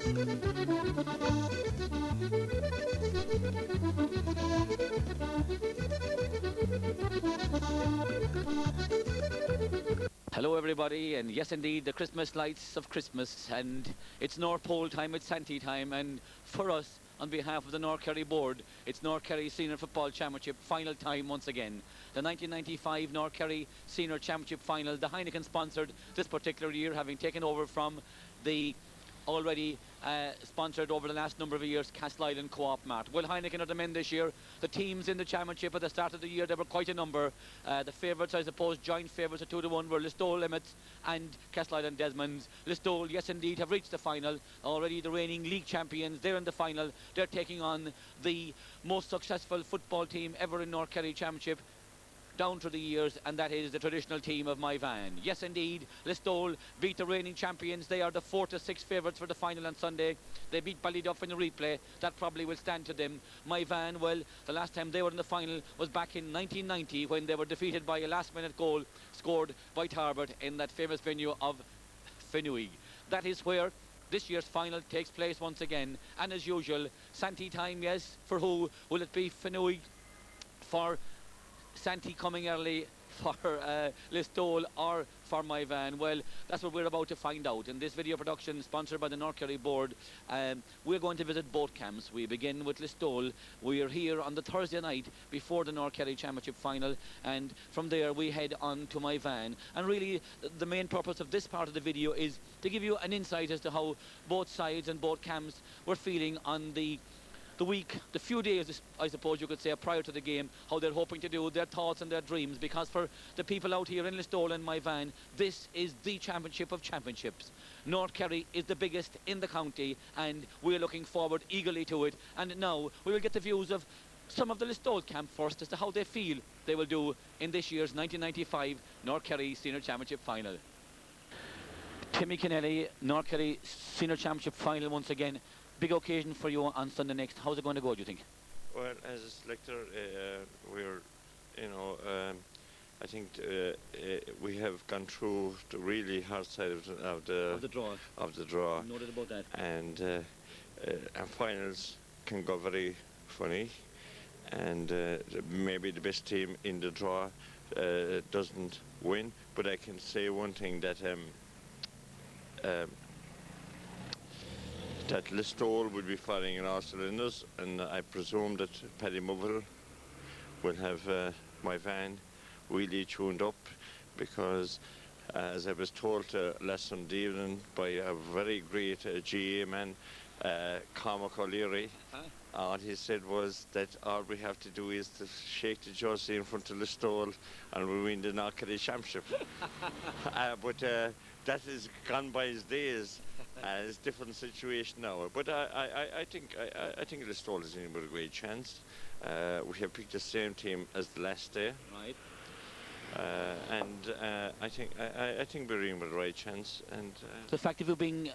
Hello everybody, and yes indeed, the Christmas lights of Christmas, and it's North Pole time, it's Santee time, and for us, on behalf of the North Kerry board, it's North Kerry Senior Football Championship final time once again. The 1995 North Kerry Senior Championship final, the Heineken sponsored this particular year, having taken over from the already sponsored over the last number of years Castle Island Co-op Mart. Well, Heineken are the men this year. The teams in the championship at the start of the year, there were quite a number. The favourites, I suppose, joint favourites at 2-1 were Listowel Emmets and Castle Island Desmonds. Listowel, yes indeed, have reached the final. Already the reigning league champions, they're in the final. They're taking on the most successful football team ever in North Kerry Championship down through the years, and that is the traditional team of Moyvane. Yes indeed, Listowel beat the reigning champions. They are the 4-6 favourites for the final on Sunday. They beat Ballyduff in the replay. That probably will stand to them. Moyvane, well, the last time they were in the final was back in 1990 when they were defeated by a last minute goal scored by Tarbert in that famous venue of Finuge. That is where this year's final takes place once again, and as usual, Santee time, yes, for who? Will it be Finuge for Santee coming early, for Listowel, or for Moyvane? Well, that's what we're about to find out. In this video production sponsored by the North Kerry board, we're going to visit both camps. We begin with Listowel. We are here on the Thursday night before the North Kerry Championship final, and from there we head on to Moyvane. And really, the main purpose of this part of the video is to give you an insight as to how both sides and both camps were feeling on the week, the few days, I suppose you could say, prior to the game, how they're hoping to do, their thoughts and their dreams, because for the people out here in Listowel and Moyvane, this is the championship of championships. North Kerry is the biggest in the county, and we're looking forward eagerly to it. And now we will get the views of some of the Listowel camp first as to how they feel they will do in this year's 1995 North Kerry Senior Championship final. Timmy Kennelly, North Kerry Senior Championship final once again. Big occasion for you on Sunday next. How's it going to go, do you think? Well, as a selector, we're, I think we have gone through the really hard side of the draw. Noted about that. And finals can go very funny, and maybe the best team in the draw doesn't win. But I can say one thing, that that Listowel will be firing in all cylinders, and I presume that Paddy Mulvihill will have Moyvane really tuned up, because as I was told last Sunday evening by a very great GA man, Cormac O'Leary, all he said was that all we have to do is to shake the jersey in front of Listowel and we win the North Kerry Championship. But that is gone by his days. It's a different situation now. But I think Listowel is in with a great chance. We have picked the same team as the last day. Right. And I think we're in with a right chance. And the fact of you being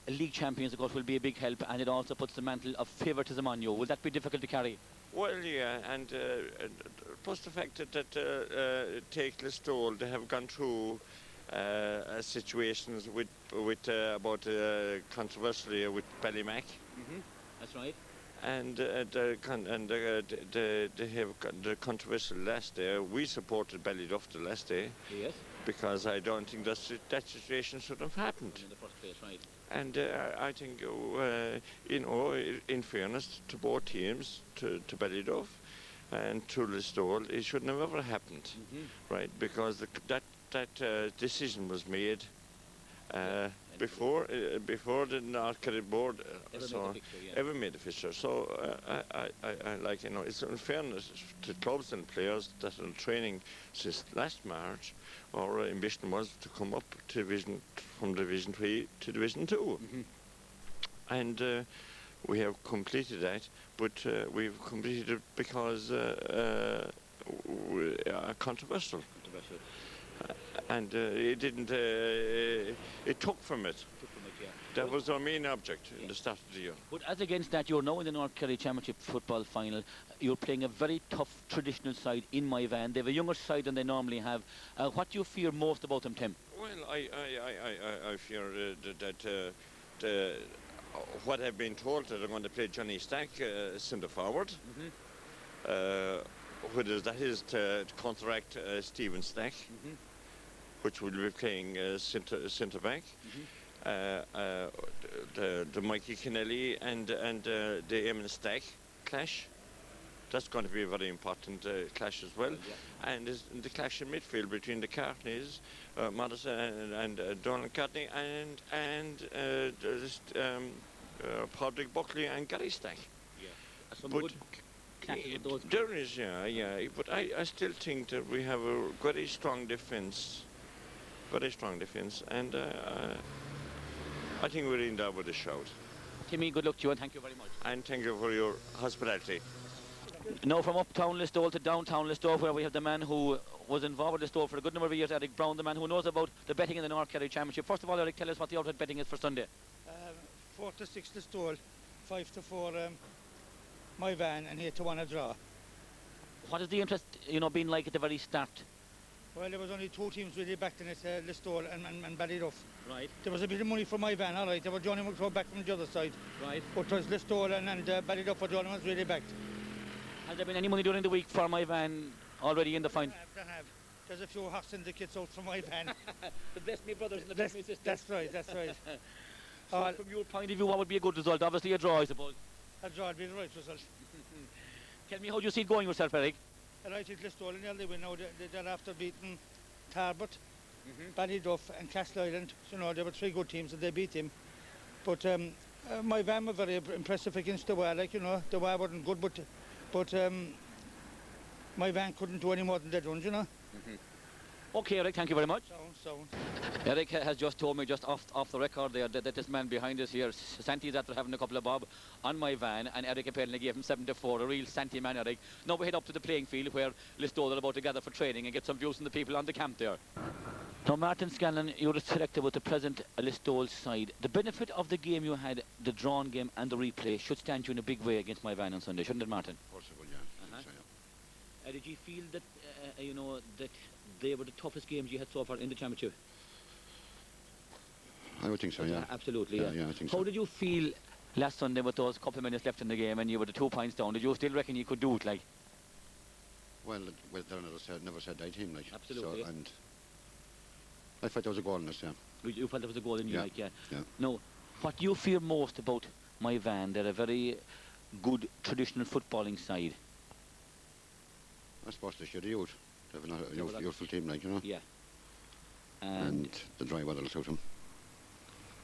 league champions, of course, will be a big help, and it also puts the mantle of favouritism on you. Will that be difficult to carry? Well, yeah, and plus the fact that take Listowel, they have gone through situations with about controversially with Ballymac. That's right. And they have the controversial last day. We supported Ballyduff the last day. Yes. Because I don't think that situation should have happened. In the first place, right. And I think, in fairness to both teams, to Ballyduff and to Listowel, it shouldn't have ever happened, right? Because that decision was made before the North Kerry board ever made a fixture. So I like, it's in fairness to clubs and players that are training since last March. Our ambition was to come up to from Division 3 to Division 2. And we have completed that, but we've completed it because we are controversial. And it didn't, it took from it. That was our main object in the start of the year. But as against that, you're now in the North Kerry Championship football final. You're playing a very tough traditional side in Moyvane. They have a younger side than they normally have. What do you fear most about them, Tim? Well, I fear that what I've been told that they're going to play Johnny Stack centre forward. That is to counteract Stephen Stack, which will be playing centre back. The Mikey Kennelly and the Eamon Stack clash. That's going to be a very important clash as well. And the clash in midfield between the Cartneys, Madison and Donald Cartney, and Patrick Buckley and Gary Stack. Some But good clashes with those. there is, yeah. But I still think that we have a very strong defence. Very strong defence. And I think we're in there with a shout. Timmy, good luck to you and thank you very much. And thank you for your hospitality. Now from uptown Listowel to downtown Listowel, where we have the man who was involved with Listowel for a good number of years, Eric Brown, the man who knows about the betting in the North Kerry Championship. First of all, Eric, tell us what the outright betting is for Sunday. 4 to 6 Listowel, 5 to 4 Moyvane, and 8 to 1 a draw. What is the interest, been like at the very start? Well, there was only 2 teams really backed in it, Listowel and Ballyduff. Right. There was a bit of money for Moyvane, all right. There were Johnny McCrow back from the other side. Right. But it was Listowel and Ballyduff were the only ones really backed. Has there been any money during the week for Moyvane already in the final? They have. There's a few hot syndicates out from Moyvane. The Bless Me Brothers and the Bless Me Sisters. That's right. So from your point of view, what would be a good result? Obviously a draw, I suppose. A draw would be the right result. Tell me how do you see it going yourself, Eric? And I think Listowel and they win now. They're after beating Tarbert, Ballyduff and Castle Island. There were 3 good teams and they beat him. But Moyvane were very impressive against the Wa. The Wa wasn't good, but Moyvane couldn't do any more than they done, Okay, Eric, thank you very much. Sound. Eric has just told me, just off the record there, that this man behind us here, Santi's after having a couple of bob on my van, and Eric apparently gave him 7 to 4, a real Santi man, Eric. Now we head up to the playing field where Listowel are about to gather for training and get some views from the people on the camp there. Now, Martin Scanlon, you're selected with the present Listowel side. The benefit of the game you had, the drawn game and the replay, should stand you in a big way against my van on Sunday, shouldn't it, Martin? Of course it will, yeah. Did you feel that, that they were the toughest games you had so far in the championship? I would think so, yeah. Absolutely, yeah. I think How so. did you feel last Sunday with those couple of minutes left in the game and you were the 2 points down? Did you still reckon you could do it, like? Well, they never said die team, like. Absolutely. So, and I felt there was a goal in this, yeah. You felt there was a goal in you, Yeah, like, yeah. yeah. Now, what do you fear most about my van? They're a very good traditional footballing side. I suppose they should youth. They have a youthful team, like, Yeah. And the dry weather will suit them.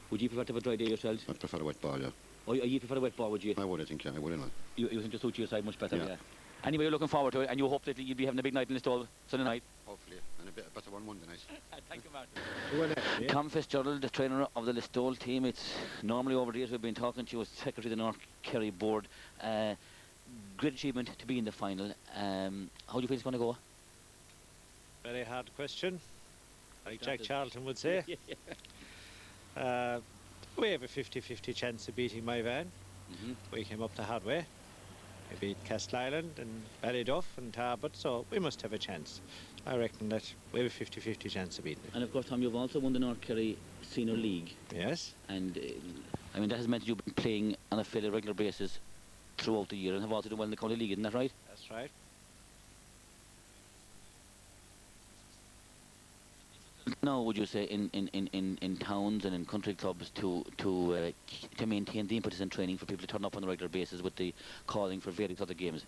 Would you prefer to have a dry day yourselves? I prefer a wet ball, yeah. Or you prefer a wet ball, would you? I would, I think, yeah. I would, not. You think to suit your side much better, Yeah. Anyway, you're looking forward to it and you hope that you'll be having a big night in Listowel Sunday night. Hopefully, and a bit better one Monday night. Thank you, Martin. Tom Fitzgerald, the trainer of the Listowel team. It's normally over the years we've been talking to you as secretary of the North Kerry board. Great achievement to be in the final. How do you feel it's going to go? Very hard question, like Jack Charlton would say. We have a 50-50 chance of beating Moyvane. We came up the hard way. We beat Castle Island and Ballyduff and Tarbert, so we must have a chance. I reckon that we have a 50-50 chance of beating it. And of course, Tom, you've also won the North Kerry Senior League. Yes. And that has meant you've been playing on a fairly regular basis throughout the year and have also done well in the County League, isn't that right? That's right. Now, would you say in towns and in country clubs to maintain the impetus in training for people to turn up on a regular basis with the calling for various other games?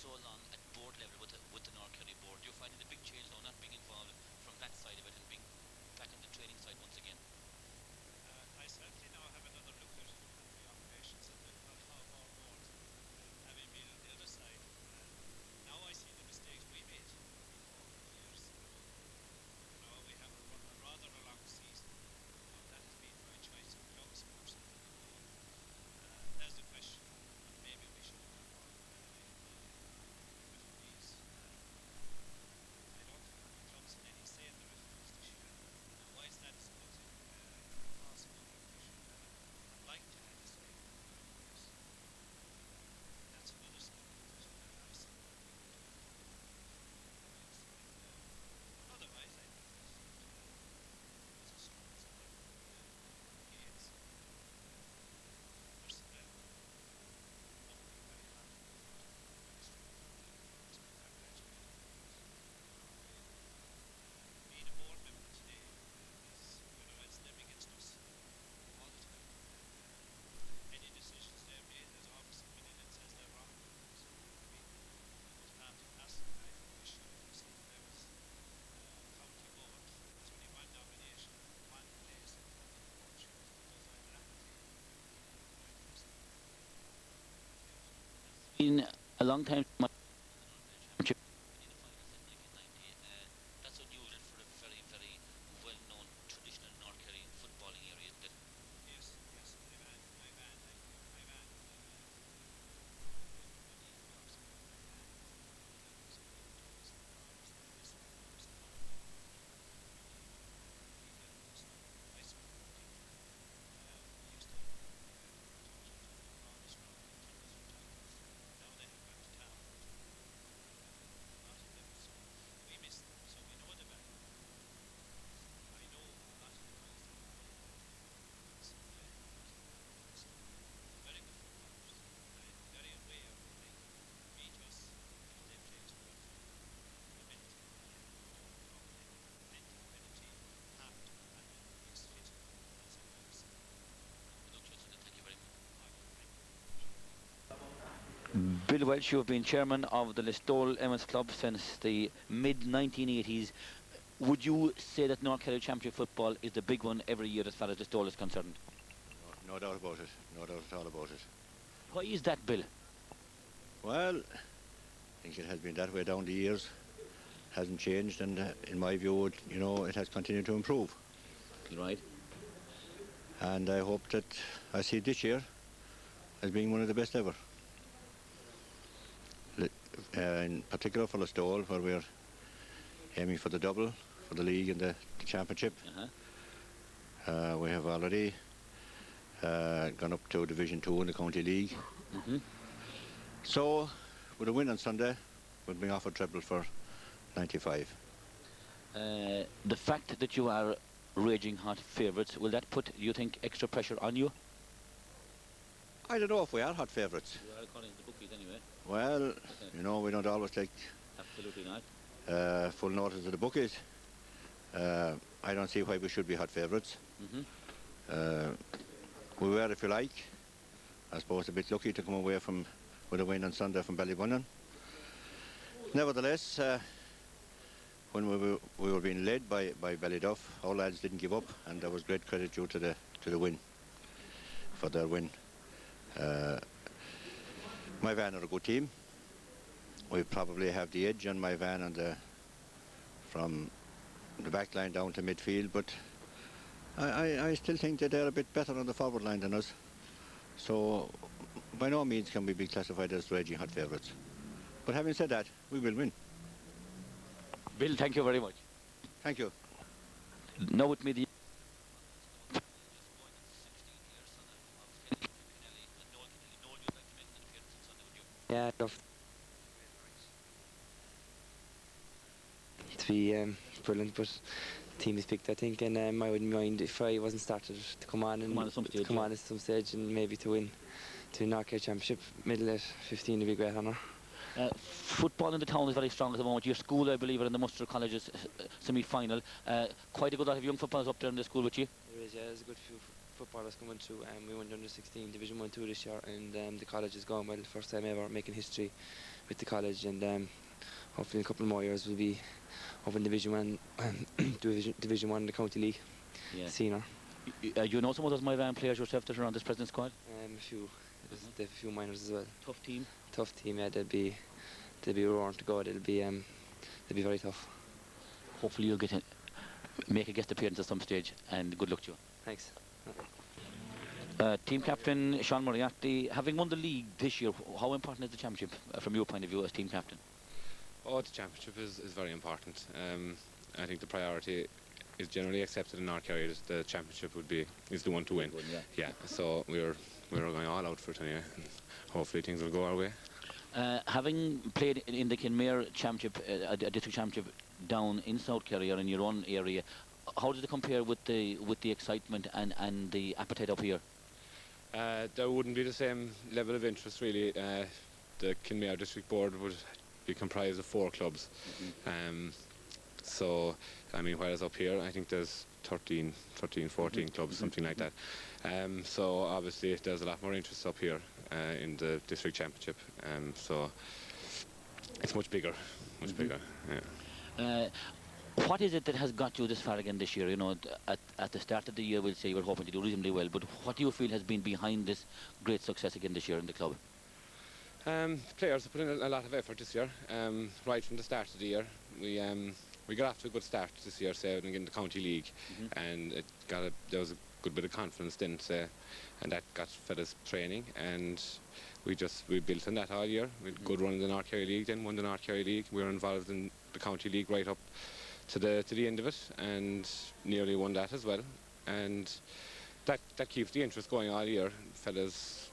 So long at board level with the North Kerry board, do you find it a big In a long time. That's unusual for a very, very well-known traditional North Kerry footballing area, isn't it? Yes, yes, my van, Bill Welsh, you have been chairman of the Listowel MS Club since the mid-1980s. Would you say that North Kerry Championship football is the big one every year as far as Listowel is concerned? No doubt about it. No doubt at all about it. Why is that, Bill? Well, I think it has been that way down the years. Hasn't changed, and in my view, it has continued to improve. Right. And I hope that I see this year as being one of the best ever. In particular for Listowel, where we're aiming for the double, for the league and the championship. We have already gone up to Division 2 in the County League. So, with a win on Sunday, we'll be off a treble for 95. The fact that you are raging hot favourites, will that put, you think, extra pressure on you? I don't know if we are hot favourites. You are according to the bookies anyway. Well, we don't always take Absolutely not. full notice of the bookies. I don't see why we should be hot favourites. We were, if you like, I suppose, a bit lucky to come away with a win on Sunday from Ballybunnan. Nevertheless, when we were being led by Ballyduff, our lads didn't give up, and there was great credit due to the win, for their win. Moyvane are a good team. We probably have the edge on Moyvane and from the back line down to midfield, but I still think that they're a bit better on the forward line than us. So by no means can we be classified as raging hot favourites. But having said that, we will win. Bill, thank you very much. Thank you. Now with me the Yeah, I'd love to be brilliant, but the team is picked, I think, and I wouldn't mind if I wasn't started to come on and come on at some stage and maybe to win North Kerry Championship. Middle at 15 would be a great honour. football in the town is very strong at the moment. Your school, I believe, are in the Munster College's semi-final. Quite a good lot of young footballers up there in the school with you. There is, yeah, there's a good few footballers coming through. We went under 16 Division 1-2 this year, and the college is going well. First time ever making history with the college, and hopefully in a couple more years we'll be up in Division 1, Division 1 in the County League. Yeah. Senior. You know some of those Moyvane players yourself that are on this present squad? A few. There's a few minors as well. Tough team. Tough team, yeah. They'll be roaring to go. They'll be very tough. Hopefully you'll make a guest appearance at some stage, and good luck to you. Thanks. Team captain Sean Moriarty, having won the league this year, how important is the championship from your point of view as team captain? Oh, the championship is very important. I think the priority is generally accepted in North Kerry. The championship is the one to win. Yeah. So we're going all out for it anyway. And hopefully things will go our way. Having played in the Kinmare Championship, a district championship down in South Kerry or in your own area, how does it compare with the excitement and the appetite up here? There wouldn't be the same level of interest really. The Kinmare District Board would be comprised of 4 clubs. So, I mean, whereas up here, I think there's 13, 14 clubs, something like that. So obviously there's a lot more interest up here in the district championship. So it's much bigger, yeah. What is it that has got you this far again this year? You know, at the start of the year, we'll say you were hoping to do reasonably well, but what do you feel has been behind this great success again this year in the club? Players have put in a lot of effort this year. Right from the start of the year, we got off to a good start this year, say, in the county league, and there was a good bit of confidence then, say, and that got fellas training, and we built on that all year. We had a good run in the North Kerry League, then won the North Kerry League. We were involved in the county league right up to the end of it, and nearly won that as well. And that keeps the interest going all year. Fellas,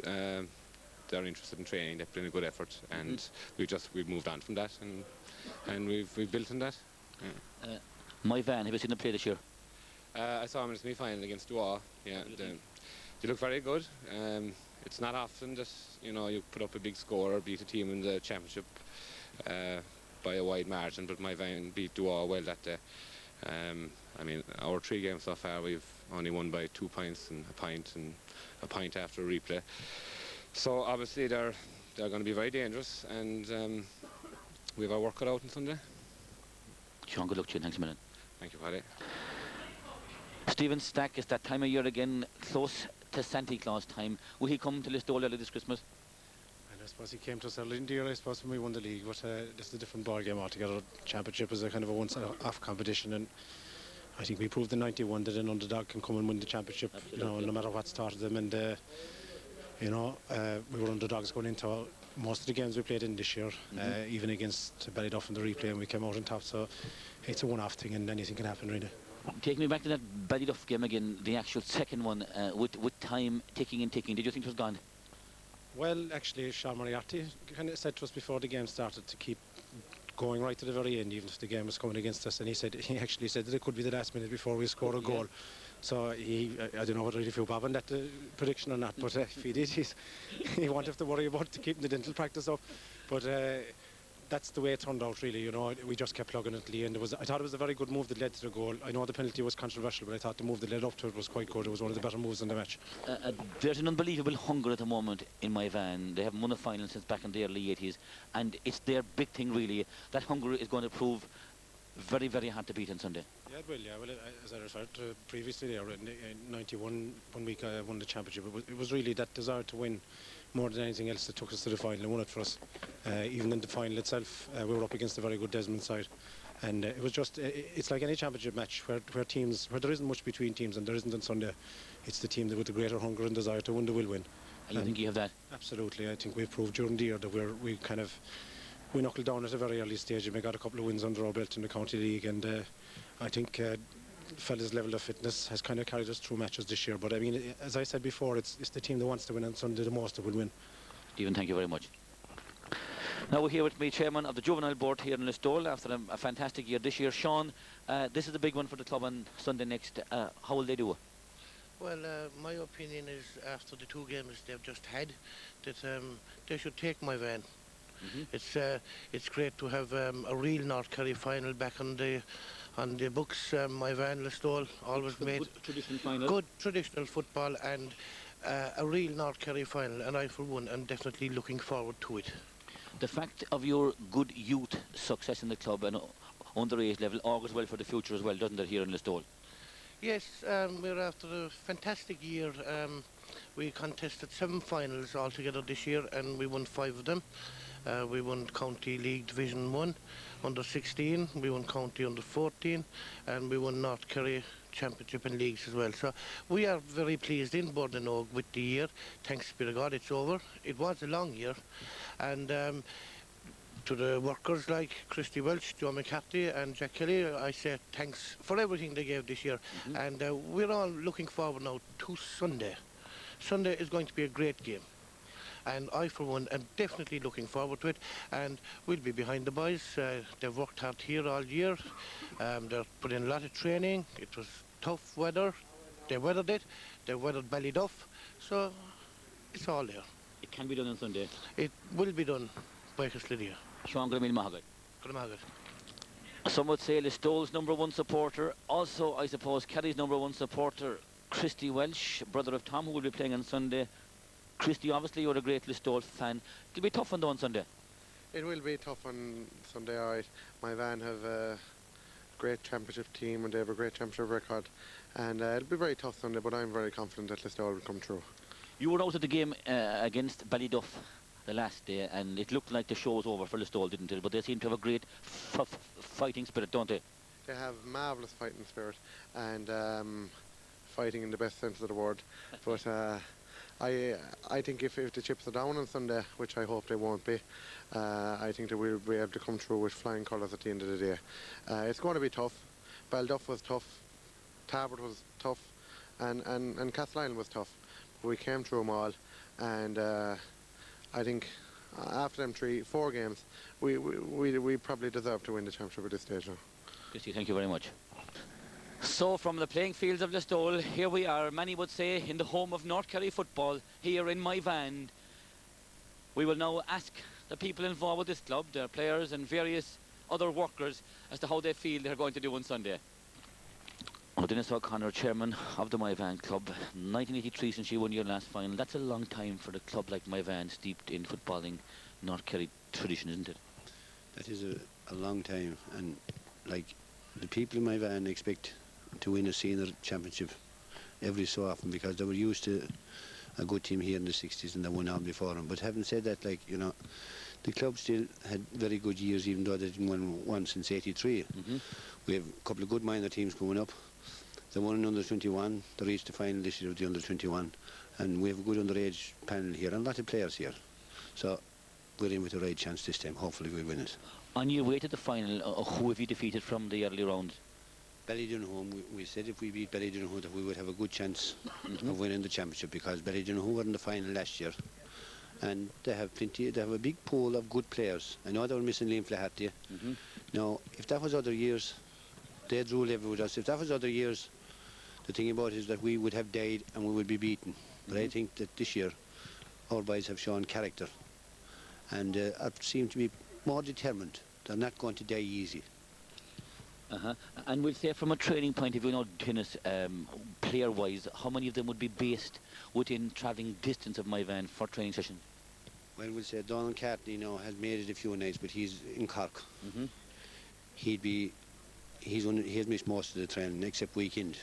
they're interested in training. They put in a good effort, and we've moved on from that, and we've built on that. Yeah. Moyvane, have you seen them play this year? I saw him in the semi-final against Dua. Yeah, they look very good. It's not often that you put up a big score or beat a team in the championship by a wide margin, but Moyvane beat Dua well that day. I mean, our 3 games so far, we've only won by 2 points and a point after a replay. So obviously they're going to be very dangerous, and we have our work cut out on Sunday. Sean, good luck to you. Thanks a million. Thank you, Paddy. Stephen Stack, is that time of year again, close to Santa Claus time. Will he come to Listowel early this Christmas? And I suppose he came to us early in the year, I suppose, when we won the league, but this is a different ball game altogether. Championship is a kind of a once-off competition, and I think we proved in '91 that an underdog can come and win the championship, no matter what started them. And we were underdogs going into most of the games we played in this year, even against Ballyduff in the replay, and we came out on top. So it's a one-off thing, and anything can happen, really. Take me back to that Ballyduff game again, the actual second one, with time ticking and ticking. Did you think it was gone? Well, actually, Sean Moriarty kind of said to us before the game started to keep going right to the very end, even if the game was coming against us. And he actually said that it could be the last minute before we score a goal. So I don't know whether he flew Bob on that prediction or not, but if he did, he won't have to worry about keeping the dental practice up. But that's the way it turned out, really. We just kept plugging it to the end. I thought it was a very good move that led to the goal. I know the penalty was controversial, but I thought the move that led up to it was quite good. It was one of the better moves in the match. There's an unbelievable hunger at the moment in Moyvane. They haven't won a final since back in the early 80s, and it's their big thing, really. That hunger is going to prove very, very hard to beat on Sunday. Yeah, it will, yeah. Well, as I referred to previously there, in '91, when we won the championship, it was really that desire to win more than anything else that took us to the final and won it for us. Even in the final itself, we were up against a very good Desmond side. And it was just, it's like any championship match where there isn't much between teams, and there isn't on Sunday. It's the team that with the greater hunger and desire to win that will win. And you think you have that? Absolutely. I think we've proved during the year that we knuckled down at a very early stage, and we got a couple of wins under our belt in the county league, and I think fellas' level of fitness has kind of carried us through matches this year. But I mean, as I said before, it's the team that wants to win on Sunday the most that will win. Stephen, thank you very much. Now we're here with me, chairman of the juvenile board here in Listowel, after a fantastic year this year. Sean, this is a big one for the club on Sunday next. How will they do? Well, my opinion is, after the 2 games they've just had, that they should take Moyvane. It's great to have a real North Kerry final back on the books. Moyvane, Listowel always made good traditional final. Good traditional football, and a real North Kerry final, and I for one am definitely looking forward to it. The fact of your good youth success in the club and underage level augurs well for the future as well, doesn't it, here in Listowel? Yes, we're after a fantastic year. We contested 7 finals altogether this year, and we won 5 of them. We won County League Division 1 under 16, we won County under 14, and we won North Kerry Championship and Leagues as well. So we are very pleased in Bordenog with the year. Thanks be to God, it's over. It was a long year, and to the workers like Christy Welch, Joe McCarthy and Jack Kelly, I say thanks for everything they gave this year. And we're all looking forward now to Sunday. Sunday is going to be a great game, and I for one am definitely looking forward to it, and we'll be behind the boys. They've worked hard here all year. They've put in a lot of training. It was tough weather. They weathered it. They weathered Ballyduff, so it's all there. It can be done on Sunday. It will be done by Kennelly. Sean Grameen Mahagat. Good Mahagat. Some would say Listowel's #1 supporter, also I suppose Kerry's #1 supporter, Christy Welsh, brother of Tom, who will be playing on Sunday. Christy, obviously you're a great Listowel fan. It'll be tough on Sunday. It will be tough on Sunday, alright. Moyvane have a great championship team, and they have a great championship record, and it'll be very tough Sunday, but I'm very confident that Listowel will come through. You were out at the game against Ballyduff the last day, and it looked like the show was over for Listowel, didn't it? But they seem to have a great fighting spirit, don't they? They have marvellous fighting spirit and fighting in the best sense of the word. But I think if the chips are down on Sunday, which I hope they won't be, I think that we'll be able to come through with flying colours at the end of the day. It's going to be tough. Balduff was tough, Tarbert was tough, and Castleisland was tough. But we came through them all, and I think after them 4 games, we probably deserve to win the championship at this stage now. Christy, thank you very much. So from the playing fields of Listowel, here we are, many would say, in the home of North Kerry football, here in Moyvane. We will now ask the people involved with this club, their players and various other workers, as to how they feel they're going to do on Sunday. Dennis O'Connor, chairman of the Moyvane club, 1983 since you won your last final. That's a long time for a club like Moyvane, steeped in footballing North Kerry tradition, isn't it? That is a long time, and like the people in Moyvane expect to win a senior championship every so often, because they were used to a good team here in the 60s and they won on before them. But having said that, like, you know, the club still had very good years, even though they didn't win one since 83. We have a couple of good minor teams coming up. They won in under 21. They reached the final this year of the under 21, and we have a good underage panel here and a lot of players here. So we're in with a right chance this time. Hopefully we'll win it. On your way to the final, who have you defeated from the early rounds? Ballydunhome. We said if we beat Ballydunhome that we would have a good chance of winning the championship, because Ballydunhome were in the final last year, and they have a big pool of good players. I know they were missing Liam Flaherty. Now, if that was other years, they'd rule every with us. If that was other years, the thing about it is that we would have died and we would be beaten. But I think that this year our boys have shown character and seem to be more determined. They're not going to die easy. And we'll say from a training point of view, now, Dennis, player-wise, how many of them would be based within travelling distance of Moyvane for training sessions? Well, we'll say Donald Cartney, you know, has made it a few nights, but he's in Cork. He has missed most of the training except weekend.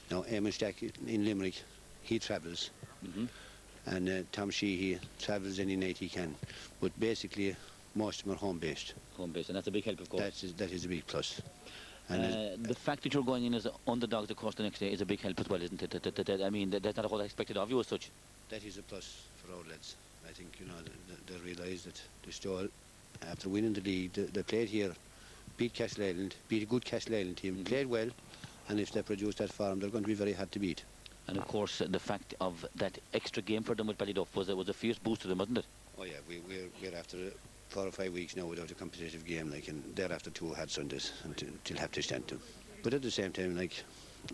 Now, Eamon Stack in Limerick, he travels. And Tom Sheehy travels any night he can. But basically, most of them are home-based. Home-based, and that's a big help, of course. That is a big plus. And the fact that you're going in as underdogs, of course, the next day is a big help as well, isn't it? I mean, that's not what I expected of you as such. That is a plus for our lads. I think, you know, they realise that they still, after winning the league, they played here, beat Castleisland, beat a good Castleisland team, played well, and if they produce that form, they're going to be very hard to beat. And of course, the fact of that extra game for them with Ballyduff was a fierce boost to them, wasn't it? Oh yeah, we're after 4 or 5 weeks now without a competitive game, like, and they're after 2 hard Sundays until have to stand to. But at the same time, like,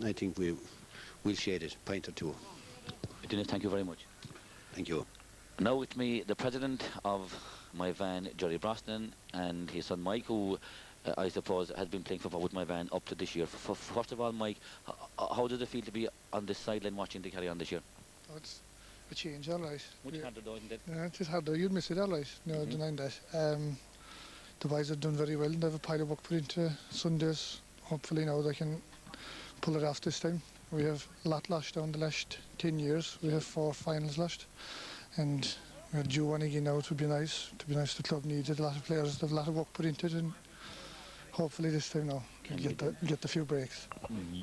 I think we'll shade it, pint or 2. Dennis, thank you very much. Thank you. Now with me, the president of Moyvane, Jerry Brosnan, and his son Mike, who I suppose has been playing football with Moyvane up to this year. First of all, Mike, how does it feel to be on this sideline watching the carry on this year? Oh, it's a change, all right. Much harder though, isn't it? Yeah, it's just harder. You'd miss it, all right. No denying that. The boys have done very well. They have a pile of work put into Sundays. Hopefully now they can pull it off this time. We have a lot lost down the last 10 years. We have 4 finals lost. And we're due one again now. It would be nice. The club needs it. A lot of players have a lot of work put into it. And hopefully this time now we'll get the few breaks.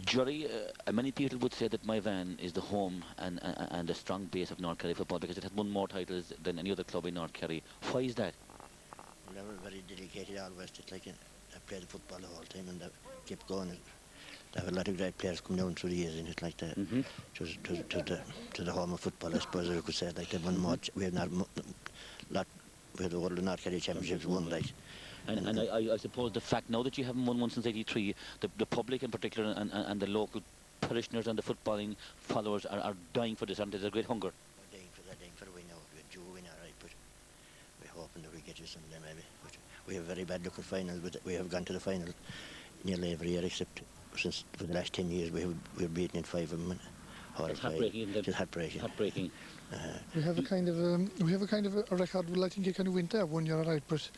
Jerry, many people would say that Moyvane is the home and a strong base of North Kerry football because it has won more titles than any other club in North Kerry. Why is that? Well, they were very dedicated always. It's like they played football the whole time and they kept going. They have a lot of great players come down through the years in it, like that. To the home of football, I suppose I could say. Like they won much. We have the World North Kerry Championships won, like. And I suppose the fact now that you haven't won one since '83, the public in particular and the local parishioners and the footballing followers are dying for this, and there's a great hunger. They're dying for a win now. We're due a win, all right, but we're hoping that we get you someday maybe. But we have very bad luck at finals, but we have gone to the final nearly every year except since for the last 10 years we're beaten in 5 of them. It's heartbreaking, isn't it? It's heartbreaking. Heartbreaking. We have a kind of a record. Well, I think you kind of went there 1 year, all right, but.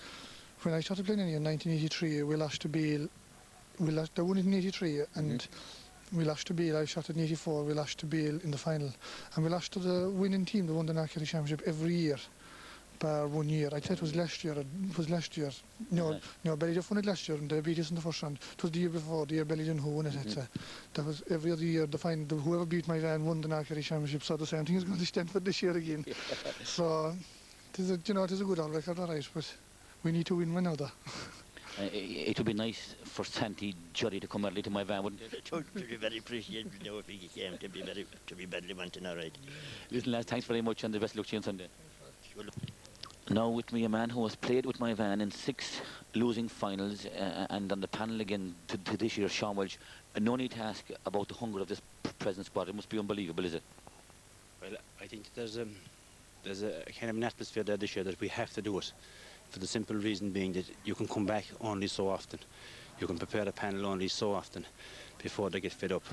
When I started playing in 1983, we lost to Beale. They won it in '83, and we lost to Beale. I shot in '84. We lost to Beale in the final, and we lost to the winning team, the won the North Kerry Championship every year. bar 1 year. I thought it was last year. It was last year. No, Ballyduff won it last year and they beat us in the first round. It was the year before, the year Ballyduff who won it. That was every other year. Whoever beat Moyvane won the North Kerry Championship. So the same thing is going to stand for this year again. So it is a good old record, all right, but we need to win one now. It would be nice for Santi Jolly to come early to Moyvane, wouldn't it? It would be very appreciated if he came to be badly wanting, all right. Listen, lads, thanks very much and the best luck to you on Sunday. Now with me a man who has played with Moyvane in 6 losing finals and on the panel again to this year, Sean Walsh. No need to ask about the hunger of this present squad. It must be unbelievable, is it? Well, I think there's a kind of an atmosphere there this year that we have to do it, for the simple reason being that you can come back only so often. You can prepare a panel only so often before they get fed up.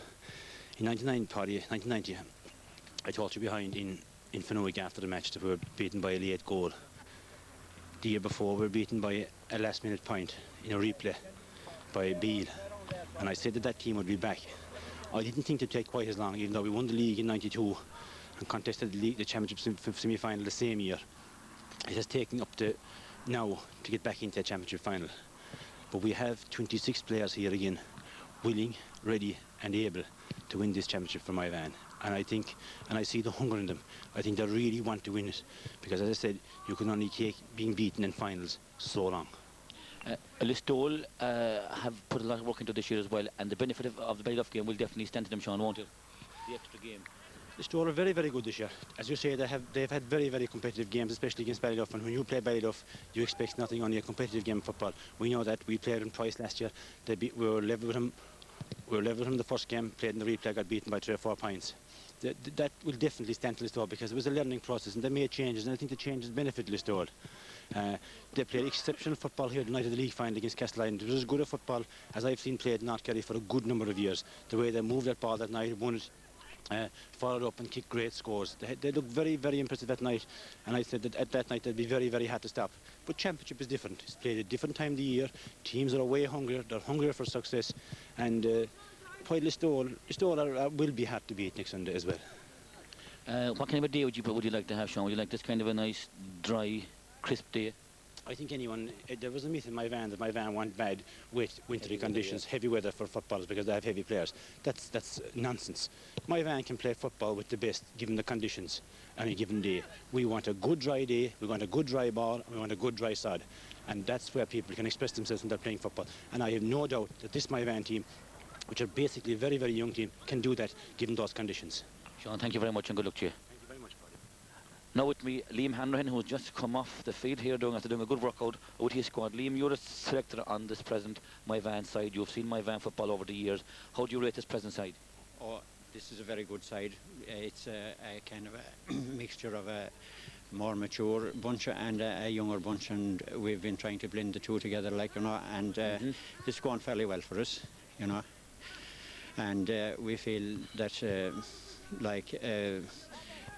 In 1990, I told you behind in Finuge after the match that we were beaten by a late goal. The year before, we were beaten by a last-minute point in a replay by Beale, and I said that team would be back. I didn't think it would take quite as long, even though we won the league in '92 and contested the championship semi-final the same year. It has taken up to now to get back into the championship final. But we have 26 players here again, willing, ready and able to win this championship for Moyvane. And I think, and I see the hunger in them. I think they really want to win it, because as I said, you can only take being beaten in finals so long. Listowel have put a lot of work into this year as well, and the benefit of the Ballyduff game will definitely stand to them, Sean, won't it? The extra game. Listowel are very, very good this year. As you say, they've had very, very competitive games, especially against Ballyduff. And when you play Ballyduff, you expect nothing, only a competitive game of football. We know that. We played them twice last year. We were level with them. We were level with them the first game, played in the replay, got beaten by 3 or 4 points. That will definitely stand to Listowel, because it was a learning process and they made changes, and I think the changes benefit Listowel. They played exceptional football here tonight at the league final against Kennelly. It was as good a football as I've seen played in North Kerry for a good number of years. The way they moved that ball that night, won it, followed up and kicked great scores. They looked very, very impressive that night, and I said that at that night they'd be very, very hard to stop. But championship is different. It's played at a different time of the year. Teams are way hungrier. They're hungrier for success, and while Listowel will be hard to beat next Sunday as well. What kind of a day would you like to have, Sean? Would you like this kind of a nice, dry, crisp day? I think there was a myth in Moyvane that Moyvane want bad, wet, wintry conditions, heavy weather for footballers because they have heavy players. That's nonsense. Moyvane can play football with the best, given the conditions on a given day. We want a good dry day, we want a good dry ball, and we want a good dry sod. And that's where people can express themselves when they're playing football. And I have no doubt that this Moyvane team, which are basically a very, very young team, can do that given those conditions. Sean, thank you very much and good luck to you. Thank you very much, Paddy. Now with me, Liam Hanrahan, who's just come off the field here after doing a good workout with his squad. Liam, you're a selector on this present Moyvane side. You've seen Moyvane football over the years. How do you rate this present side? Oh, this is a very good side. It's a kind of a mixture of a more mature bunch and a younger bunch, and we've been trying to blend the two together, like, you know, and it's going fairly well for us, you know. And we feel that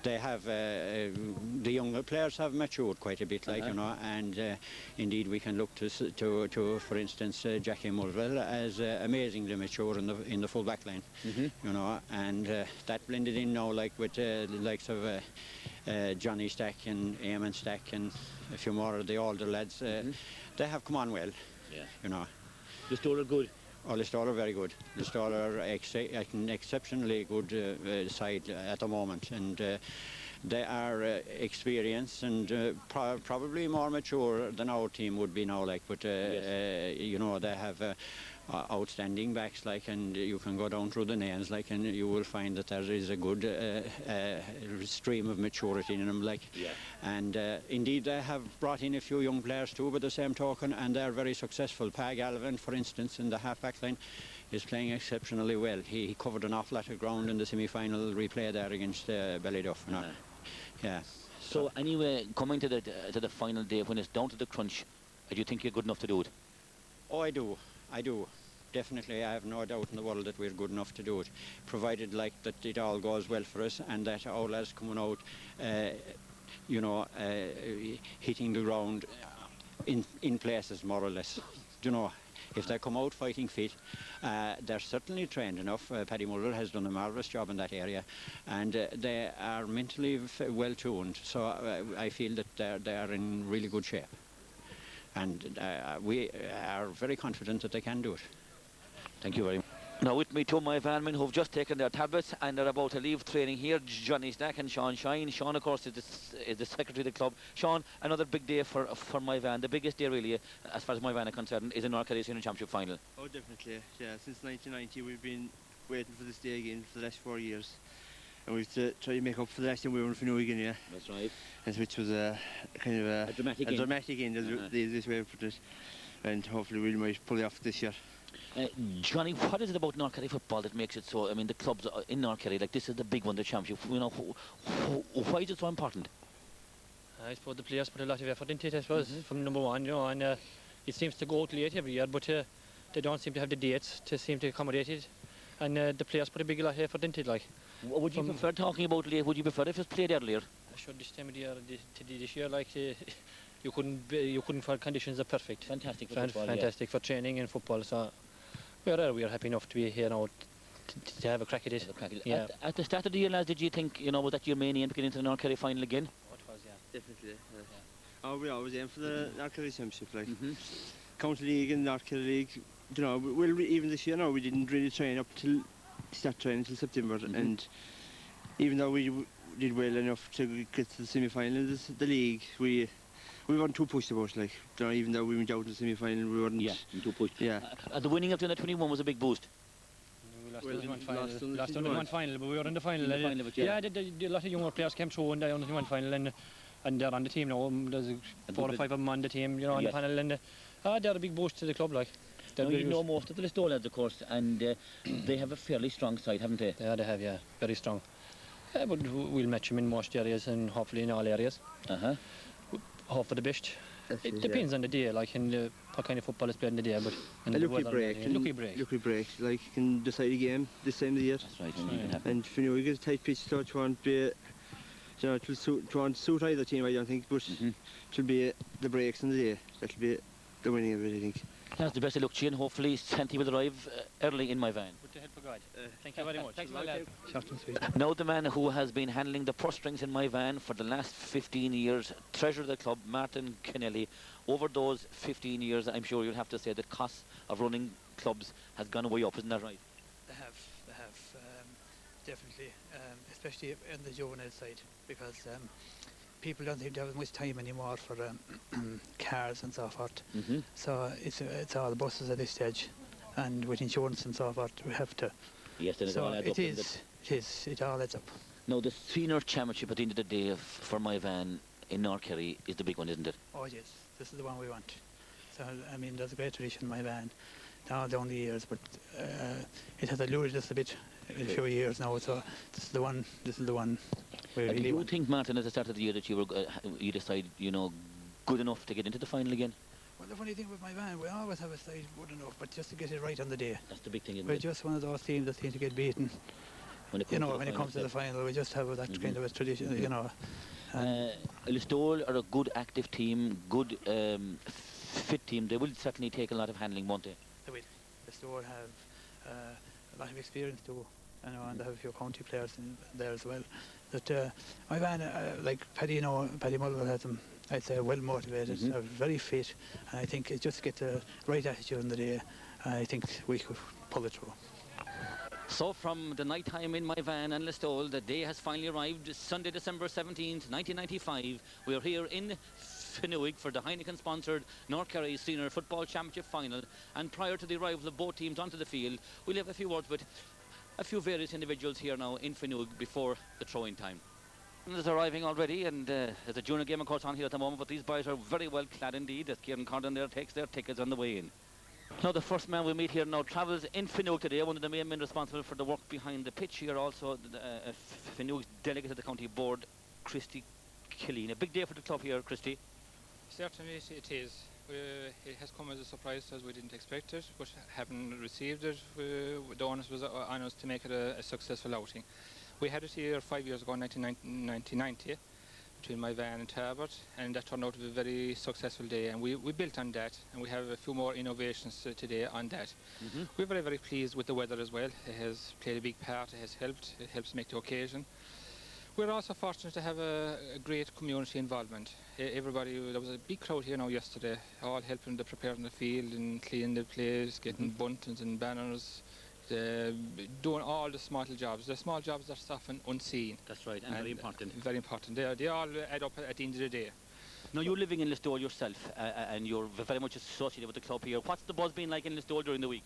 they have the younger players have matured quite a bit, like, you know, and indeed we can look to for instance, Jackie Mulvihill as amazingly mature in the full back line, you know, and that blended in now, like, with the likes of Johnny Stack and Eamon Stack and a few more of the older lads. They have come on well, you know. Listowel are good. Oh, Listowel are very good. Listowel are an exceptionally good side at the moment, and they are experienced and probably more mature than our team would be now, like, but you know, they have outstanding backs, like, and you can go down through the names, like, and you will find that there is a good stream of maturity in them, like, and indeed they have brought in a few young players too by the same token, and they're very successful. Pa Galvin, for instance, in the half-back line is playing exceptionally well. He covered an awful lot of ground in the semi-final replay there against Ballyduff. Yeah. So anyway, coming to the final day, when it's down to the crunch, do you think you're good enough to do it? Oh, I do. Definitely, I have no doubt in the world that we're good enough to do it, provided, like, that it all goes well for us and that our lads coming out, you know, hitting the ground in places, more or less, you know. if they come out fighting fit, they're certainly trained enough. Paddy Muller has done a marvellous job in that area, and they are mentally well tuned, so I feel that they are in really good shape, and we are very confident that they can do it. Thank you very much. Now with me two Moyvane men who've just taken their tablets and are about to leave training here, Johnny Stack and Sean Shine. Sean, of course, is the secretary of the club. Sean, another big day for Moyvane. The biggest day, really, as far as Moyvane are concerned, is the North Kerry Senior Championship final. Oh, definitely. Yeah, since 1990 we've been waiting for this day again for the last 4 years. And we've tried to make up for the last time we were in Finuge, yeah. That's right. And which was a kind of a dramatic end, the easiest way to put it. And hopefully we might pull it off this year. Johnny, what is it about North Kerry football that makes it so? I mean, the clubs in North Kerry, like this is the big one, the championship. You know, why is it so important? I suppose the players put a lot of effort into it, I suppose, from number one, you know, and it seems to go out late every year, but they don't seem to have the dates to seem to accommodate it, and the players put a big lot of effort into it, like. Would you prefer, talking about late, would you prefer if it was played earlier? Sure, this time of the year, this year, like, you couldn't find conditions are perfect. Fantastic for football, fantastic for training and football, so we are happy enough to be here now to have a crack at it. Yeah. At the start of the year, lads, did you think, you know, was that your main aim to get into the North Kerry final again? What was, yeah. Definitely. Oh, we always aim for the North Kerry Championship, like. County League and North Kerry League, you know, even this year now, we didn't really train up till start training until September, and even though we did well enough to get to the semi-finals, the league, we weren't too pushed about, like, you know, even though we went out in the semi-final, we weren't too pushed. Yeah. The winning of the under 21 was a big boost. We lost only one final, but we were in the final. A lot of younger players came through in the under 21 final, and they're on the team now. There's 4 or 5 of them on the team, you know, on the panel, and they're a big boost to the club, like. Now, you know most of the Listowel lads, of course, and they have a fairly strong side, haven't they? Yeah, they have, yeah, very strong. But we'll match them in most areas and hopefully in all areas. Hope for the best. It depends on the day, like, and what kind of football is played in the day. But a lucky break, like, you can decide a game this time of the year. That's right. And you know, you get a tight pitch, so it won't be, you know, it won't suit either team, I don't think, but it will be the breaks in the day. That'll be the winning of it, I think. That's the best of luck to you, and hopefully Santi will arrive early in Moyvane. With the help of God. Thank you very much. Thanks, now the man who has been handling the purse strings in Moyvane for the last 15 years, treasurer of the club, Martin Kennelly. Over those 15 years, I'm sure you'll have to say the cost of running clubs has gone way up, isn't that right? They have, definitely, especially on the juvenile side, because people don't seem to have much time anymore for cars and so forth. So it's all buses at this stage, and with insurance and so forth, we have to. Yes, then so it all adds up. Now the senior championship at the end of the day for Moyvane in North Kerry is the big one, isn't it? Oh yes, this is the one we want. So I mean, there's a great tradition in Moyvane down the years, but it has eluded us a bit in a few years now. So this is the one. Do you think, Martin, at the start of the year that you decide, you know, good enough to get into the final again? Well, the funny thing with Moyvane, we always have a side good enough, but just to get it right on the day. That's the big thing, isn't We're it? just one of those teams that seem to get beaten. When it comes to the final, we just have that kind of a tradition, you know. Listowel are a good active team, good fit team. They will certainly take a lot of handling, won't they? They will. Listowel have a lot of experience too, you know, and they have a few county players in there as well. But Moyvane, like Paddy Mulvihill has them, I'd say, well motivated, very fit, and I think just get the right attitude in the day, I think we could pull it through. So from the night time in Moyvane and Listowel, the day has finally arrived. Sunday, December 17th, 1995. We are here in Finuge for the Heineken-sponsored North Kerry Senior Football Championship Final. And prior to the arrival of both teams onto the field, we'll have a few words with a few various individuals here now in Finuge before the throwing time. Is arriving already, and there's a junior game, of course, on here at the moment, but these boys are very well clad indeed, as Kieran Condon there takes their tickets on the way in. Now the first man we meet here now travels in Finuge today, one of the main men responsible for the work behind the pitch here, also Finuge's delegate to the county board, Christy Killeen. A big day for the club here, Christy. Certainly it is. It has come as a surprise to us. We didn't expect it, but having received it, the onus was on us to make it a successful outing. We had it here 5 years ago, 1990. between Moyvane and Tarbert, and that turned out to be a very successful day, and we built on that, and we have a few more innovations today on that. We're very, very pleased with the weather as well. It has played a big part, it has helped, it helps make the occasion. We're also fortunate to have a great community involvement. Everybody, there was a big crowd here now yesterday, all helping to prepare the field and clean the place, getting buntings and banners, doing all the small jobs. The small jobs are often unseen. That's right, and very important. Very important. They all add up at the end of the day. Now, you're living in Listowel yourself, and you're very much associated with the club here. What's the buzz been like in Listowel during the week?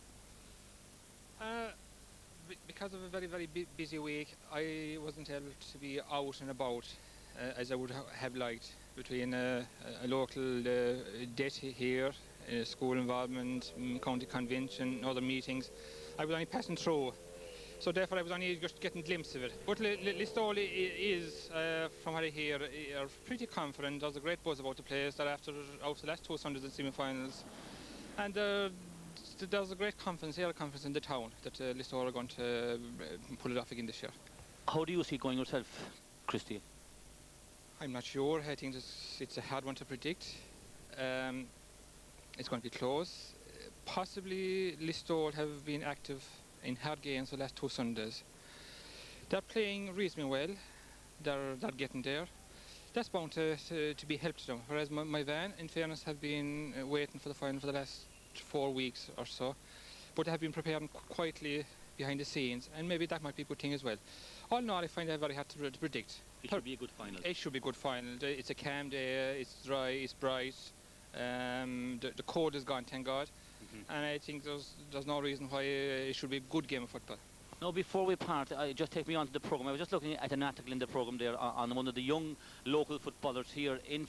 Because of a very, very busy week, I wasn't able to be out and about as I would have liked, between a local debt here, school involvement, county convention, other meetings. I was only passing through, so therefore I was only just getting a glimpse of it. But Listowel is, from what I hear, are pretty confident. There's a great buzz about the place. That after the last 2 Sundays in semi-finals, and there's a great confidence in the town that Listowel are going to pull it off again this year. How do you see it going yourself, Christy? I'm not sure. I think it's a hard one to predict. It's going to be close. Possibly Listowel have been active in hard games the last 2 Sundays. They're playing reasonably well. They're getting there. That's bound to be helped to them. Whereas Moyvane, in fairness, have been waiting for the final for the last 4 weeks or so, but they have been preparing quietly behind the scenes, and maybe that might be a good thing as well. All in all, I find that very hard to predict. It should be a good final. It should be a good final. It's a calm day, it's dry, it's bright, the cold is gone, thank God, and I think there's no reason why it should be a good game of football. Now, before we part, just take me on to the programme. I was just looking at an article in the programme there on one of the young local footballers here in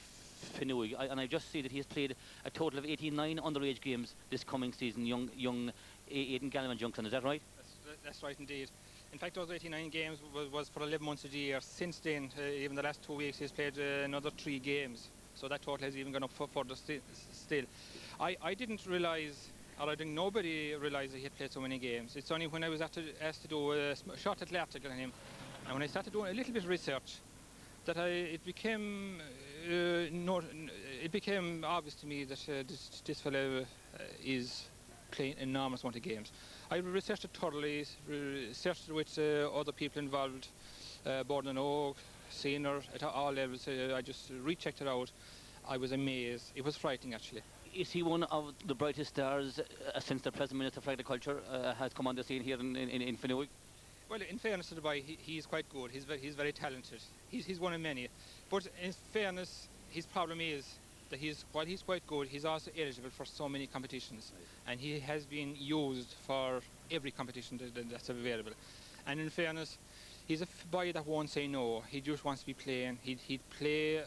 Finuge, and I just see that he has played a total of 89 underage games this coming season, young Aidan Gallivan-Junction, is that right? That's right indeed. In fact, those 89 games was for 11 months of the year. Since then, even the last 2 weeks, he's played another 3 games. So that total has even gone up further still. I didn't realise, or I think nobody realised that he had played so many games. It's only when I was asked to do a short little article on him, and when I started doing a little bit of research, that it became obvious to me that this fellow is playing an enormous amount of games. I researched it thoroughly, researched it with other people involved, Borden and Oak, senior, at all levels. I just rechecked it out. I was amazed. It was frightening, actually. Is he one of the brightest stars since the present Minister for Agriculture has come on the scene here in Finuge? Well, in fairness to the boy, he's quite good. He's very talented. He's one of many. But in fairness, his problem is that while he's quite good, he's also eligible for so many competitions. Right. And he has been used for every competition that's available. And in fairness, he's a boy that won't say no. He just wants to be playing. He'd play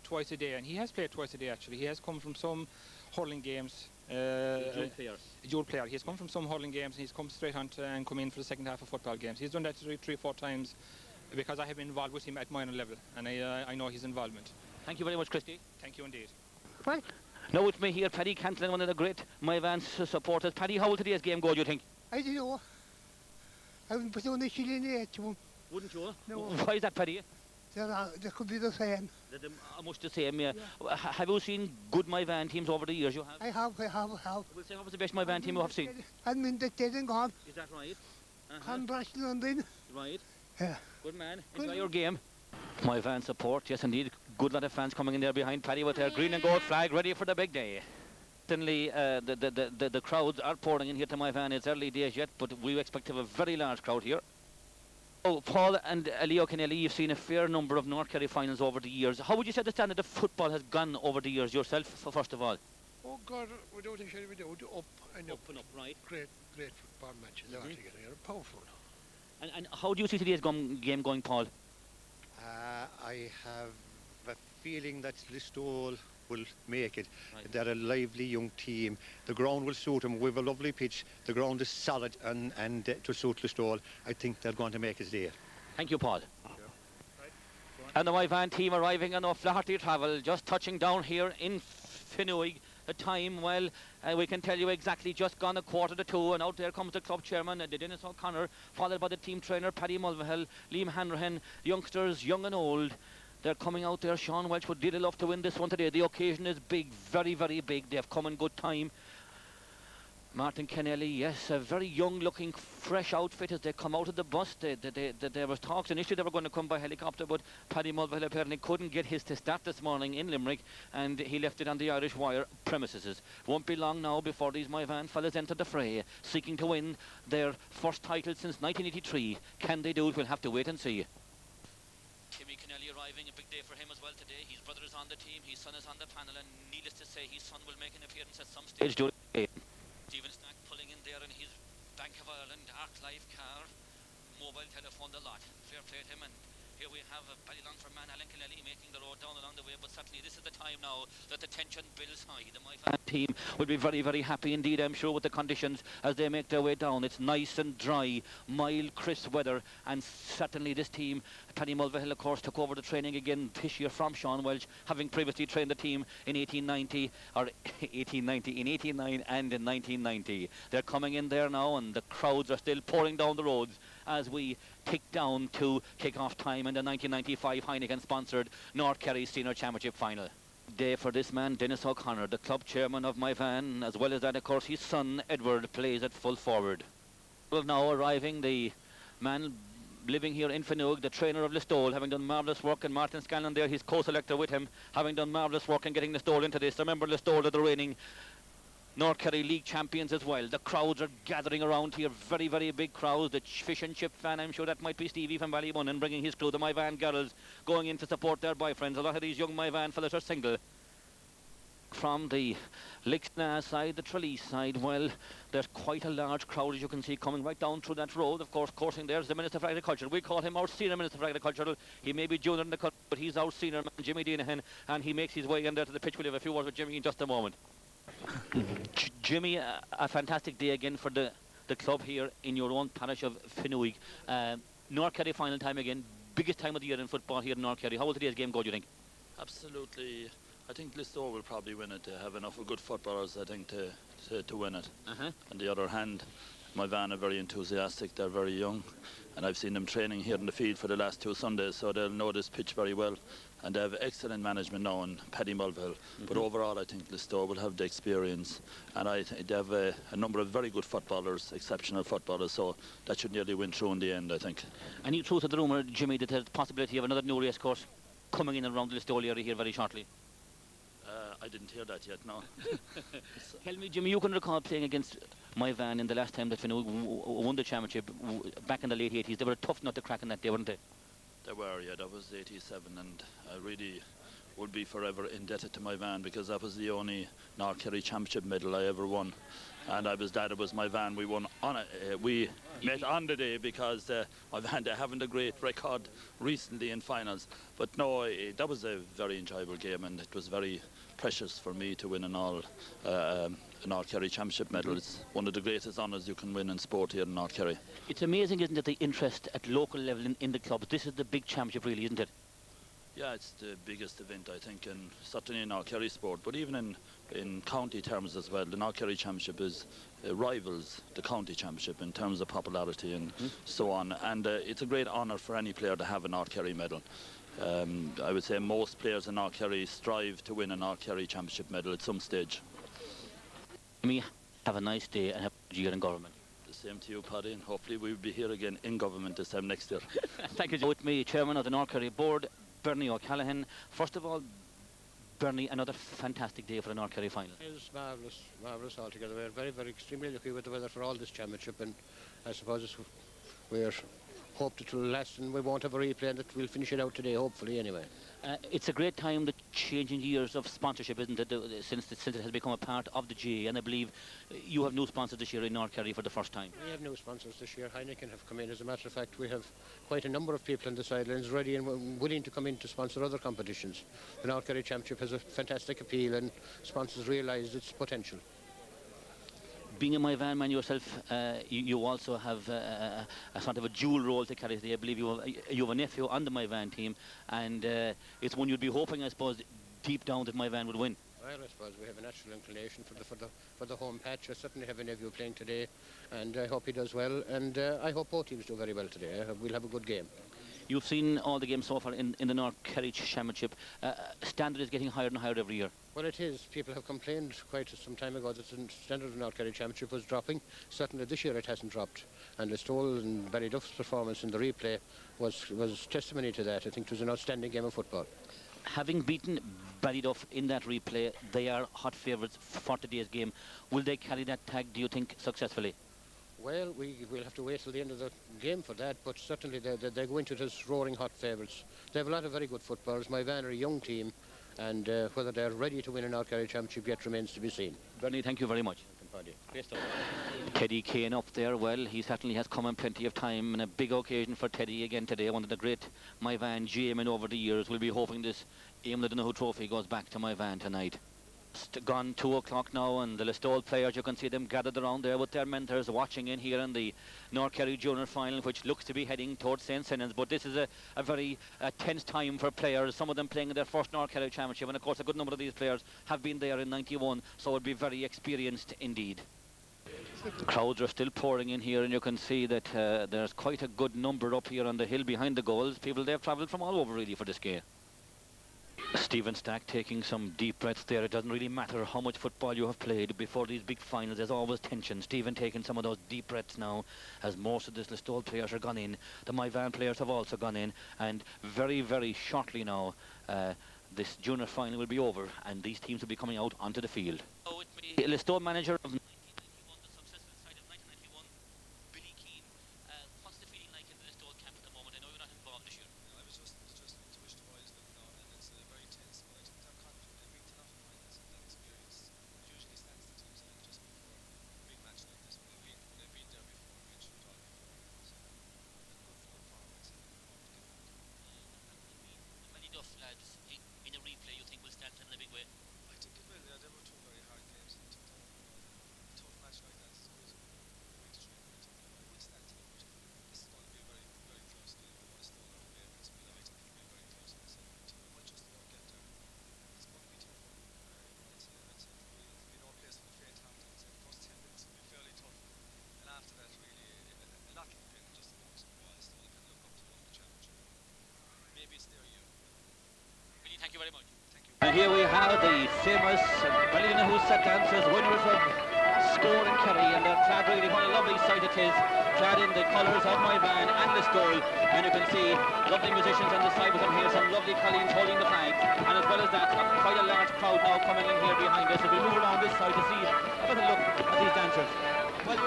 twice a day, and he has played twice a day actually. He has come from some hurling games. Dual player. He's come from some hurling games, and he's come straight on and come in for the second half of football games. He's done that 3 or 4 times because I have been involved with him at minor level, and I know his involvement. Thank you very much, Christy. Thank you indeed. Right. Now with me here, Paddy Cantillon, one of the great Moyvane supporters. Paddy, how will today's game go, do you think? I don't know. I wouldn't put on a shilling to him. Wouldn't you? No. Why is that, Paddy? They could be the same. They're much the same, yeah. Have you seen good Moyvane teams over the years? You have? I have. We'll say what was the best Moyvane team you have seen? I mean, they're dead and gone. Is that right? Clonbrashen London. Right. Yeah. Good man. Enjoy your game. Moyvane support, yes indeed. Good lot of fans coming in there behind Paddy with their green and gold flag ready for the big day. Certainly the crowds are pouring in here to Moyvane. It's early days yet, but we expect to have a very large crowd here. Oh, Paul and Leo Kennelly, you've seen a fair number of North Kerry finals over the years. How would you say the standard of football has gone over the years yourself, first of all? Oh God, without a shadow of a doubt, up and up. Up and up, right. Great football matches altogether. They're powerful. And how do you see today's game going, Paul? I have a feeling that Listowel will make it. Right. They're a lively young team. The ground will suit them. We have a lovely pitch. The ground is solid and to suit Listowel. I think they're going to make it there. Thank you, Paul. And the Moyvane team arriving on O'Flaherty travel, just touching down here in Finuge. The time, well, we can tell you exactly, just gone 1:45, and out there comes the club chairman, Dennis O'Connor, followed by the team trainer, Paddy Mulvihill, Liam Hanrahan, youngsters, young and old. They're coming out there. Sean Walsh would really love to win this one today. The occasion is big, very, very big. They have come in good time. Martin Kennelly, yes, a very young-looking, fresh outfit as they come out of the bus. There was talks initially they were going to come by helicopter, but Paddy Mulvihill apparently couldn't get his to start this morning in Limerick, and he left it on the Irish Wire premises. Won't be long now before these Moyvane fellas enter the fray, seeking to win their first title since 1983. Can they do it? We'll have to wait and see. Timmy Kennelly arriving, a big day for him as well today. His brother is on the team, his son is on the panel, and needless to say, his son will make an appearance at some stage during the game. Stephen Snack pulling in there in his Bank of Ireland Arc Life car, mobile telephone, the lot. Fair play to him, and here we have a Ballylongford man, Alan Kennelly, making the road down along the way, but certainly this is the time now that the tension builds high. The Moyvane team will be very, very happy indeed, I'm sure, with the conditions as they make their way down. It's nice and dry, mild, crisp weather, and certainly this team, Paddy Mulvihill, of course, took over the training again this year from Sean Walsh, having previously trained the team in 1890, or 1890, in 89 and in 1990. They're coming in there now, and the crowds are still pouring down the roads as we tick down to kick-off time in the 1995 Heineken-sponsored North Kerry Senior Championship final. Day for this man, Dennis O'Connor, the club chairman of Moyvane, as well as that, of course, his son, Edward, plays at full forward. Well, now arriving, the man living here in Finuge, the trainer of Listowel, having done marvellous work, and Martin Scanlon there, his co-selector with him, having done marvellous work in getting Listowel into this. Remember, Listowel are the reigning North Kerry League champions as well. The crowds are gathering around here, very, very big crowds. The fish and chip fan, I'm sure that might be Stevie from Ballymun, bringing his crew, the Moyvane girls, going in to support their boyfriends. A lot of these young Moyvane fellas are single. From the Lixna side, the Tralee side, well, there's quite a large crowd, as you can see, coming right down through that road. Of course, coursing there's the Minister for Agriculture. We call him our senior Minister for Agriculture. He may be junior in the country, but he's our senior man, Jimmy Deenahan, and he makes his way in there to the pitch. We'll have a few words with Jimmy in just a moment. Jimmy, a fantastic day again for the club here in your own parish of Finuge. North Kerry final time again, biggest time of the year in football here in North Kerry. How will today's game go, do you think? Absolutely. I think Listowel will probably win it. They have enough of good footballers, I think, to win it. On the other hand, Moyvane are very enthusiastic. They're very young, and I've seen them training here in the field for the last 2 Sundays, so they'll know this pitch very well. And they have excellent management now in Paddy Mulvihill. But overall, I think Listowel will have the experience, and they have a number of very good footballers, exceptional footballers, so that should nearly win through in the end, I think. And you truth to the rumour, Jimmy, that there's the possibility of another new race course coming in around the Listowel area here very shortly? I didn't hear that yet, no. Tell me, Jimmy, you can recall playing against Moyvane in the last time that Finuge won the championship back in the late 80s. They were a tough nut to crack in that day, weren't they? They were, yeah, that was 87, and I really would be forever indebted to Moyvane, because that was the only North Kerry championship medal I ever won. And I was glad it was Moyvane we won on it. We met on the day, because Moyvane, they haven't a great record recently in finals. But no, that was a very enjoyable game, and it was very precious for me to win an North Kerry championship medal. It's one of the greatest honours you can win in sport here in North Kerry. It's amazing, isn't it, the interest at local level in the club. This is the big championship, really, isn't it? Yeah, it's the biggest event, I think, and certainly in North Kerry sport, but even in county terms as well. The North Kerry Championship rivals the county championship in terms of popularity and so on. And it's a great honour for any player to have a North Kerry medal. I would say most players in North Kerry strive to win a North Kerry Championship medal at some stage. Me, have a nice day and have a good year in government. The same to you, Paddy, and hopefully we'll be here again in government this time next year. Thank you. With me, Chairman of the North Kerry Board, Bernie O'Callaghan. First of all, Bernie, another fantastic day for the North Kerry final. It was marvellous altogether. We're very, very extremely lucky with the weather for all this championship, and I suppose we're hoped it will last, and we won't have a replay, and that we'll finish it out today, hopefully, anyway. It's a great time, the changing years of sponsorship, isn't it, since it has become a part of the GA, and I believe you have new sponsors this year in North Kerry for the first time. We have new sponsors this year. Heineken have come in. As a matter of fact, we have quite a number of people on the sidelines ready and willing to come in to sponsor other competitions. The North Kerry Championship has a fantastic appeal, and sponsors realise its potential. Being a Moyvane man yourself, you also have a sort of a dual role to carry today. I believe you have a nephew on the Moyvane team, and it's one you'd be hoping, I suppose, deep down that Moyvane would win. Well, I suppose we have a natural inclination for the home patch. I certainly have a nephew playing today, and I hope he does well, and I hope both teams do very well today. We'll have a good game. You've seen all the games so far in the North Kerry Championship. Standard is getting higher and higher every year. Well, it is. People have complained quite some time ago that the standard of the North Kerry Championship was dropping. Certainly this year it hasn't dropped. And Listowel and Ballyduff's performance in the replay was testimony to that. I think it was an outstanding game of football. Having beaten Ballyduff in that replay, they are hot favourites for today's game. Will they carry that tag, do you think, successfully? Well, we'll have to wait till the end of the game for that, but certainly they go into it as roaring hot favourites. They have a lot of very good footballers. Moyvane are a young team, and whether they're ready to win an North Kerry Championship yet remains to be seen. Bernie, thank you very much. Teddy Kane up there, well, he certainly has come in plenty of time, and a big occasion for Teddy again today. One of the great Moyvane GM'en over the years. We'll be hoping this Aim the Dunahoo Trophy goes back to Moyvane tonight. Gone 2 o'clock now, and the Listowel players, you can see them gathered around there with their mentors, watching in here in the North Kerry Junior Final, which looks to be heading towards St. Senans. But this is a very tense time for players, some of them playing in their first North Kerry Championship, and of course a good number of these players have been there in '91, so it would be very experienced indeed. Crowds are still pouring in here, and you can see that there's quite a good number up here on the hill behind the goals. People, they've travelled from all over really for this game. Stephen Stack taking some deep breaths there. It doesn't really matter how much football you have played before these big finals. There's always tension. Stephen taking some of those deep breaths now, as most of the Listowel players are gone in. The Moyvane players have also gone in, and very, very shortly now, this junior final will be over, and these teams will be coming out onto the field. Listowel manager of lads in a replay, you think will stand in a big way? I think it will. Yeah, they were two very hard games. And a tough match like that is always a big stream. I think it will stand to them. This is going to be a very, very close game. I want to stall our favourites, but I think it will be very close in the second. I think we might just about get there. It's going to be tough. I'd say there'll be no place for the faint-hearted. I'd say the first 10 minutes will be fairly tough. And after that, really, a lot will depend just on while Listowel can look up to win the championship. Maybe it's their year. Thank you very much. Thank you. And here we have the famous Ballydonaghoo set dancers, winners of Score in Kerry, and they're clad really, what a lovely sight it is, clad in the colours of Moyvane and Listowel, and you can see lovely musicians on the side with them here, some lovely colleagues holding the flags, and as well as that, quite a large crowd now coming in here behind us. As we move around this side to see a better look at these dancers. Well,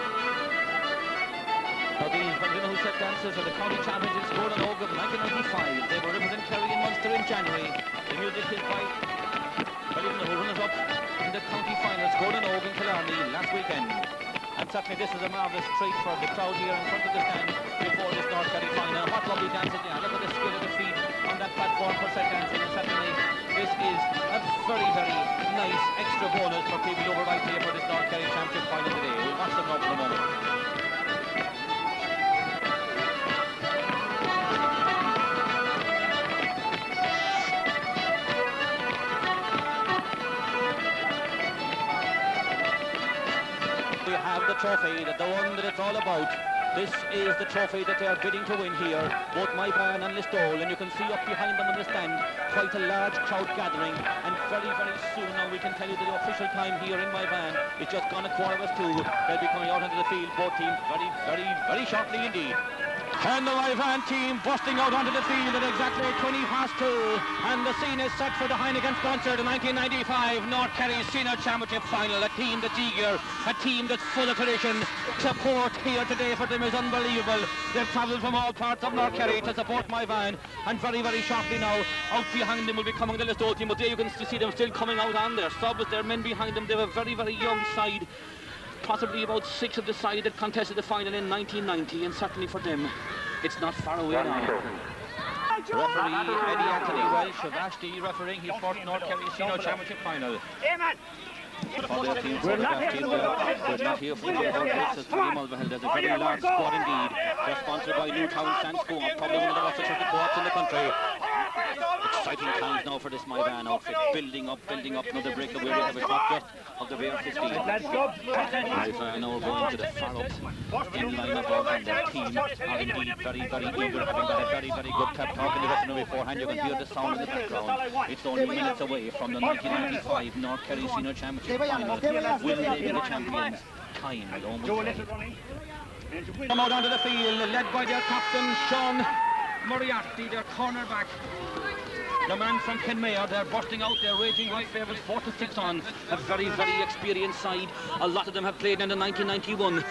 now these Ballydonaghoo set dancers are the county champions in Score and Og of 1995. They were representing Kerry and Munster in January. The music is by Ballydonaghoo runners-up in the county final, Score and Og in Killarney last weekend. And certainly this is a marvellous treat for the crowd here in front of the stand before this North Kerry final. What lovely dancing there. Look at the skill of the feet on that platform for set dancing. And certainly this is a very, very nice extra bonus for people over right here for this North Kerry Championship final today. We'll watch them now for a moment. We have the trophy, the one that it's all about. This is the trophy that they are bidding to win here, both Moyvane and Listowel, and you can see up behind them on the stand quite a large crowd gathering, and very, very soon now we can tell you that the official time here in Moyvane is just gone 2:15. They'll be coming out into the field, both teams, very, very, very shortly indeed. And the Moyvane team busting out onto the field at exactly 2:20, and the scene is set for the Heineken-sponsored 1995 North Kerry Senior Championship Final. A team that's eager, a team that's full of tradition. Support here today for them is unbelievable. They've travelled from all parts of North Kerry to support Moyvane, and very, very shortly now, out behind them will be coming the Listowel team. But there you can see them still coming out on their subs, their men behind them. They have a very, very young side. Possibly about 6 of the side that contested the final in 1990, and certainly for them, it's not far away now. Referee Eddie Anthony Welsh of Ashty refereeing his first North Kerry Senior Championship final. For their team, for the Gaff team, we're not here for the horses for the Mulvihill. There's a very large squad indeed. They're sponsored by Newtown Sands Co-op, probably one of the most successful co-ops in the country. exciting times now for this Moyvane outfit. Building up, another breakaway. We have a shot just of the rear 15. Moyvane now going to the far up in line of ball, and their team are indeed very, very eager, having got a very, very good pep talk in the dressing room beforehand. You can hear the sound in the background. It's only minutes away from the 1995 North Kerry Senior Championship final. Will they be the champions? Time alone will tell. Come out onto the field, led by their captain, Sean Moriarty, their cornerback. The man from Kenmare, they're bursting out, they're raging right favourites, 4-6 on. A very, very experienced side. A lot of them have played in the 1991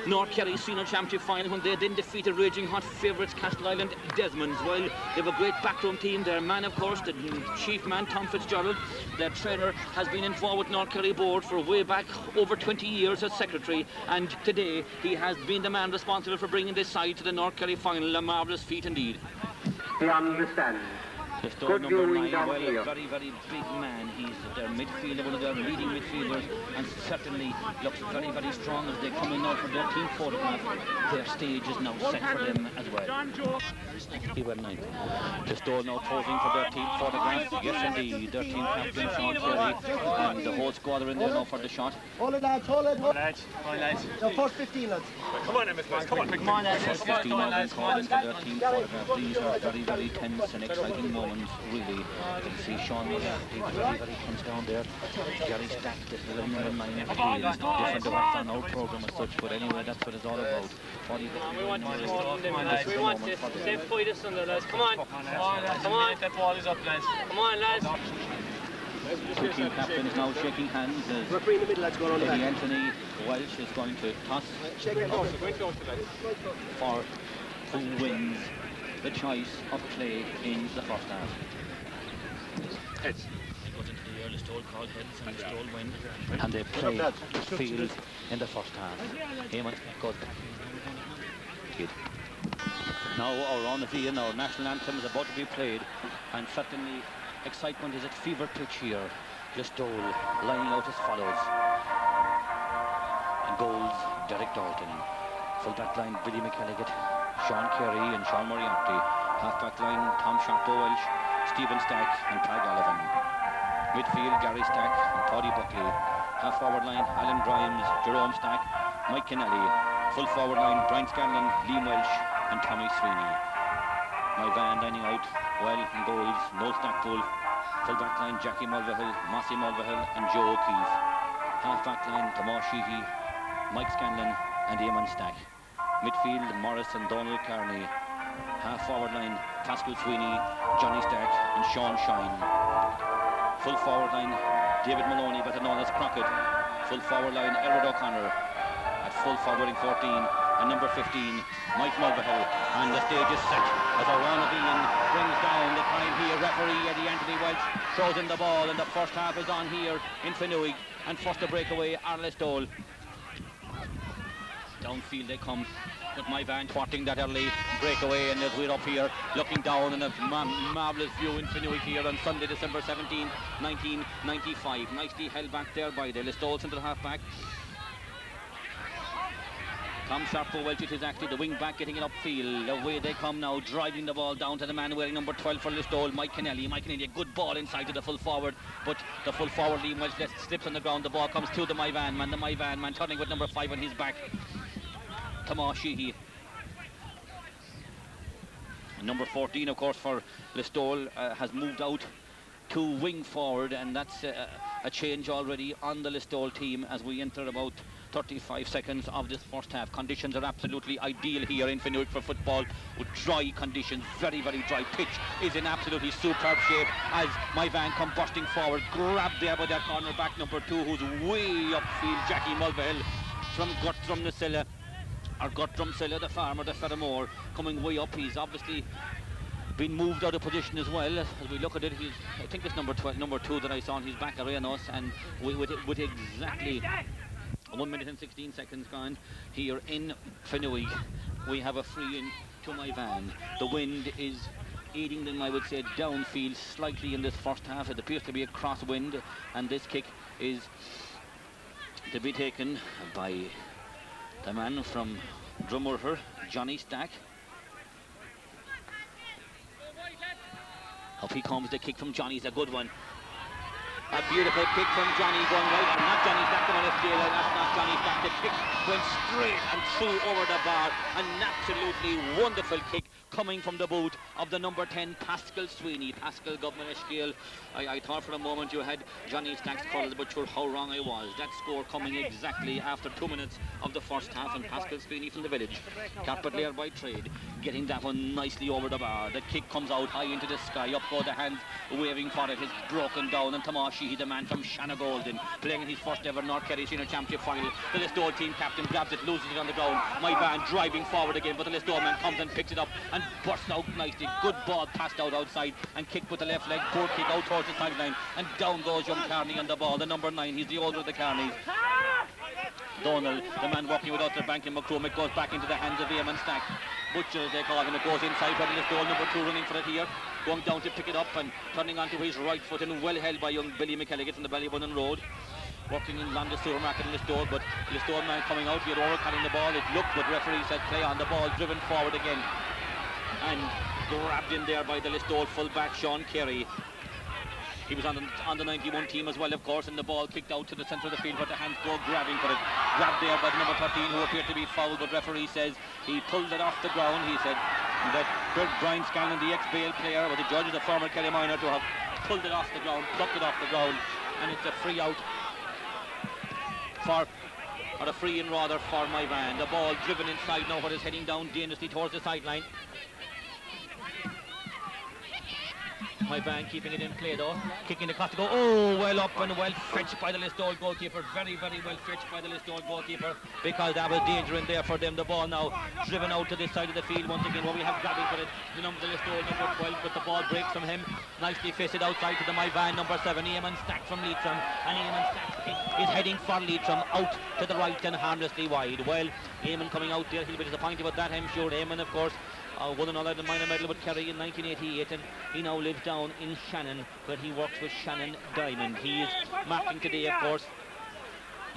North Kerry Senior Championship final when they then defeated raging hot favourites Castle Island Desmonds. Well, they have a great backroom team. Their man, of course, the chief man, Tom Fitzgerald, their trainer, has been involved with North Kerry board for way back over 20 years as secretary, and today he has been the man responsible for bringing this side to the North Kerry final. A marvellous feat indeed. He understands. Listowel number 9, well, a very, very big man. He's their midfielder, one of their leading midfielders, and certainly looks very, very strong as they come in now for their team photograph. Their stage is now set for them as well. He went 9. Listowel now posing for their team photograph. Yes, indeed, their team captain, Sean Kerry, and the whole squad are in there now for the shot. Hold it, lads, hold it. Come on, lads. Come on, lads. No, first 15, lads. Come on, Emma, come on. Come on, lads. First 15 have been called in for their team photograph. These are very, very tense and exciting moments. Really, you can see Sean Moriarty very, very tense down there. Gary Stack, this is the number 9 FP, different to what's on our programme as such, but anyway, that's what it's all about. We want this more than them, lads. We want this. They've fight us under, lads. Come on. Come on, lads. Come on. That ball is up, lads. Come on, lads. The team captain is now shaking hands as Referee in the middle, lads, going on the back. Anthony Welsh is going to toss for who wins the choice of play in the first half. Heads. It goes into the air, Listowel called heads, and Listowel win. And they play the field in the first half. Eamon, good. Good. Now our on the field, our national anthem is about to be played, and certainly excitement is at fever pitch here. Listowel lining out as follows. And goals, Derek Dalton. Full back line, Billy McElligott, Sean Kerry and Sean Moriarty. Half-back line, Tom Sharpo Welsh, Stephen Stack and Tag Olivan. Midfield, Gary Stack and Toddy Buckley. Half-forward line, Alan Grimes, Jerome Stack, Mike Kennelly. Full forward line, Brian Scanlon, Liam Welsh and Tommy Sweeney. Moyvane lining out well in goals, Noel Stackpool. Full-back line, Jackie Mulvihill, Mossy Mulvihill and Joe O'Keefe. Half-back line, Tomas Sheehy, Mike Scanlon and Eamon Stack. Midfield, Morris and Donald Carney. Half-forward line, Pascal Sweeney, Johnny Stack and Sean Shine. Full forward line, David Maloney, better known as Crockett. Full forward line, Edward O'Connor. At full forwarding 14 and number 15, Mike Mulvihill. And the stage is set as O'Ron Ian brings down the time here. Referee Eddie Anthony Welch throws in the ball, and the first half is on here in Finuge. And first to break away, Listowel. Downfield they come, with Moyvane thwarting that early breakaway, and as we're up here looking down on a marvellous view in Finuge here on Sunday, December 17, 1995. Nicely held back there by the Listowel centre half-back. Tom Sharpo Welch, it is actually the wing back getting it upfield. Away they come now, driving the ball down to the man wearing number 12 for Listowel, Mike Kennelly. Mike Kennelly, a good ball inside to the full forward, but the full forward Liam Welch slips on the ground. The ball comes to the Moyvane man. The Moyvane man turning with number 5 on his back, Tomas Sheehy. Number 14, of course, for Listowel has moved out to wing forward, and that's a change already on the Listowel team as we enter about 35 seconds of this first half. Conditions are absolutely ideal here in Finuge for football, with dry conditions, very, very dry. Pitch is in absolutely superb shape as Moyvane come bursting forward, grabbed there by their cornerback number 2, who's way upfield, Jackie Mulvihill from Guthrum Nasilla. Or Guthrum Silla, the farmer, the Ferramore, coming way up. He's obviously been moved out of position as well. As we look at it, he's, I think it's number 2 that I saw on his back, Arenos, and with exactly 1 minute and 16 seconds gone here in Finuge, we have a free in to Moyvane. The wind is aiding them, I would say, downfield slightly in this first half. It appears to be a crosswind, and this kick is to be taken by the man from Drumurher, Johnny Stack. Up he comes, the kick from Johnny's a good one. A beautiful kick from Johnny going right, not Johnny Stack, the left field, that's not Johnny Stack. The kick went straight and through over the bar. An absolutely wonderful kick coming from the boot of the number 10, Pascal Sweeney. Pascal Government I thought for a moment you had Johnny Stack's colours, but sure how wrong I was. That score coming exactly after 2 minutes of the first half, and Pascal Sweeney from the village, carpet layer by trade, getting that one nicely over the bar. The kick comes out high into the sky, up go the hands waving for it. It's broken down, and Tomas Sheehy, the man from Shanagolden, playing in his first ever North Kerry Senior Championship final. The Listowel team captain grabs it, loses it on the ground. Moyvane driving forward again, but the Listowel man comes and picks it up and bursts out nicely. Good ball passed out outside and kicked with the left leg. Poor kick out towards the sideline, and down goes young Carney on the ball. The number 9, he's the older of the Carneys. Donald, the man walking without the bank in McCormick, goes back into the hands of Eamon Stack. Butcher, they call him, it goes inside for the Listowel, number 2 running for it here. Going down to pick it up and turning onto his right foot, and well held by young Billy McKelligan from the Ballybunnon Road. Working in London Supermarket in Listowel, but Listowel man coming out, he had overcutting the ball. It looked, but referee said play on. The ball driven forward again and grabbed in there by the Listowel full-back Sean Kerry. He was on the 91 team as well, of course, and the ball kicked out to the centre of the field, but the hands go grabbing for it. Grabbed there by the number 13, who appeared to be fouled, but referee says he pulled it off the ground. He said that Brian Scanlon, the ex-Bale player, but the judge is a former Kerry minor, to have pulled it off the ground, plucked it off the ground, and it's a free out or a free in rather for Moyvane. The ball driven inside now, but is heading down dangerously towards the sideline. Moyvane keeping it in play though, kicking across the goal. Oh, well up and well fetched by the Listowel goalkeeper. Very, very well fetched by the Listowel goalkeeper, because there was danger in there for them. The ball now driven out to this side of the field once again, where we have grabbing for it. The Listowel number 12, but the ball breaks from him. Nicely fisted outside to the Moyvane number 7, Eamon Stack from Leitrim, and Eamon Stack is heading for Leitrim out to the right and harmlessly wide. Well, Eamon coming out there, he'll be disappointed with that, I'm sure. Eamon, of course, won another minor medal with Kerry in 1988, and he now lives down in Shannon, where he works with Shannon Diamond. He is marking today, of course,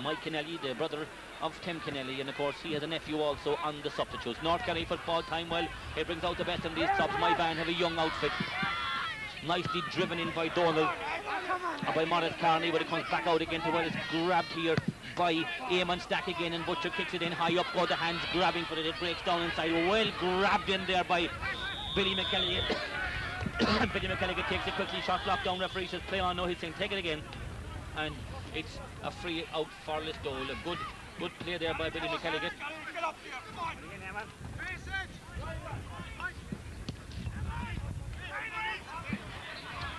Mike Kennelly, the brother of Tim Kennelly, and of course he has a nephew also on the substitutes. North Kerry football time, well, it brings out the best in these clubs. Moyvane have a young outfit, nicely driven in by Donald and by Morris Carney, but it comes back out again to where it's grabbed here by Eamon Stack again, and Butcher kicks it in high up, go the hands grabbing for it. It breaks down inside, well grabbed in there by Billy McKelligan. Billy McKelligan takes it quickly, shot blocked down. Referee says play on. No, he's saying take it again, and it's a free out for Listowel. A good play there by Billy McKelligan.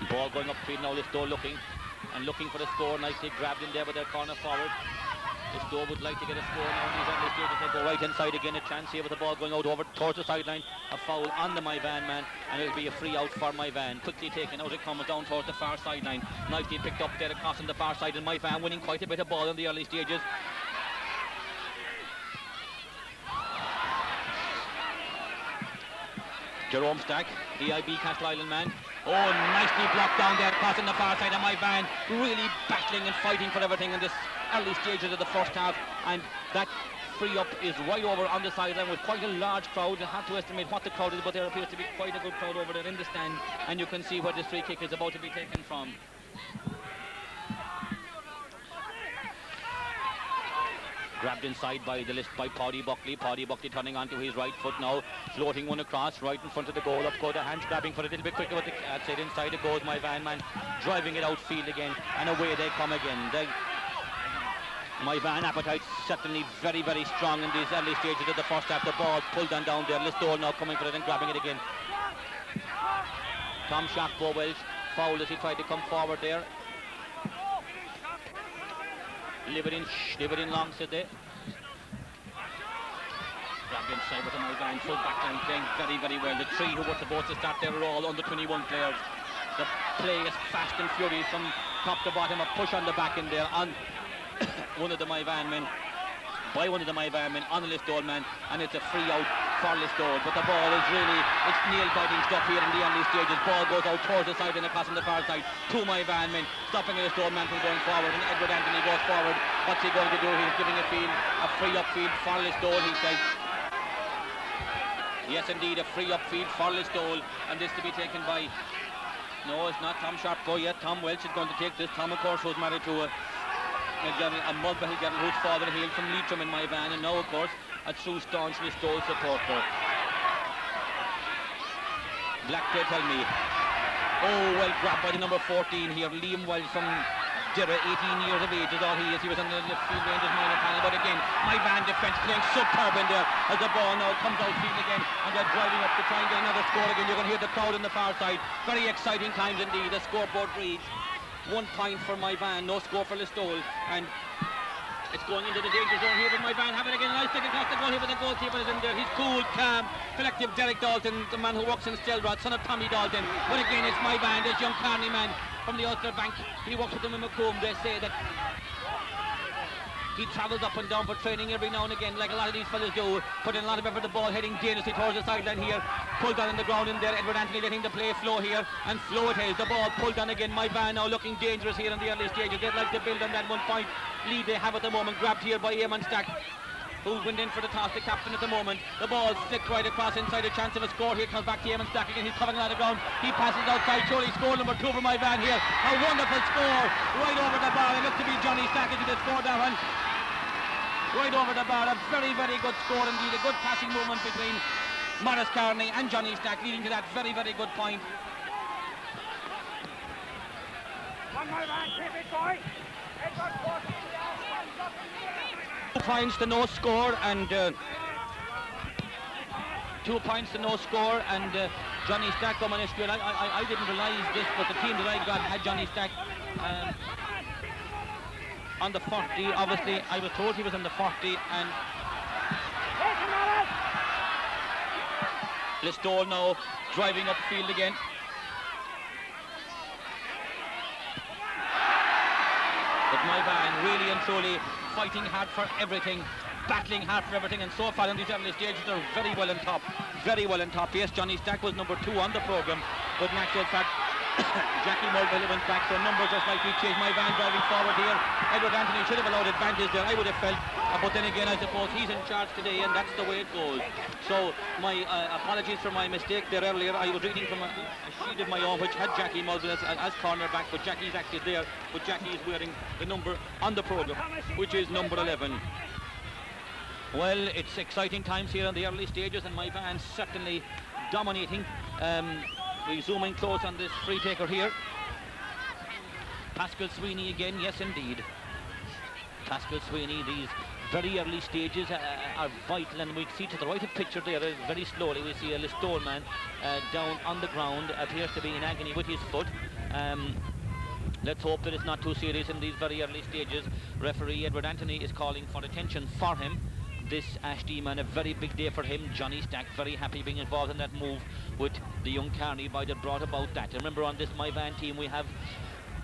Ball going upfield now. Listowel looking for the score. Nicely grabbed in there by their corner forward. Listowel would like to get a score now. These early stages, they go right inside again. A chance here with the ball going out over towards the sideline. A foul on the Moyvane man, and it'll be a free out for Moyvane. Quickly taken out, it comes down towards the far sideline. Nicely picked up there across on the far side, and Moyvane winning quite a bit of ball in the early stages. Jerome Stack, EIB Castle Island man. Oh, nicely blocked down there, crossing the far side of Moyvane, really battling and fighting for everything in this early stages of the first half, and that free up is right over on the sideline with quite a large crowd. I have to estimate what the crowd is, but there appears to be quite a good crowd over there in the stand, and you can see where this free kick is about to be taken from. Grabbed inside by the list by Paddy Buckley. Paddy Buckley turning onto his right foot now, floating one across right in front of the goal. Up go the hands grabbing for it a little bit quicker with the outside. Inside it goes Moyvane man, driving it outfield again, and away they come again. Moyvane appetite certainly very, very strong in these early stages of the first half. The ball pulled on down there. Listowel now coming for it and grabbing it again. Tom Shackbo Welsh fouled as he tried to come forward there. Live it in long, said they. Grabbed inside with the Moyvane full back line, playing very, very well. The three who were supposed to start there were all under 21 players. The play is fast and furious from top to bottom. A push on the back in there on one of the Moyvane men, by one of the Moyvane men on the Listowel man, and it's a free out for Listowel. But the ball is really, it's nail-biting stuff here in the early stages. Ball goes out towards the side and across on the far side. Two Moyvane men stopping a Listowel man from going forward, and Edward Anthony goes forward. What's he going to do? He's giving a free up field for Listowel, he says. Yes, indeed, a free up field for Listowel, and this to be taken by No, it's not Tom Sharpo yet. Tom Welch is going to take this. Tom, of course, was married to a Mulvihill girl whose father hailed from Leitrim in Moyvane, and now, of course, a true staunch Listowel supporter. Black, they tell me. Oh, well grabbed by the number 14 here. Liam Welch from Derry, 18 years of age is all he is. He was on the field Rangers minor panel, but again, Moyvane defence playing superb in there as the ball now comes outfield again, and they're driving up to try and get another score again. You're going to hear the crowd on the far side. Very exciting times indeed. The scoreboard reads 1 point for Moyvane, no score for Listowel, and it's going into the danger zone here with Moyvane. Have it again, nice stick across the goal here, but the goalkeeper is in there. He's cool, calm, collective. Derek Dalton, the man who works in Stelrod, son of Tommy Dalton. But again, it's Moyvane, this young Carney man from the Ulster Bank. He works with them in Macomb. They say that he travels up and down for training every now and again, like a lot of these fellas do, putting a lot of effort. The ball heading dangerously towards the sideline here, pulled down on the ground in there. Edward Anthony letting the play flow here, and flow it is. The ball pulled down again. Moyvane now looking dangerous here in the early stages. They'd like to build on that 1 point lead they have at the moment, grabbed here by Eamon Stack, who went in for the toss, the captain at the moment. The ball flicked right across inside, a chance of a score here. Comes back to Eamon Stack again. He's covering a lot of ground. He passes outside. Surely score number 2 for Moyvane here. A wonderful score right over the bar. It looks to be Johnny Stack as he scored that one. Right over the bar. A very, very good score indeed. A good passing movement between Morris Carney and Johnny Stack, leading to that very, very good point. 2 points to no score, and 2 points to no score, and Johnny Stack coming in. I didn't realise this, but the team that I got had Johnny Stack on the 40. Obviously, I was told he was on the 40, and Listowel now driving upfield again. But Moyvane really and truly fighting hard for everything, battling hard for everything, and so far in these early stages they're very well on top. Very well on top. Yes, Johnny Stack was number 2 on the programme, but in actual fact Jackie Mulvihill went back, so numbers are slightly changed. Moyvane driving forward here. Edward Anthony should have allowed advantage there, I would have felt, but then again I suppose he's in charge today, and that's the way it goes. So my apologies for my mistake there earlier. I was reading from a sheet of my own which had Jackie Mulvihill as cornerback, but Jackie's actually there, but Jackie is wearing the number on the programme, which is number 11. Well, it's exciting times here in the early stages, and Moyvane certainly dominating. We zoom in close on this free taker here. Pascal Sweeney again, yes indeed. Pascal Sweeney, these very early stages are vital, and we see to the right of picture there, very slowly we see a Listowel man down on the ground, appears to be in agony with his foot. Let's hope that it's not too serious in these very early stages. Referee Edward Anthony is calling for attention for him. This Ashty man, a very big day for him. Johnny Stack very happy being involved in that move with the young Carney boy that brought about that. Remember, on this Moyvane team we have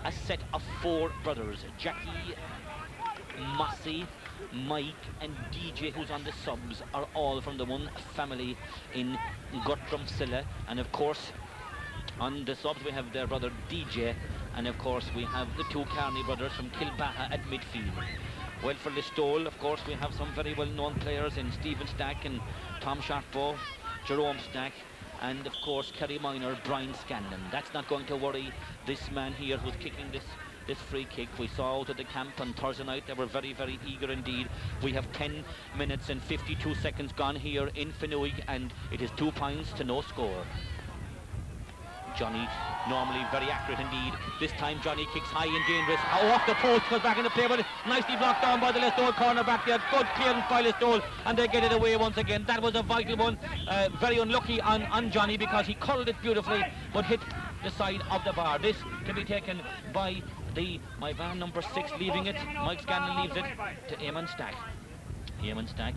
a set of 4 brothers, Jackie, Mossy, Mike and DJ, who's on the subs, are all from the one family in Guttrum-Silla, and of course on the subs we have their brother DJ, and of course we have the 2 Carney brothers from Kilbaha at midfield. Well, for Listowel, of course, we have some very well-known players in Stephen Stack and Tom Sharpo, Jerome Stack, and of course Kerry Minor, Brian Scanlon. That's not going to worry this man here who's kicking this free kick. We saw out at the camp on Thursday night, they were very, very eager indeed. We have 10 minutes and 52 seconds gone here in Finuge, and it is 2 points to no score. Johnny, normally very accurate indeed. This time Johnny kicks high and dangerous. Off the post, goes back into play, but nicely blocked down by the Listowel corner back there. Good clearance by Listowel, and they get it away once again. That was a vital one. Very unlucky on Johnny, because he curled it beautifully, but hit the side of the bar. This can be taken by the Moyvane number 6, leaving it. Mike Scanlon leaves it to Eamon Stack. Eamon Stack.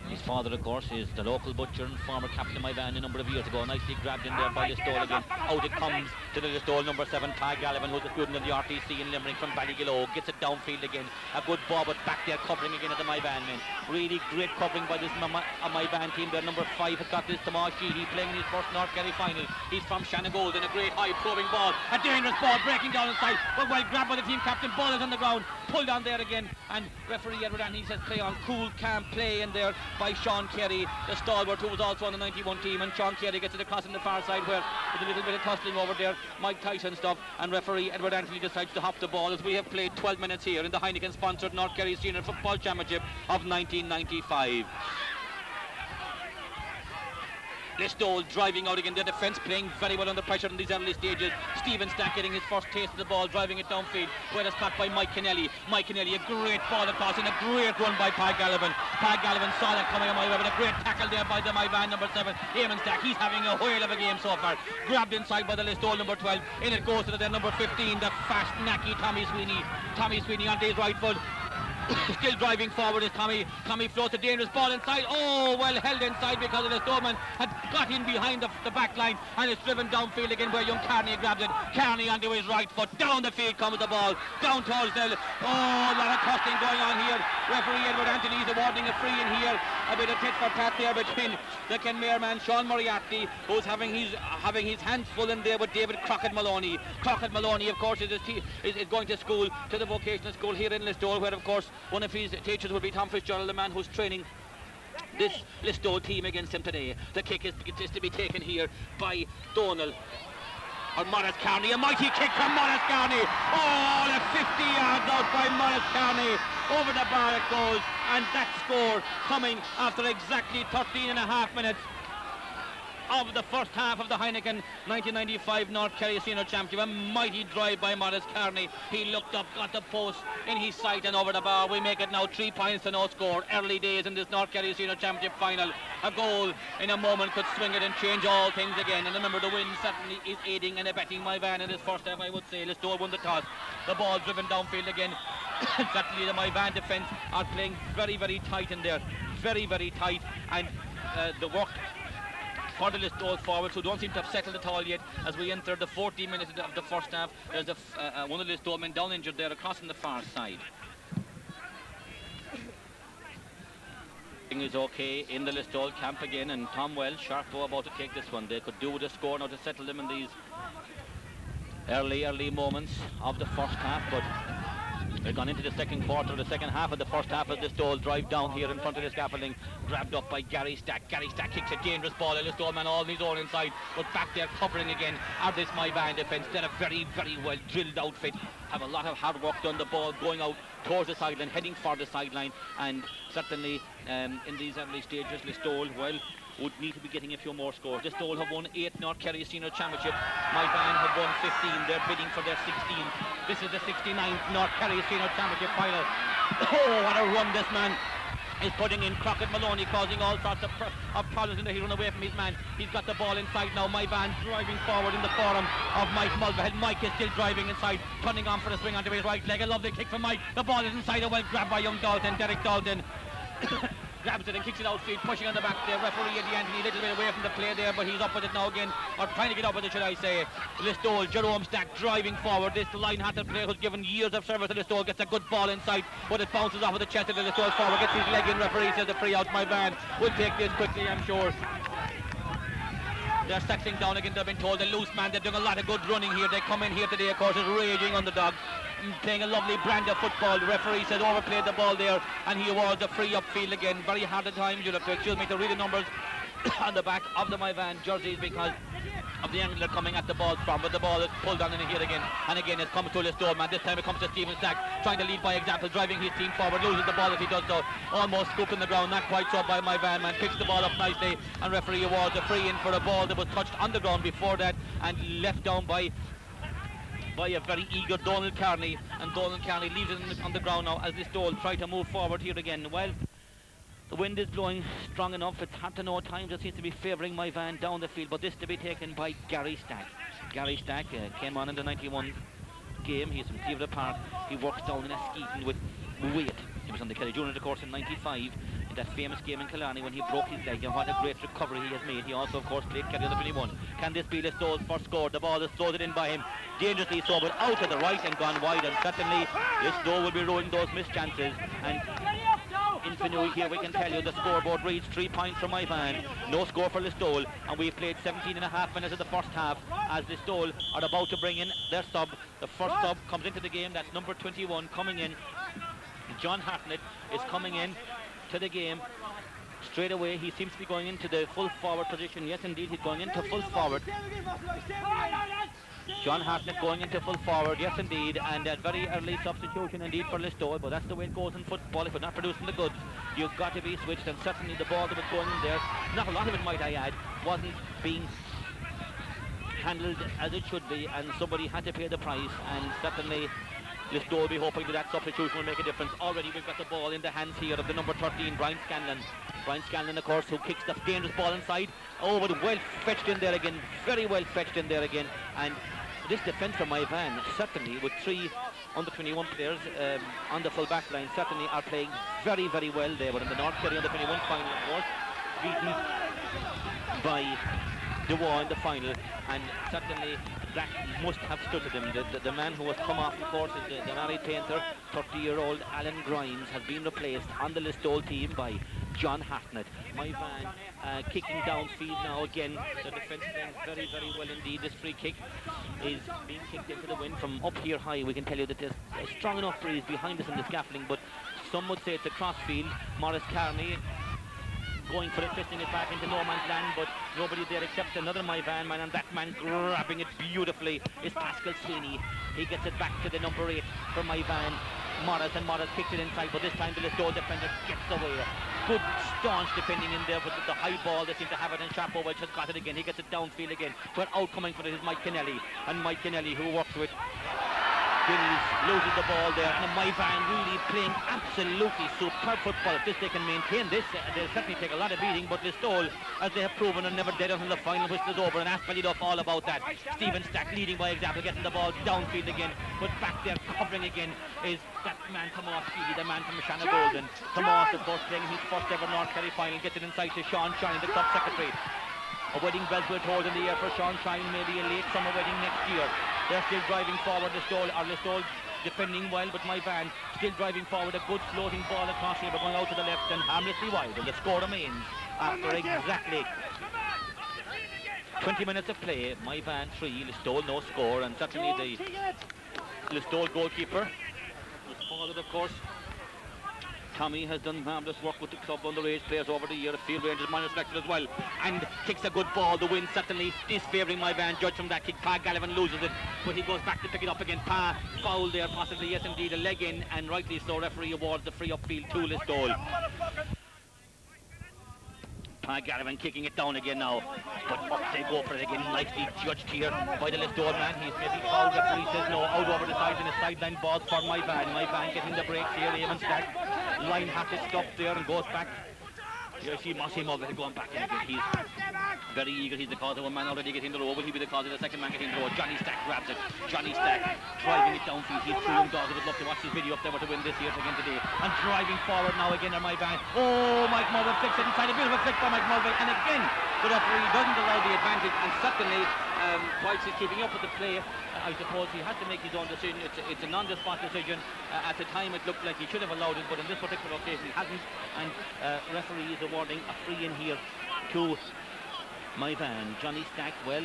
His father, of course, is the local butcher and former captain of Moyvane a number of years ago. Nicely grabbed in there by Listowel again. Out it comes to the Listowel number 7, Ty Gallivan, who's a student in the RTC in Limerick from Ballygillow. Gets it downfield again. A good ball, but back there covering again at the Moyvane men. Really great covering by this Moyvane team. Their number 5 has got this Tomas Sheehy playing in his first North Kerry final. He's from Shannagold, and a great high probing ball. A dangerous ball breaking down inside, but well grabbed by the team captain. Ball is on the ground. Pulled on there again, and referee Edward Anthony says play on. Cool, calm play in there by Sean Kerry, the stalwart who was also on the 91 team, and Sean Kerry gets it across on the far side where there's a little bit of tussling over there, Mike Tyson stuff, and referee Edward Anthony decides to hop the ball as we have played 12 minutes here in the Heineken-sponsored North Kerry Senior Football Championship of 1995. Listowel driving out again, the defence playing very well under pressure in these early stages. Stephen Stack getting his first taste of the ball, driving it downfield, where it's caught by Mike Kennelly. Mike Kennelly, a great ball across and a great run by Pat Gallivan. Pat Gallivan saw that coming on my way, but a great tackle there by the Moyvane number 7, Eamon Stack. He's having a whale of a game so far. Grabbed inside by the Listowel number 12. In it goes to the number 15, the fast, knacky Tommy Sweeney. Tommy Sweeney on his right foot. Still driving forward is Tommy. Tommy floats a dangerous ball inside. Oh, well held inside because the Listowman had got in behind the back line and it's driven downfield again where young Carney grabs it. Carney onto his right foot. Down the field comes the ball. Down towards the... Oh, a lot of costing going on here. Referee Edward Anthony is awarding a free in here. A bit of tit for tat there between the Kenmare man Sean Moriarty, who's having his hands full in there with David Crockett Maloney. Crockett Maloney, of course, is going to school, to the vocational school here in Listowel, where of course one of his teachers will be Tom Fitzgerald, the man who's training this Listowel team against him today. The kick is to be taken here by Donald. Or Morris Carney, a mighty kick from Morris Carney. Oh, the 50 yards out by Morris Carney. Over the bar it goes, and that score coming after exactly 13 and a half minutes of the first half of the Heineken 1995 North Kerry Senior Championship. A mighty drive by Morris Carney. He looked up, got the post in his sight and over the bar. We make it now 3 points to no score. Early days in this North Kerry Senior Championship final. A goal in a moment could swing it and change all things again. And remember, the wind certainly is aiding and abetting Moyvane in this first half, I would say. Listowel won the toss. The ball driven downfield again. Certainly the Moyvane defence are playing very, very tight in there. Very, very tight. And the work for the Listowel forwards, who don't seem to have settled at all yet as we enter the 40 minutes of the first half. There's one of the Listowel men down injured there across on the far side. Is okay in the Listowel camp again, and Tom Wells, Sharpo, about to take this one. They could do with a score now to settle them in these early moments of the first half, but they've gone into the second quarter, the second half of the first half as Listowel drive down here in front of the scaffolding, grabbed up by Gary Stack. Gary Stack kicks a dangerous ball. Listowel man all on his own inside, but back there covering again are this Moyvane defence. They're a very, very well drilled outfit, have a lot of hard work done. The ball going out towards the sideline, heading for the sideline, and certainly in these early stages Listowel, well, would need to be getting a few more scores. Listowel have won 8 North Kerry Senior Championship. Moyvane have won 15. They're bidding for their 16th. This is the 69th North Kerry Senior Championship final. Oh, what a run this man is putting in. Crockett Maloney causing all sorts of problems in there. He run away from his man. He's got the ball inside now. Moyvane driving forward in the forum of Mike Mulvihill. Mike is still driving inside, turning on for the swing onto his right leg. A lovely kick from Mike. The ball is inside, a well grabbed by young Dalton, Derek Dalton. Grabs it and kicks it outfield, pushing on the back there. Referee Eddie Anthony a little bit away from the play there, but he's up with it now again, or trying to get up with it, should I say. Listowel, Jerome Stack driving forward. This line-hatted player who's given years of service to Listowel gets a good ball inside, but it bounces off of the chest of the Listowel forward, gets his leg in. Referee says the free out. Moyvane will take this quickly, I'm sure. They're settling down again. They've been told the loose man. They're doing a lot of good running here. They come in here today, of course, as raging underdog, playing a lovely brand of football. The referee said overplayed the ball there, and he awards a free upfield again. Very hard at times, you'll have to excuse me to read the numbers on the back of the Moyvane jerseys because of the angle they're coming at the ball from, but the ball is pulled down in here again, and again it comes to Listowel man. This time it comes to Stephen Stack, trying to lead by example, driving his team forward, loses the ball as he does so, almost scooped in the ground, not quite so by Moyvane man, picks the ball up nicely, and referee awards a free in for a ball that was touched on the ground before that and left down by a very eager Donald Carney, and Donald Carney leaves it on the ground now as Listowel try to move forward here again. Well, the wind is blowing strong enough. It's hard to know at times. It seems to be favouring Moyvane down the field, but this to be taken by Gary Stack. Gary Stack came on in the 91 game. He's from Cleveland Park. He works down in Askeaton with weight. He was on the Kerry Junior, of course, in 95 in that famous game in Killarney when he broke his leg, and what a great recovery he has made. He also, of course, played Kerry under 21. Can this be Listowel's first score? The ball is thrown in by him, dangerously so, but out to the right and gone wide, and certainly Listowel will be ruining those missed chances. And in Finuge here we can tell you the scoreboard reads 3 points for Moyvane, no score for Listowel, and we've played 17 and a half minutes of the first half as Listowel are about to bring in their sub. The first sub comes into the game, that's number 21 coming in. John Hartnett is coming in to the game Straight away, he seems to be going into the full forward position. Yes, indeed, he's going into full forward. John Hartnett going into full forward, yes indeed, and a very early substitution indeed for Listowel, but that's the way it goes in football. If you're not producing the goods, you've got to be switched, and certainly the ball that was going in there, not a lot of it might I add, wasn't being handled as it should be, and somebody had to pay the price, and certainly Listowel will be hoping that substitution will make a difference. Already we've got the ball in the hands here of the number 13, Brian Scanlon. Brian Scanlon, of course, who kicks the dangerous ball inside. Oh, but well fetched in there again, very well fetched in there again, and this defence from Moyvane, certainly with 3 under-21 players on the full back line, certainly are playing very, very well. They were in the North Kerry under-21 final, of course, beaten by Dewa in the final, and certainly that must have stood to them. The man who has come off, of course, is the married painter, 30-year-old Alan Grimes, has been replaced on the Listowel team by John Hartnett. Moyvane kicking downfield now again. The defence playing very, very well indeed. This free kick is being kicked into the wind from up here high. We can tell you that there's a strong enough breeze behind us in the scaffolding, but some would say it's a crossfield. Morris Carney going for it, twisting it back into no man's land, but nobody there except another Moyvane man, and that man grabbing it beautifully is Pascal Sweeney. He gets it back to the number 8 for Moyvane. Morris, and Morris kicks it inside, but this time the Listowel defender gets away. Good staunch defending in there, but the high ball, they seem to have it, and Chapo Welch has got it again. He gets it downfield again, but out coming for it is Mike Kennelly, and Mike Kennelly, who works with Guineas, loses the ball there, and Moyvane really playing absolutely superb football. If they can maintain this, they'll certainly take a lot of beating, but Listowel, as they have proven, are never dead until the final whistle is over, and Aspellied off all about that. Stephen Stack leading by example, getting the ball downfield again, but back there covering again is that man Tomas Keeley, the man from Shanna Golden. Tomas, of course, playing his first ever North Kerry final, gets it inside to Sean Shine, the club secretary. A wedding bells will hold in the air for Sean Shine, maybe a late summer wedding next year. They're still driving forward, Listowel defending well, but Moyvane still driving forward, a good floating ball across here, but going out to the left and harmlessly wide, and the score remains after exactly 20 minutes of play. Moyvane 3, Listowel no score, and certainly the Listowel goalkeeper was followed, of course. Tommy has done marvellous work with the club underage players over the year. Field Rangers minor selected as well, and kicks a good ball. The wind certainly is favouring Moyvane. Judge from that kick, Pa Gallivan loses it, but he goes back to pick it up again. Pa foul there, possibly, yes indeed, a leg in, and rightly so. Referee awards the free upfield to Listowel. Pa Gallivan kicking it down again now, but up they go for it again. Nicely judged here by the Listowel man. He's maybe fouled. Referee says no, out over the side, and a sideline ball for Moyvane. Moyvane getting the breaks here. Eamon Stack line has it stopped there and goes back. You see Mossy Mulvihill going back in again. He's very eager. He's the cause of one man already getting the row. Will he be the cause of the second man getting the row? Johnny Stack grabs it. Johnny Stack driving it downfield. He's through dogs. I would love to watch this video up there to win this here again today. And driving forward now again on Moyvane. Oh, Mike Mulvihill flicks it inside. A beautiful flick by Mike Mulvihill. And again, the referee doesn't allow the advantage. And certainly, whilst he's keeping up with the play, I suppose he has to make his own decision. It's a non-spot decision. At the time, it looked like he should have allowed it, but in this particular occasion, he hasn't. And referee is awarding a free in here to Moyvane. Johnny Stack, well,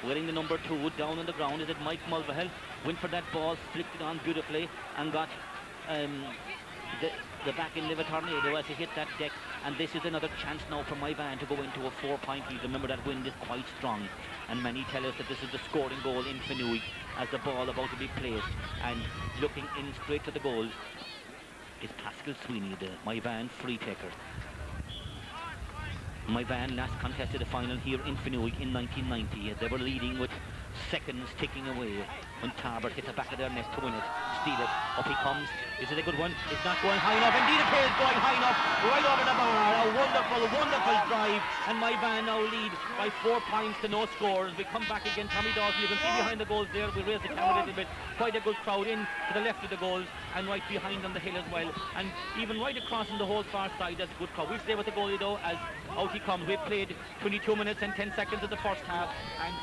wearing the number 2 down on the ground. Is it Mike Mulvihill? Went for that ball, flicked it on beautifully, and got the back in liver tornado as he hit that deck. And this is another chance now for Moyvane to go into a 4-point lead. Remember, that wind is quite strong, and many tell us that this is the scoring goal in Finuge as the ball about to be placed, and looking in straight to the goal is Pascal Sweeney, the Moyvane free taker. Moyvane last contested a final here in Finuge in 1990. They were leading with seconds ticking away when Tarbert hit the back of their net to win it. Steal it. Up he comes. Is it a good one? It's not going high enough. Indeed it is going high enough. Right over the bar. A wonderful, wonderful drive. And Moyvane now lead by 4 points to no scores. We come back again. Tommy Dawson, you can see behind the goals there. We raise the camera a little bit. Quite a good crowd in to the left of the goals and right behind on the hill as well. And even right across on the whole far side, there's a good crowd. We'll stay with the goalie though as out he comes. We've played 22 minutes and 10 seconds of the first half, and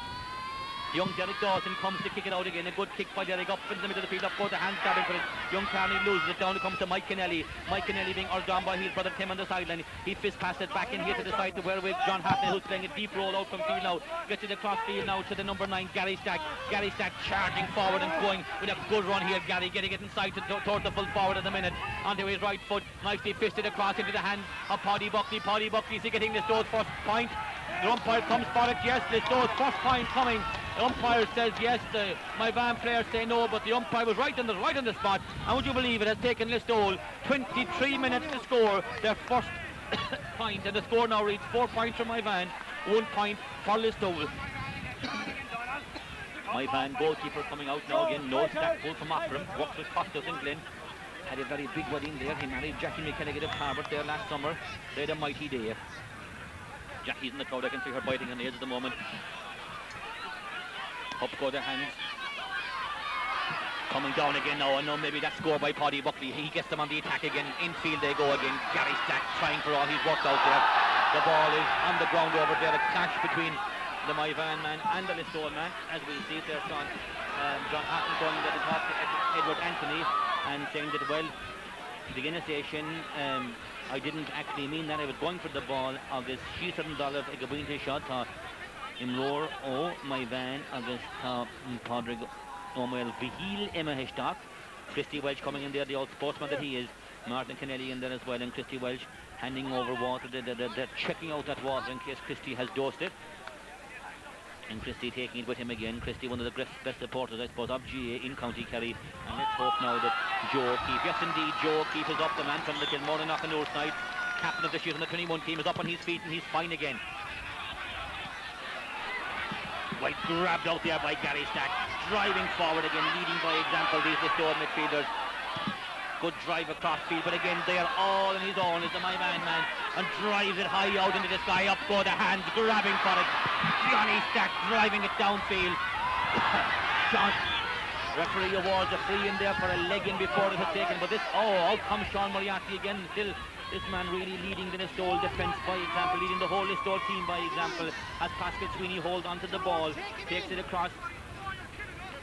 Young Derek Dawson comes to kick it out again. A good kick by Derek up in the middle of the field. Up goes the hand grabbing for it. Young Carney loses it down. It comes to Mike Kennelly. Mike Kennelly being urged on by his brother Tim on the sideline. He fist passed it back in here to the side to where with John Hackney, who's playing a deep roll out from field now. Gets it across field now to the number 9 Gary Stack. Gary Stack charging forward and going with a good run here. Gary getting it inside towards the full forward at the minute. Onto his right foot. Nicely fisted across into the hands of Paddy Buckley. Paddy Buckley is getting Listow's first point. The umpire comes for it, yes, Listow's first point coming. The umpire says yes, my van players say no, but the umpire was right on the spot. And would you believe it has taken Listow 23 minutes to score their first point, and the score now reads 4 points for my van, 1 point for Listowel. My van goalkeeper coming out now again, no stack pull from Offram, works with Costas in Glen. Had a very big wedding there. He married Jackie McKennigan of Harvard there last summer. They had a mighty day. Jackie's in the crowd, I can see her biting her nails at the moment. Up go the hands. Coming down again now, I know maybe that score by Paddy Buckley. He gets them on the attack again. Infield they go again. Gary Stack trying for all he's worked out there. The ball is on the ground over there. A clash between the Moyvane man and the Listowel man. As we see it there, John Hatton going to talk to Edward Anthony and saying that, well, the initiation, I didn't actually mean that. I was going for the ball of this $7 a Gabinte shot. Imroor O Moyvane against Padraig Mulvihill Emma Heshtak. Christy Welch coming in there, the old sportsman that he is. Martin Kennelly in there as well, and Christy Welch handing over water. They're checking out that water in case Christy has dosed it. And Christy taking it with him again. Christy, one of the best supporters, I suppose, of GA in County Kerry. And let's hope now that Joe O'Keefe, yes indeed, Joe O'Keefe is up, the man from the Kilmore and Knockanoor side. Captain of this year on the 21 team is up on his feet and he's fine again. Well, grabbed out there by Gary Stack. Driving forward again, leading by example these Listowel midfielders. Good drive across field, but again they are all on his own as the Moyvane man, and drives it high out into the sky. Up go the hands, grabbing for it. Johnny Stack driving it downfield. John, referee awards a free in there for a leg in before it was taken, but this, out comes Sean Moriarty again. Still, this man really leading the Listowel defence by example, leading the whole Listowel team by example, as Pascal Sweeney holds onto the ball, takes it across.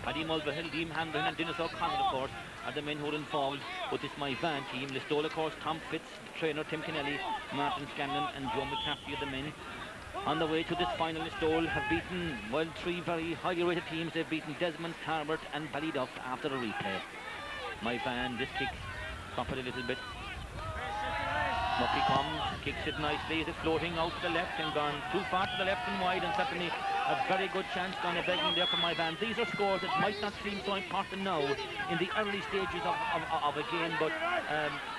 Paddy Mulvihill, Dean Hamlin and Dennis O'Connell, of course, are the men who are involved with this Moyvane team. Listowel, of course, Tom Fitz, the trainer, Tim Kennelly, Martin Scanlon and Joe McCaffrey are the men. On the way to this final, Listowel have beaten, well, 3 very highly rated teams. They've beaten Desmond, Tarbert and Ballyduff after a replay. Moyvane, this kick, top it a little bit. Mucky comes, kicks it nicely. Is it floating out to the left and gone too far to the left and wide, and certainly a very good chance gone a begging there for Moyvane. These are scores that might not seem so important now in the early stages of a game, but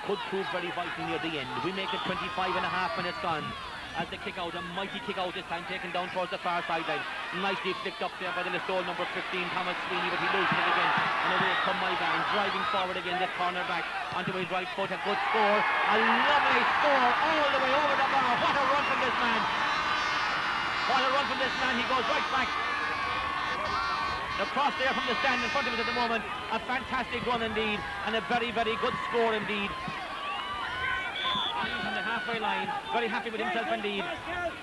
could prove very vital near the end. We make it 25 and a half minutes gone as the kick out, a mighty kick out this time, taken down towards the far sideline. Nicely flicked up there by the Listowel number 15, Thomas Sweeney, but he loses it again. And away come Moyvane, driving forward again, the corner back onto his right foot. A good score, a lovely score all the way over the bar. What a run from this man. What a run from this man. He goes right back across there from the stand in front of us at the moment. A fantastic run indeed, and a very, very good score indeed. He's on the halfway line, very happy with himself indeed.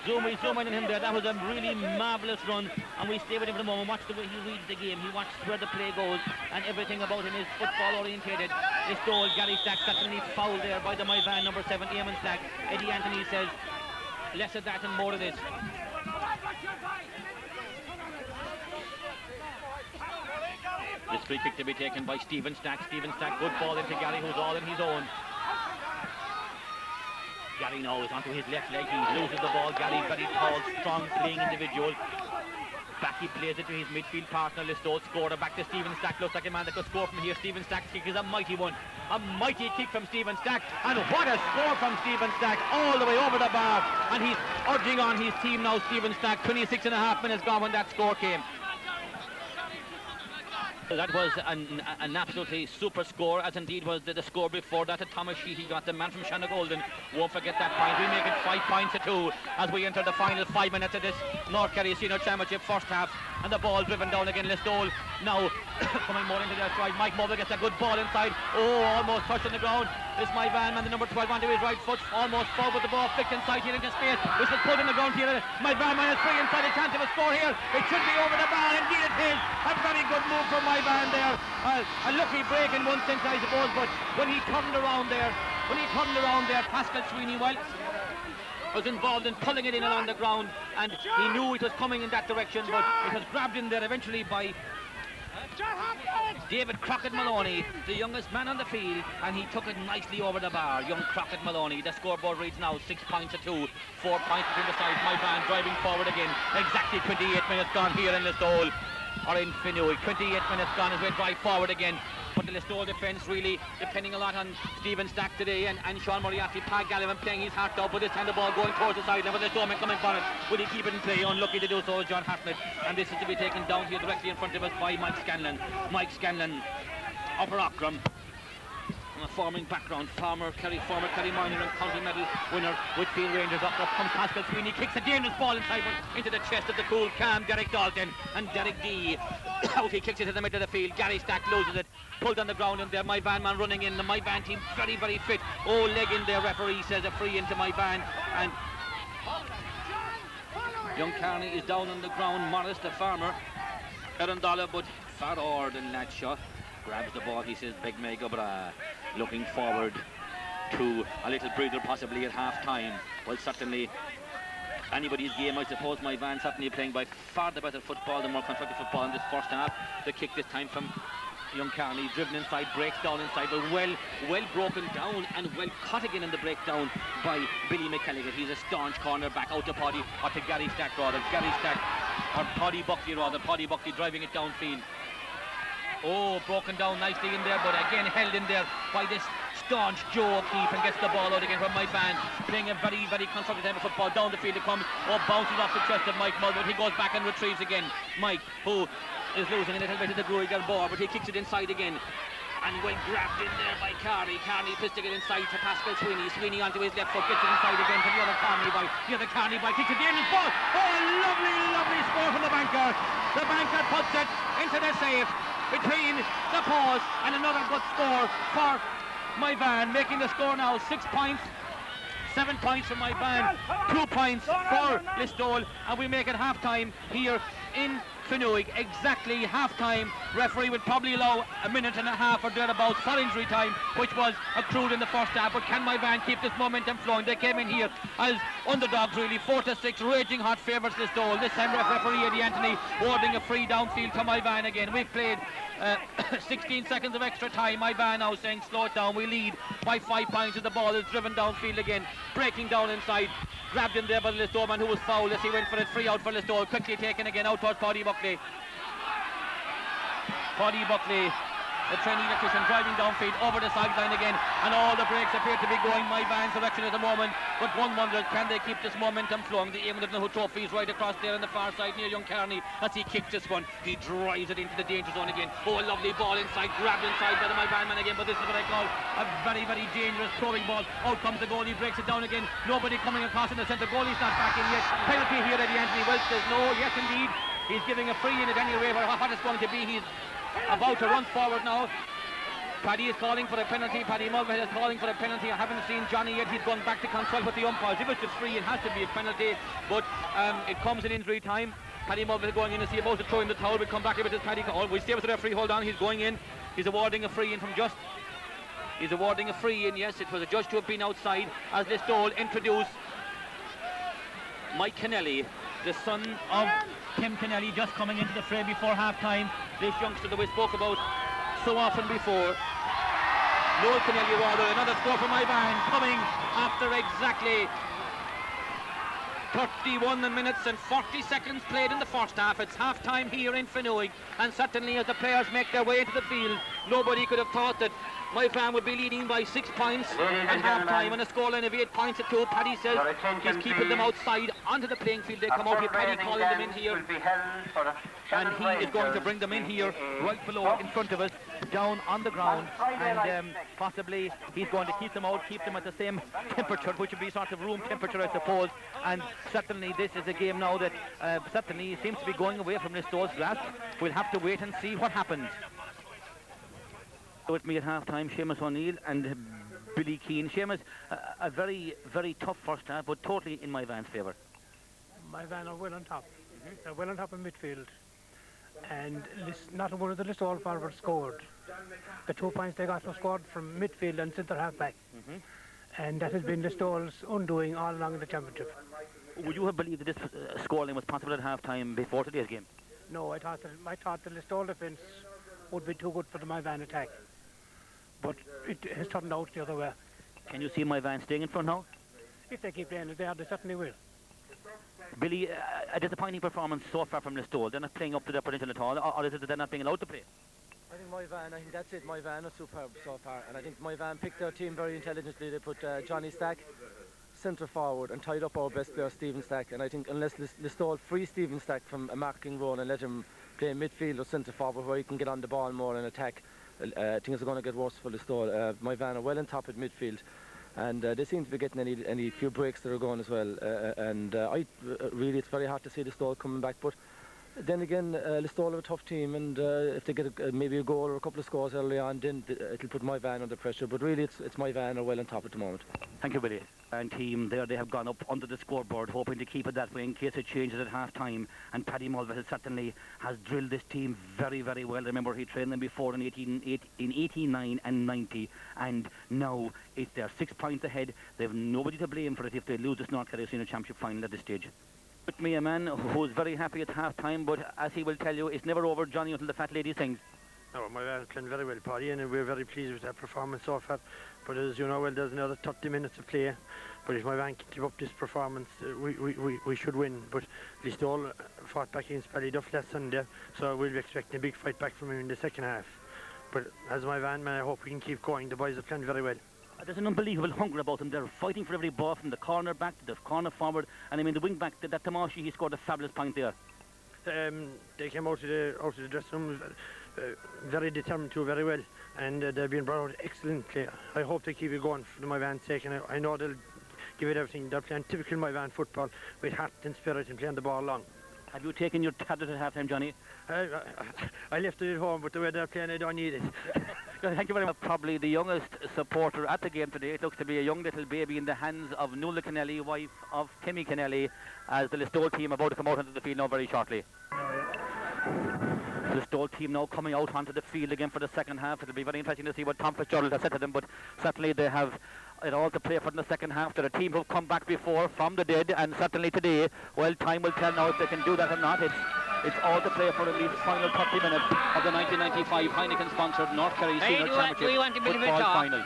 Zoom in on him there. That was a really marvellous run, and we stay with him for the moment. Watch the way he reads the game. He watches where the play goes, and everything about him is football orientated. This goal, Gary Stack, certainly fouled there by the Moyvane number 7, Eamon Stack. Eddie Anthony says, less of that and more of this. This free kick to be taken by Stephen Stack. Stephen Stack, good ball into Gary, who's all in his own. Gary now is onto his left leg. He loses the ball. Gary, very tall, strong, playing individual. Back he plays it to his midfield partner, Listowel. Scored back to Stephen Stack. Looks like a man that could score from here. Stephen Stack's kick is a mighty one. A mighty kick from Stephen Stack. And what a score from Stephen Stack, all the way over the bar. And he's urging on his team now, Stephen Stack. 26 and a half minutes gone when that score came. That was an absolutely super score, as indeed was the score before that. Thomas Sheehy got the man from Shannon Golden. Won't forget that point. We make it 5 points to 2 as we enter the final 5 minutes of this North Kerry Senior Championship first half, and the ball driven down again. Listowel now coming more into their stride. Mike Mulvihill gets a good ball inside. Oh, almost touching the ground. This Moyvane man, the number 12, onto his right foot, almost fouled with the ball flicked inside here into space, which was pulled in the ground here. Moyvane man is free inside, a chance of a score here. It should be over the bar, indeed it is. A very good move from Moyvane there. A lucky break in one sense, I suppose, but when he turned around there, Pascal Sweeney, well, was involved in pulling it in along the ground, and he knew it was coming in that direction, but it was grabbed in there eventually by David Crockett Maloney, the youngest man on the field, and he took it nicely over the bar. Young Crockett Maloney. The scoreboard reads now 6 points to 2, 4 points between the sides. Moyvane driving forward again. Exactly 28 minutes gone here in Listowel, or in Finuge. 28 minutes gone as we drive forward again. But the Listowel defence really depending a lot on Stephen Stack today and Sean Moriarty. Pa Gallivan playing his heart out, but this time the ball going towards the sideline. But the Listowel coming for it. Will he keep it in play? Unlucky to do so, John Hartnett. And this is to be taken down here directly in front of us by Mike Scanlon. Mike Scanlon, Upper Ockram. From a farming background, former Kerry minor and county medal winner, Whitfield Rangers. Up comes Pascal Sweeney, kicks a dangerous ball inside into the chest of the cool, calm Derek Dalton, and Derek D. Out he kicks it to the middle of the field. Gary Stack loses it, pulled on the ground, and there Moyvane man running in. The Moyvane team very, very fit. Oh, leg in there, referee says a free into Moyvane, and young Carney is down on the ground. Morris, the farmer, Erendala, but Farord and Ladshaw grabs the ball. He says Big Mega Bra, looking forward to a little breather possibly at half time. Well, certainly anybody's game, I suppose. Moyvane certainly playing by far the better football, the more constructive football in this first half. The kick this time from young Carney, driven inside, breaks down inside, but well broken down and well cut again in the breakdown by Billy McKelligan. He's a staunch corner back out to Paddy, or to Gary Stack rather. Gary Stack, or Paddy Buckley rather. Paddy Buckley driving it downfield. Oh, broken down nicely in there, but again held in there by this staunch Joe O'Keefe, and gets the ball out again from Moyvane, playing a very, very constructive type of football. Down the field it comes, bounces off the chest of Mike Mulvihill. He goes back and retrieves again. Mike, who is losing a little bit of the Gruiger ball, but he kicks it inside again. And well grabbed in there by Carney. Carney twisting it inside to Pascal Sweeney. Sweeney onto his left foot, gets it inside again to the other Carney boy. The other Carney boy kicks it in his ball. Oh, lovely, lovely score from the banker. The banker puts it into the safe between the paws, and another good score for Moyvane, making the score now 6 points. 7 points for Moyvane, 2 points for Listowel, and we make it half time here in Finuge. Exactly half time. Referee would probably allow a minute and a half or thereabouts for injury time, which was accrued in the first half. But can Moyvane keep this momentum flowing? They came in here as underdogs really, 4-6, raging hot favourites Listowel. This time referee Eddie Anthony awarding a free downfield to Moyvane again. We've played 16 seconds of extra time. Moyvane now saying slow it down. We lead by 5 points as the ball is driven downfield again, breaking down inside, grabbed in there by the Listowel man, who was fouled as he went for it. Free out for Listowel, quickly taken again out towards Paddy Buckley. Paddy Buckley, the trainee electrician, driving downfield over the sideline again, and all the breaks appear to be going Moyvane's direction at the moment. But one wonders, can they keep this momentum flowing? The aim of the trophy is right across there on the far side near young Carney as he kicks this one. He drives it into the danger zone again. Oh, a lovely ball inside, grabbed inside by the Moyvane man again, but this is what I call a very, very dangerous throwing ball. Out comes the goalie, breaks it down again. Nobody coming across in the centre. Goalie's not back in yet. Penalty here, Eddie Anthony Welch says no. Yes, indeed. He's giving a free in at any rate. What it's going to be, he's about to run forward now. Paddy is calling for a penalty. Paddy Mulvihill is calling for a penalty. I haven't seen Johnny yet. He's gone back to consult with the umpires. If it's a free, it has to be a penalty, but it comes in injury time. Paddy Mulvihill going in to see about to throw in the towel. We come back if it is Paddy. We stay with the referee. Hold on, he's going in. He's awarding a free in from just. He's awarding a free in. Yes, it was a judge to have been outside as Listowel introduced Mike Kennelly, the son of Tim Kennelly, just coming into the fray before half time. This youngster that we spoke about so often before. Noel Kennelly rather, another score for Moyvane, coming after exactly 31 minutes and 40 seconds played in the first half. It's half time here in Finuge, and certainly as the players make their way into the field, Nobody could have thought that Moyvane would be leading by 6 points at half-time on a scoreline of 8 points to 2. Paddy says he's keeping them outside onto the playing field. They come out here, Paddy calling them in here, and he is going to bring them in here right below in front of us, down on the ground, and possibly he's going to keep them out, keep them at the same temperature, which would be sort of room temperature, I suppose. And certainly this is a game now that certainly seems to be going away from Listowel's grasp. We'll have to wait and see what happens. With me at half-time, Seamus O'Neill and Billy Keane. Seamus, a very, very tough first half, but totally in Moyvane's favour. Moyvane are well on top. They're well on top in midfield. And not one of the Listowel forwards scored. The 2 points they got were scored from midfield and centre half-back. And that has been Listowel's undoing all along in the championship. Would you have believed that this scoreline was possible at half-time before today's game? No, I thought the Listowel defence would be too good for the Moyvane attack. But it has turned out the other way. Can you see Moyvane staying in front now? If they keep playing as they are, they certainly will. Billy, a disappointing performance so far from Listowel. They're not playing up to their potential at all, or is it that they're not being allowed to play? I think that's it. Moyvane are superb so far, and I think Moyvane picked their team very intelligently. They put Johnny Stack centre forward and tied up our best player, Stephen Stack. And I think unless Listowel free Stephen Stack from a marking role and let him play midfield or centre forward where he can get on the ball more and attack, things are going to get worse for Listowel. Moyvane are well on top at midfield, and they seem to be getting any few breaks that are going as well. Really, it's very hard to see Listowel coming back, but then again, Listowel have a tough team, and if they get maybe a goal or a couple of scores early on, then it'll put Moyvane under pressure. But really, it's Moyvane are well on top at the moment. Thank you, Billy. And team there, they have gone up under the scoreboard, hoping to keep it that way in case it changes at half-time. And Paddy Mulvihill certainly has drilled this team very, very well. Remember, he trained them before in 89 and 90, and now they're 6 points ahead. They have nobody to blame for it if they lose this North Kerry Senior Championship final at this stage. With me, a man who's very happy at half-time, but as he will tell you, it's never over, Johnny, until the fat lady sings. No, Moyvane is playing very well, Paddy, and we're very pleased with their performance so far. But as you know, well, there's another 30 minutes to play. But if Moyvane can keep up this performance, we should win. But Listowel fought back against Ballyduff last Sunday, so we'll be expecting a big fight back from him in the second half. But as Moyvane man, I hope we can keep going. The boys are playing very well. There's an unbelievable hunger about them. They're fighting for every ball from the corner back to the corner forward. And I mean, the wing back, that Tamashi, he scored a fabulous point there. They came out of the dressing room very determined to very well, and they've been brought out excellently. I hope they keep it going for the Moyvane's sake, and I know they'll give it everything. They're playing typical Moyvane football with heart and spirit and playing the ball long. Have you taken your tablet at half-time, Johnny? I left it at home, but the way they're playing, I don't need it. Thank you very much. Probably the youngest supporter at the game today. It looks to be a young little baby in the hands of Nuala Kennelly, wife of Timmy Kennelly, as the Listowel team are about to come out onto the field now very shortly. The Listowel team now coming out onto the field again for the second half. It'll be very interesting to see what Tom Fitzgerald has said to them, but certainly they have it all to play for in the second half. They're a team who've come back before from the dead, and certainly today, well, time will tell now if they can do that or not. It's all to play for in these final 30 minutes of the 1995 Heineken-sponsored North Kerry Senior Championship football final.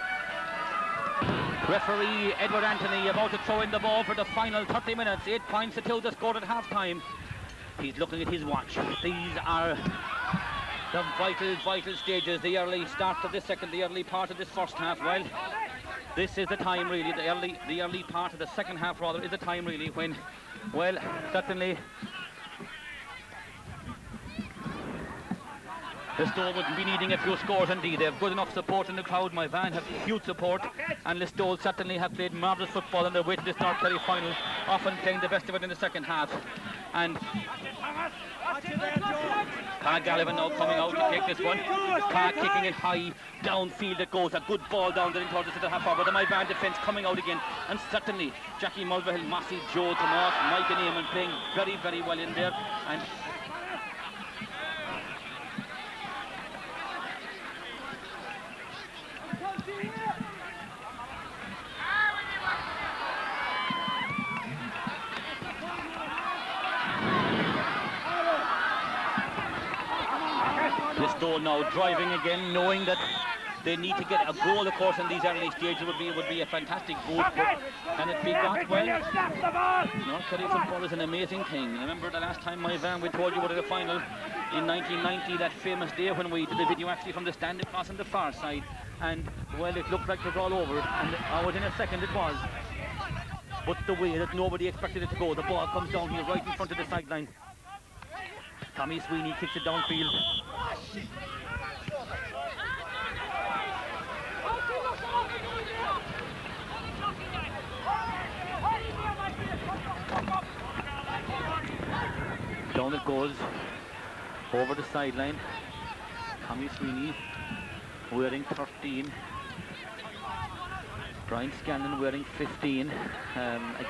Referee Edward Anthony about to throw in the ball for the final 30 minutes. 8 points to 2 to scored at half-time. He's looking at his watch. These are the vital stages, the early start of this the early part of this first half. Well, this is the time really, the early part of the second half rather is the time really when, well, certainly Listowel would be needing a few scores indeed. They have good enough support in the crowd. Moyvane have huge support, and Listowel certainly have played marvellous football on their way to this North Kerry final, often playing the best of it in the second half. And Pa Gallivan now coming out to take this one. Pa kicking it high, downfield it goes, a good ball down there towards the centre half forward. The Moyvane defence coming out again, and certainly Jackie Mulvihill, Massey, Joe, Tomas, Mike and Eamon playing very, very well in there. And Listowel now driving again, knowing that They need to get a goal, of course, in these early stages would be a fantastic boost, but can it be got? Well, North Kerry football is an amazing thing. Remember the last time Moyvane, we told you about the final in 1990, that famous day when we did the video actually from the stand across on the far side, and well, it looked like it was all over, and within a second it was. But the way that nobody expected it to go, the ball comes down here right in front of the sideline. Tommy Sweeney kicks it downfield. Down it goes, over the sideline. Tommy Sweeney wearing 13. Brian Scanlon wearing 15.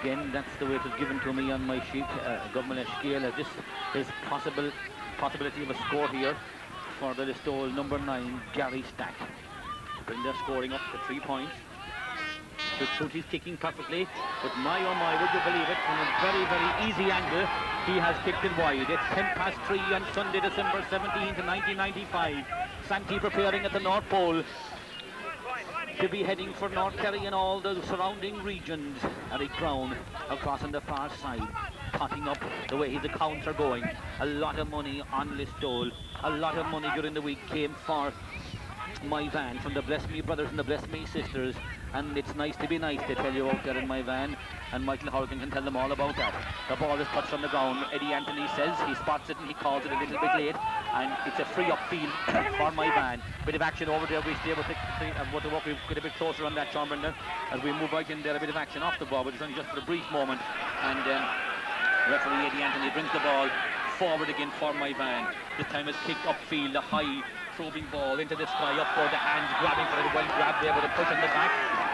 Again, that's the way it was given to me on my sheet. Government scale. This is possibility of a score here for the Listowel number 9, Gary Stack, to bring their scoring up to 3 points. Should suit his kicking perfectly, but my oh my, would you believe it, from a very, very easy angle, he has kicked it wide. It's 3:10 on Sunday, December 17th, 1995. Santee preparing at the North Pole to be heading for North Kerry and all the surrounding regions. Eric Brown across on the far side, potting up the way his accounts are going. A lot of money on Listowel. A lot of money during the week came for Moyvane from the Bless Me brothers and the Bless Me sisters, and it's nice to be nice, they tell you out there in Moyvane, and Michael Horgan can tell them all about that. The ball is touched on the ground. Eddie Anthony says he spots it and he calls it a little bit late, and it's a free up field for Moyvane. Bit of action over there. We stay with the work. We've got a bit closer on that, Sean Brendan, as we move right in there. A bit of action off the ball, but it's only just for a brief moment, and referee Eddie Anthony brings the ball forward again for Moyvane. This time it's kicked upfield, a high probing ball into the sky, up for the hands, grabbing for it, well grabbed there with a push on the back,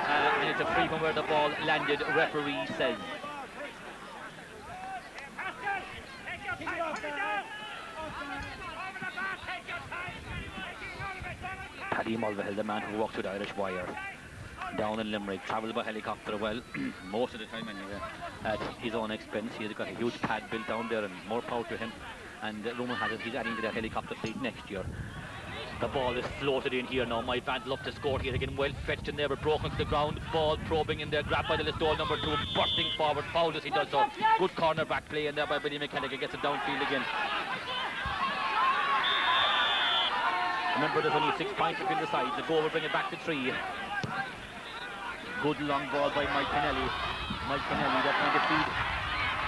and it's a free from where the ball landed, referee says. Paddy Mulvihill, the man who walked with Irish wire down in Limerick, travelled by helicopter, well, most of the time anyway, at his own expense. He's got a huge pad built down there, and more power to him, and rumour has it he's adding to that helicopter fleet next year. The ball is floated in here now. Moyvane love to score here again, well fetched in there, but broken to the ground. Ball probing in there, grabbed by the Listowel number 2, bursting forward, fouled as he does so. Good corner back play, and there by Billy McKenna, gets it downfield again. Remember, there's only 6 points between the sides. The goal will bring it back to 3. Good long ball by Mike Kennelly. Mike Kennelly, they're trying to feed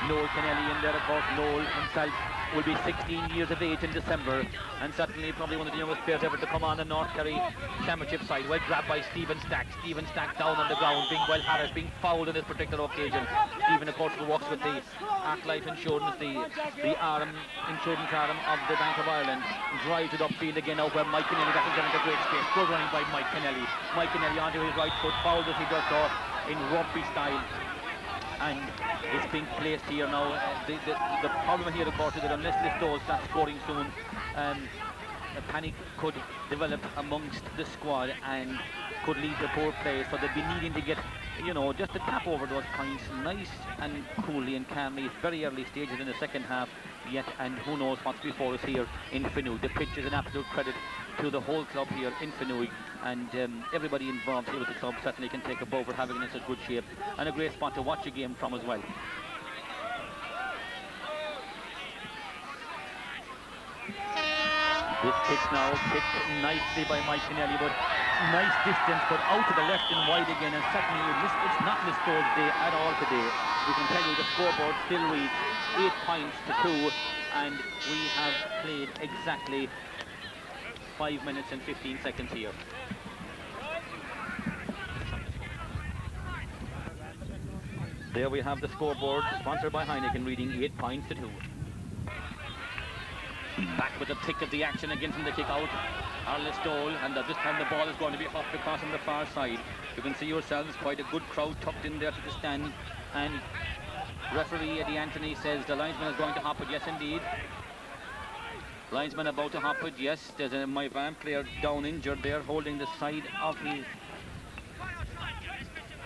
Noel Kennelly in there, of course. Noel himself will be 16 years of age in December, and certainly probably one of the youngest players ever to come on the North Kerry Championship side. Well grabbed by Stephen Stack. Stephen Stack down on the ground, being well harassed, being fouled on this particular occasion. Stephen, of course, works with the Arc Life Insurance, the arm, insurance arm of the Bank of Ireland. Drives it upfield again out where Mike Kennelly got himself into great space. Good running by Mike Kennelly. Mike Kennelly onto his right foot, fouled as he does so in rugby style. And it's being placed here now. The problem here, of course, is that unless Listowel starts scoring soon, a panic could develop amongst the squad and could lead to poor play. So they'd be needing to get, you know, just to tap over those points nice and coolly and calmly. It's very early stages in the second half yet, and who knows what's before us here in Finuge. The pitch is an absolute credit to the whole club here in Finuge, and everybody involved here with the club certainly can take a bow for having it in such good shape, and a great spot to watch a game from as well. This pitch now kicked nicely by Mike Kennelly, but nice distance, but out to the left and wide again, and certainly it's not Listowel's day at all today. We can tell you the scoreboard still reads 8 points to 2, and we have played exactly 5 minutes and 15 seconds here. There we have the scoreboard, sponsored by Heineken, reading 8 points to 2. Back with the thick of the action again from the kick out. Listowel, and this time the ball is going to be hopped across on the far side. You can see yourselves quite a good crowd tucked in there to the stand, and referee Eddie Anthony says the linesman is going to hop it. Yes, indeed. Linesman about to hop it. Yes, there's a Moyvane player down injured there, holding the side of his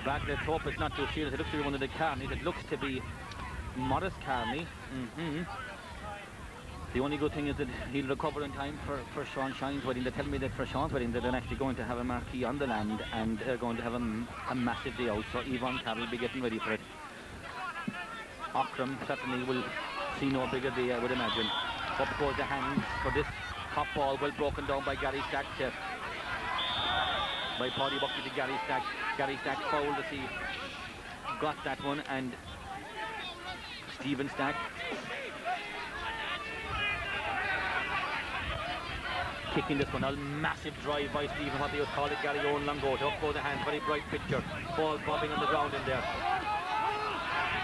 back. Let's hope it's not too serious. It looks to be one of the Carneys. It looks to be Morris Carney. The only good thing is that he'll recover in time for Sean Shine's wedding. They tell me that for Sean's wedding that they're actually going to have a marquee on the land, and they're going to have a massive day out, so Yvonne Carroll will be getting ready for it. Ockram certainly will see no bigger day, I would imagine. Up goes the hands for this top ball, well broken down by Gary Stack, by Paddy Buckley to Gary Stack. Gary Stack fouled as he got that one, and Stephen Stack kicking this one out. Massive drive by Stephen, what they would call it, Gary Owen Langota. Up go the hands, very bright picture. Ball bobbing on the ground in there.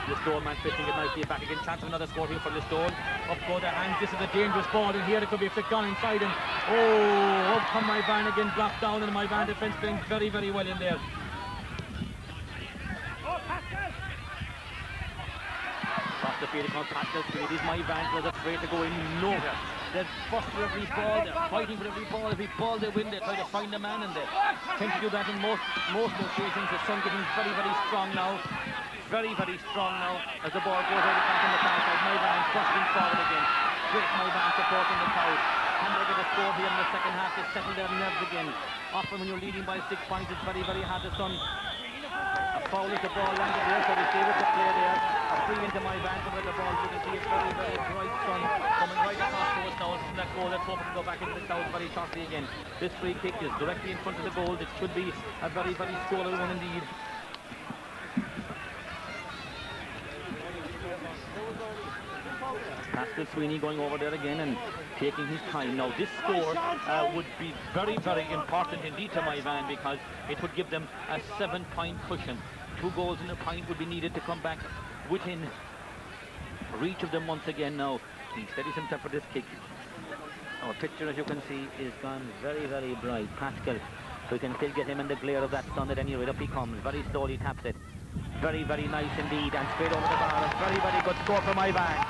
Listowel man fitting it nicely back again. Chance of another score here for Listowel. Up go the hands. This is a dangerous ball in here. It could be flicked on inside, and up come Moyvane again, blocked down, and Moyvane defence playing very, very well in there. Across the field it comes Pascal Sweeney. These Moyvane was afraid to go in nowhere. They're fussed for every ball, they're fighting for every ball they win, they try to find a man, and they tend to do that in most occasions. The sun getting very, very strong now. Very, very strong now as the ball goes over back in the far side. Moyvane thrusting forward again. Great Moyvane supporting the crowd. Can they get a score here in the second half to settle their nerves again? Often when you're leading by 6 points, it's very, very hard. The sun. A foul as the ball landed there, so they stay with the play there. A free into Moyvane from where the ball. You can see it's very, very bright sun coming right across to us now from that goal. Let's hope it can go back into the south very shortly again. This free kick is directly in front of the goal. It should be a very, very scorer one indeed. Pascal Sweeney going over there again and taking his time. Now this score would be very, very important indeed to Moyvane, because it would give them a 7-point cushion. 2 goals and a point would be needed to come back within reach of them once again. Now he steadies himself for this kick. Our picture, as you can see, is gone very, very bright. Pascal, we can still get him in the glare of that sun at any rate. Up he comes, very slowly taps it. Very, very nice indeed, and straight over the bar. A very, very good score for Moyvane.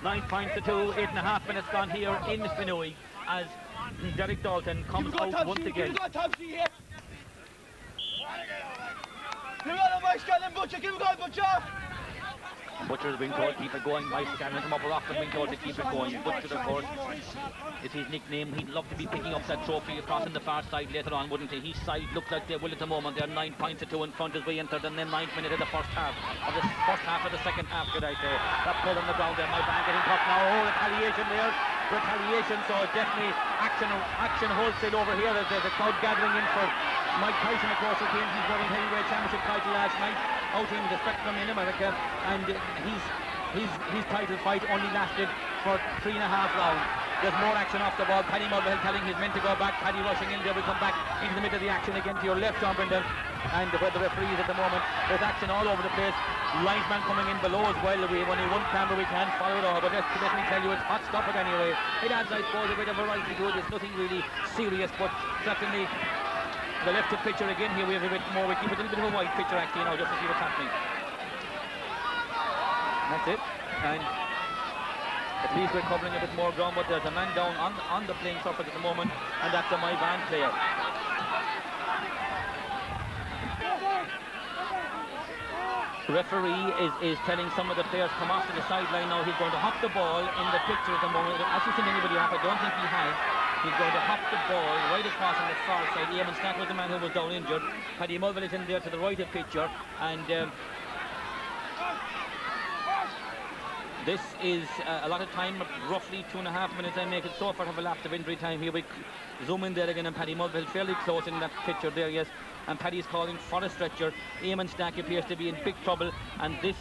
9 points to 2, 8.5 minutes gone here in Finuge as Derek Dalton comes out once again. Butcher's been told to keep it going. Mike Scanlon from Upper Rockland being told to keep it going. Butcher, of course, is his nickname. He'd love to be picking up that trophy across on the far side later on, wouldn't he? His side looks like they will at the moment. They're 9 points to 2 in front as we entered in the 9th minute of the first half. Of the second half, should I say. That pull on the ground there. Moyvane getting tough now. Oh, retaliation there. Retaliation, so definitely action wholesale over here. There's a crowd gathering in for Mike Tyson, of course, who came to his World Heavyweight Championship title last night out in the Spectrum in America, and his title fight only lasted for 3.5 rounds. There's more action off the ball. Paddy Mulvihill telling his men to go back. Paddy rushing in there. We come back into the middle of the action again to your left, John Brendan, and where the referee is at the moment. There's action all over the place. Linesman coming in below as well. We have only one camera, we can't follow it all, but let me tell you, it's hot stuff at anyway. It adds, I suppose, a bit of variety to it. It's nothing really serious, but certainly the left picture again here, we have a bit more. We keep a little bit of a white picture actually now, just to see what's happening. That's it, and at least we're covering a bit more ground, but there's a man down on the playing surface at the moment, and that's a Moyvane player. The referee is telling some of the players come off to the sideline now. He's going to hop the ball in the picture at the moment. Has he seen anybody off? I don't think he has. He's going to hop the ball right across on the far side. Eamon Stack was the man who was down injured. Paddy Mulvihill is in there to the right of picture, and this is a lot of time, roughly 2.5 minutes. I make it so far have elapsed of injury time here. We zoom in there again, and Paddy Mulvihill fairly close in that picture there, yes. And Paddy's calling for a stretcher. Eamon Stack appears to be in big trouble, and this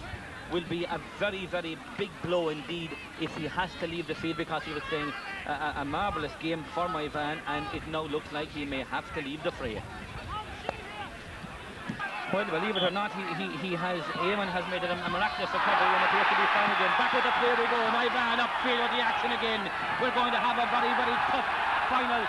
will be a very, very big blow indeed if he has to leave the field, because he was playing a marvellous game for Moyvane, and it now looks like he may have to leave the fray. Well, believe it or not, Eamon has made it a miraculous recovery and appears to be fine again. Back with the play we go. Moyvane upfield with the action again. We're going to have a very, very tough final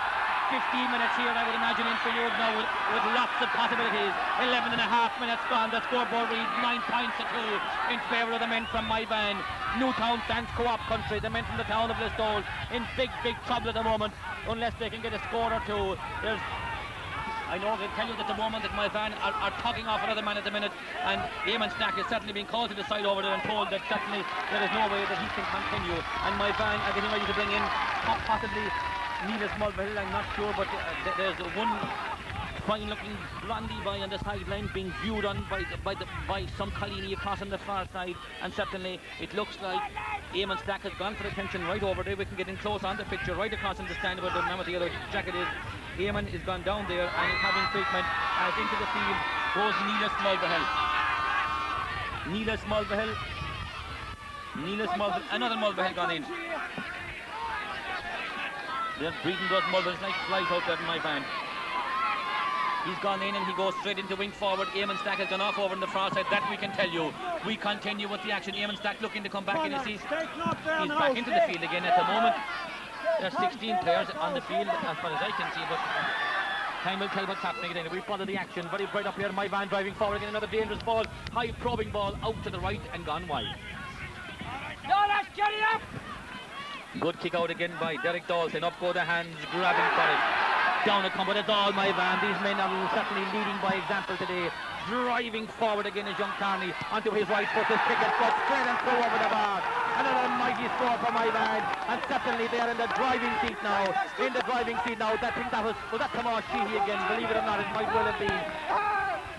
15 minutes here, I would imagine, in Finuge now with lots of possibilities. 11.5 minutes gone. The scoreboard reads 9 points to 2 in favour of the men from Moyvane. Newtown stands co-op country. The men from the town of Listowel in big, big trouble at the moment, unless they can get a score or two. There's I know they tell you that the moment that Moyvane are tugging off another man at the minute, and Eamon Stack is certainly being called to the side over there and told that certainly there is no way that he can continue. And Moyvane are getting ready to bring in possibly Neelis Mulvihill, I'm not sure, but there's one fine-looking blondie boy on the sideline being viewed on by some Colini across on the far side, and certainly it looks like Eamon Stack has gone for attention right over there. We can get in close on the picture, right across in the stand where the man with the yellow jacket is. Eamon is gone down there and is having treatment as into the field goes Neelis Mulvihill. Neelis Mulvihill, another Mulvihill gone in. They're breathing those Mulvihills like flies out there in my van. He's gone in and he goes straight into wing forward. Eamon Stack has gone off over on the far side. That we can tell you. We continue with the action. Eamon Stack looking to come back in. He's back into the field again at the moment. There's 16 players on the field as far as I can see, but time will tell what's happening again. We follow the action very bright up here. My van driving forward again. Another dangerous ball. High probing ball out to the right and gone wide. Good kick out again by Derek Dawson. Up go the hands, grabbing for it. Down it comes, but it's all Moyvane. These men are certainly leading by example today. Driving forward again is young Carney onto his right foot. This kick is cut straight and through over the bar. Another mighty score for Moyvane, and certainly they are in the driving seat now. I think that was that Tomas Sheehy again. Believe it or not, it might well have been.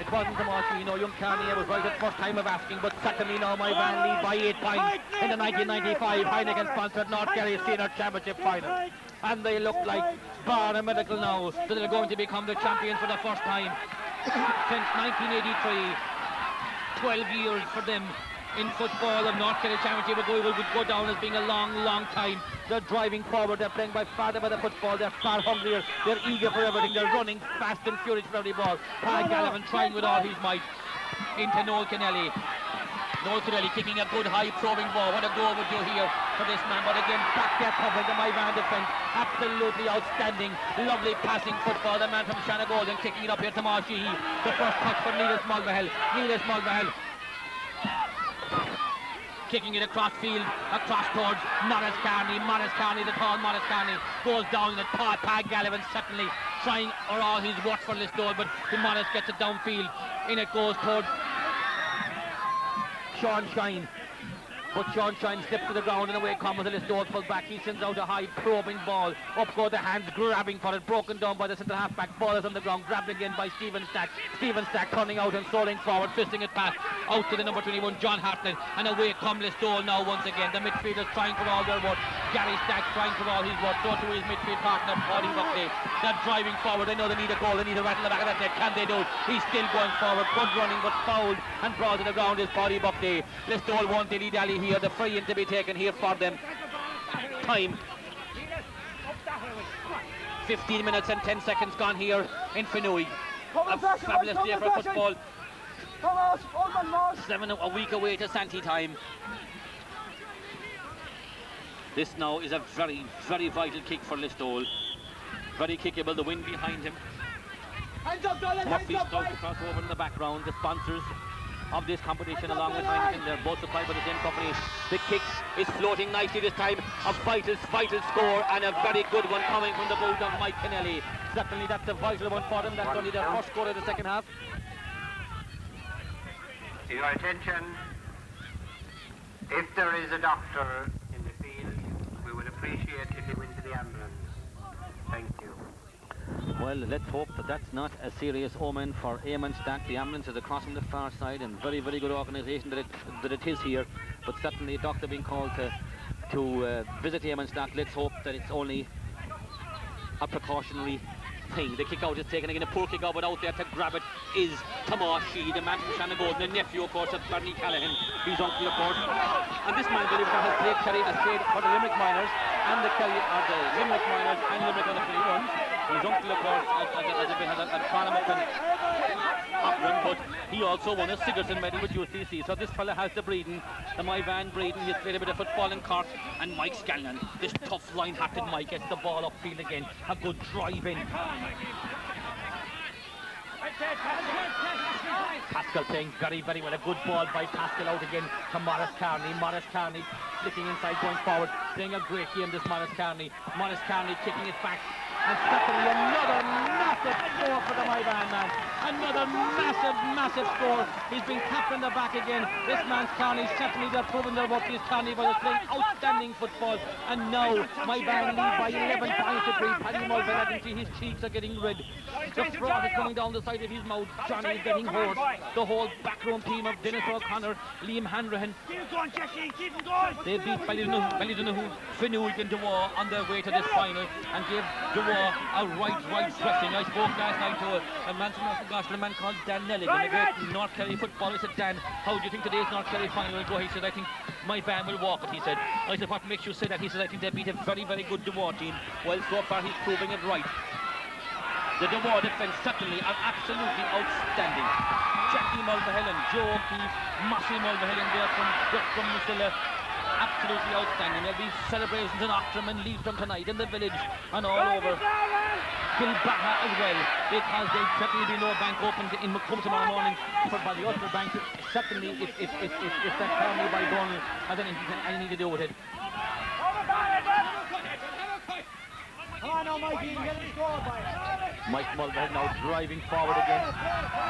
It wasn't Tomas Sheehy. No, young Carney was right at the first time of asking, but certainly now Moyvane lead by 8 points in the 1995 Heineken-sponsored North Kerry Senior Championship final. And they look like bar a miracle now that they're going to become the champions for the first time since 1983. 12 years for them in football. The North Kerry Championship would go down as being a long time. They're driving forward, they're playing by far the better football, they're far hungrier, they're eager for everything, they're running fast and furious for every ball. Paddy Gallivan trying with all his might into Noel Kennelly. Noel Kennelly kicking a good high probing ball. What a goal would you hear for this man, but again back there covering the Moyvane defence. Absolutely outstanding, lovely passing football. The man from Shanagolden kicking it up here to Sheehy. The first touch for Neelis Mulvihill. Kicking it across field, across towards Morris Carney, the tall Morris Carney goes down and Pat Gallivan certainly trying or all his work for Listowel, but Morris gets it downfield. In it goes towards Sean Shine. But Sean Shine slips to the ground and away comes the Listowel full back. He sends out a high probing ball. Up go the hands grabbing for it. Broken down by the centre half back. Ball is on the ground. Grabbed again by Stephen Stack. Stephen Stack turning out and strolling forward. Fisting it past out to the number 21 John Hartnett. And away come Listowel now once again. The midfielders trying for all their work. Gary Stack trying for all his work. So to his midfield partner Paddy Buckley. They're driving forward. They know they need a goal. They need a rattle in the back of that net. Can they do it? He's still going forward. Good running but fouled and brought to the ground is Paddy Buckley. Listowel won't dilly-dally here. The free in to be taken here for them. Time 15 minutes and 10 seconds gone here in Finuge. A fabulous day for football. 7 a week away to Santee time. This now is a very vital kick for Listowel. Very kickable, the wind behind him. Murphy Stout across over in the background. The sponsors of this competition along with Heineken, they're both supplied by the same company. The kick is floating nicely this time. A vital score and a very good one coming from the boot of Mike Kennelly. Certainly that's a vital one for them. That's only their first score of the second half. Your attention. If there is a doctor in the field, we would appreciate if you went to the ambulance. Thank you. Well, let's hope that that's not a serious omen for Eamon Stack. The ambulance is across from the far side, and very good organisation that it is here. But certainly a doctor being called to visit Eamon Stack. Let's hope that it's only a precautionary thing. The kick out is taken again, a poor kick out, but out there to grab it is Tomas Sheehy, the man from Shanagolden, the nephew, of course, of Bernie Callahan, his uncle, of course. And this man, believe it or not, has played for the Limerick Miners and the Limerick Miners and Limerick under 21s. His uncle, of course, has a Parliament Auckland, but he also won a Sigerson medal with UCC. So this fella has the breeding, the Moyvane breeding. He's played a bit of football in Cork. And Mike Scanlon, this tough line-hearted Mike, gets the ball upfield again. A good drive in. Pascal playing very well. A good ball by Pascal out again to Morris Carney. Morris Carney flicking inside, going forward. Playing a great game, this Morris Carney. Morris Carney kicking it back. And certainly another massive score for the Moyvane man. Another massive score. He's been tapped on the back again. This man's Carney, certainly they're proving their work. This Carney was playing outstanding football. And now Moyvane lead by 11 points to 3. Paddy Mulvihill, I can see his cheeks are getting red. The froth is coming down the side of his mouth. Johnny is getting hoarse. The whole backroom team of Dennis O'Connor, Liam Hanrahan. They beat Ballydonoghue, Finuge and Dewar on their way to this final and gave Dewar a right dressing. I spoke last night to a man called Dan Nelligan, a great North Kerry footballer. He said, Dan, how do you think today's North Kerry final will go? He said, I think Moyvane will walk it, he said. I said, what makes you say that? He said, I think they beat a very good Dewar team. Well, so far he's proving it right. The Dewar defence certainly are absolutely outstanding. Jackie Mulvihill and Joe O'Keefe, Mossy Mulvihill in there from Musilla. Absolutely outstanding. There'll be celebrations in Octram and Leitrim tonight in the village and all over Kilbaha as well, because there'll certainly be no bank open in Macomb tomorrow morning by the Ulster Bank. Certainly if that family by Donald has anything to do with it. Come on now, Mikey, you get the score by Mike Mulvihill now driving forward again.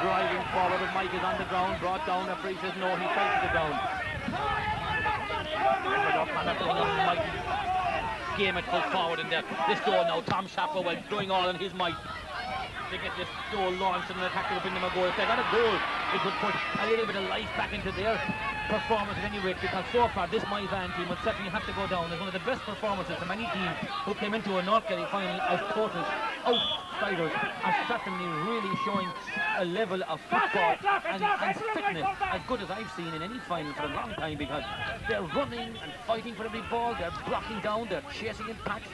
Driving forward, but Mike is on the ground, brought down. The referee says no, he fell to the ground. Mike game it full forward in there. This goal now, Tom Shapowell doing all in his might to get this goal launched and an attack to bring them a goal. If they got a goal, it would put a little bit of life back into their performance at any rate, because so far this Moyvane team would certainly have to go down as one of the best performances from any team who came into a North Kerry final as total outsiders, are certainly really showing a level of football and fitness as good as I've seen in any final for a long time, because they're running and fighting for every ball, they're blocking down, they're chasing in packs.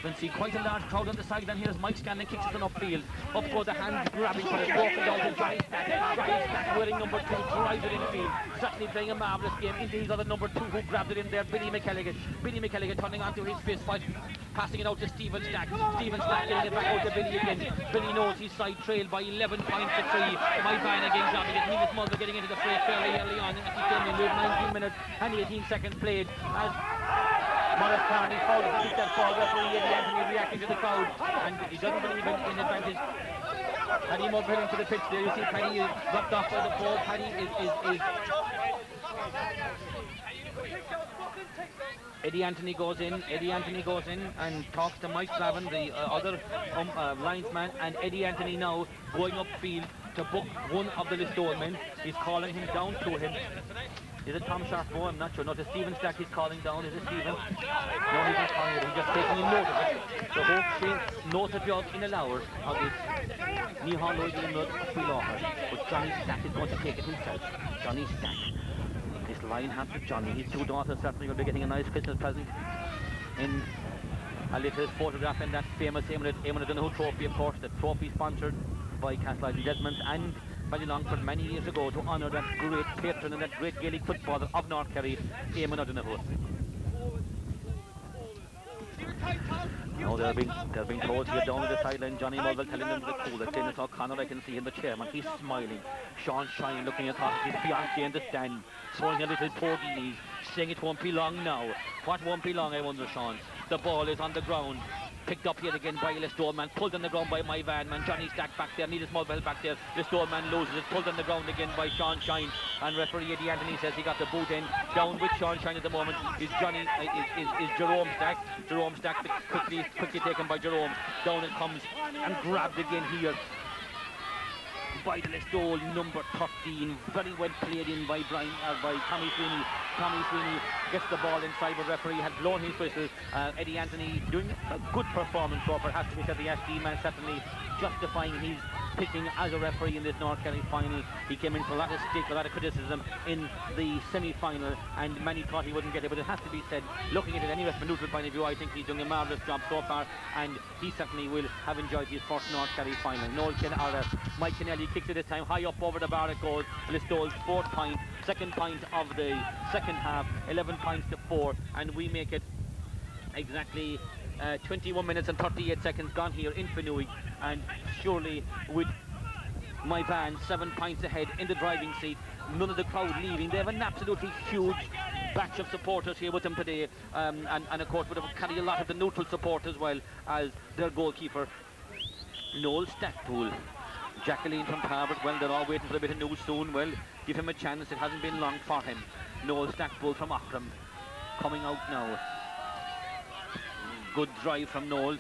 You can see quite a large crowd on the sideline. Here's Mike Scanlon, kicks it on upfield. Up go the hands, grabbing for it, walking down to Johnny Stack. Johnny Stack, wearing number 2, drives it infield. Certainly playing a marvellous game. Into his other number 2 who grabbed it in there, Billy McKelligan. Billy McKelligan turning onto his fist fight, passing it out to Stephen Stack. Stephen Stack getting it back out to Billy again. Billy knows his side trailed by 11 points to 3. Moyvane again dropping it. Nevis Mulder getting into the fray fairly early on. As he came in with 19 minutes and 18 seconds played. As Morris Carney fouled to keep that ball. Referee Eddie Anthony reacting to the crowd, and he doesn't believe in advantage. Paddy Mulvihill into the pitch there. You see Paddy is dropped off by the ball. Paddy is Eddie Anthony goes in and talks to Mike Slavin, the other linesman, and Eddie Anthony now going upfield to book one of the Listowel men. He's calling him down to him. Is it Tom Sharpo? I'm not sure. No, it's Stephen Stack he's calling down. Is it Stephen? No, he's not calling it. He's just taking a note of it. The whole Shane knows the job in an hour of this. Nihal Lloyd in the offer. But Johnny Stack is going to take it himself. Johnny Stack. This line has to Johnny. His 2 daughters certainly will be getting a nice Christmas present in a little photograph in that famous Eamon O'Donoghue trophy, of course. The trophy sponsored by Castleisle Desmond and Ballylongford many years ago to honour that great patron and that great Gaelic footballer of North Kerry, Eamon O'Donoghue. Now they're being told to get down to the sideline. Johnny Mulvihill telling them to cool. That Dennis O'Connor, I can see him, the chairman, he's smiling. Sean Shine looking across his fiancée in the stand, throwing a little porgy knees, saying it won't be long now. What won't be long, I wonder, Sean? The ball is on the ground. Picked up yet again by Listowel man, pulled on the ground by Moyvane man. Johnny Stack back there, Nevis Mulvihill back there. Listowel man loses it, pulled on the ground again by Sean Shine, and referee Eddie Anthony says he got the boot in. Down with Sean Shine at the moment is Jerome Stack. Jerome Stack quickly taken by Jerome. Down it comes and grabbed again here by the Listowel number 13. Very well played in by Tommy Sweeney. Tommy Sweeney gets the ball inside, but referee had blown his whistle. Eddie Anthony doing a good performance, so perhaps we said the SD man certainly justifying his pitching as a referee in this North Kerry final. He came in for a lot of stick, a lot of criticism in the semi-final, and many thought he wouldn't get it, but it has to be said, looking at it anyway from a neutral point of view, I think he's doing a marvellous job so far, and he certainly will have enjoyed his first North Kerry final. Mike Kennelly kicks it this time, high up over the bar it goes. Listowel's 4th point, 2nd point of the second half, 11 points to 4, and we make it exactly 21 minutes and 38 seconds gone here in Finuge, and surely with Moyvane 7 points ahead in the driving seat, none of the crowd leaving. They have an absolutely huge batch of supporters here with them today, and of course would have carried a lot of the neutral support as well as their goalkeeper Noel Stackpool. Jacqueline from Tarbert, well, they're all waiting for a bit of news soon. Well, give him a chance, it hasn't been long for him. Noel Stackpool from Auckland coming out now. Good drive from Noel.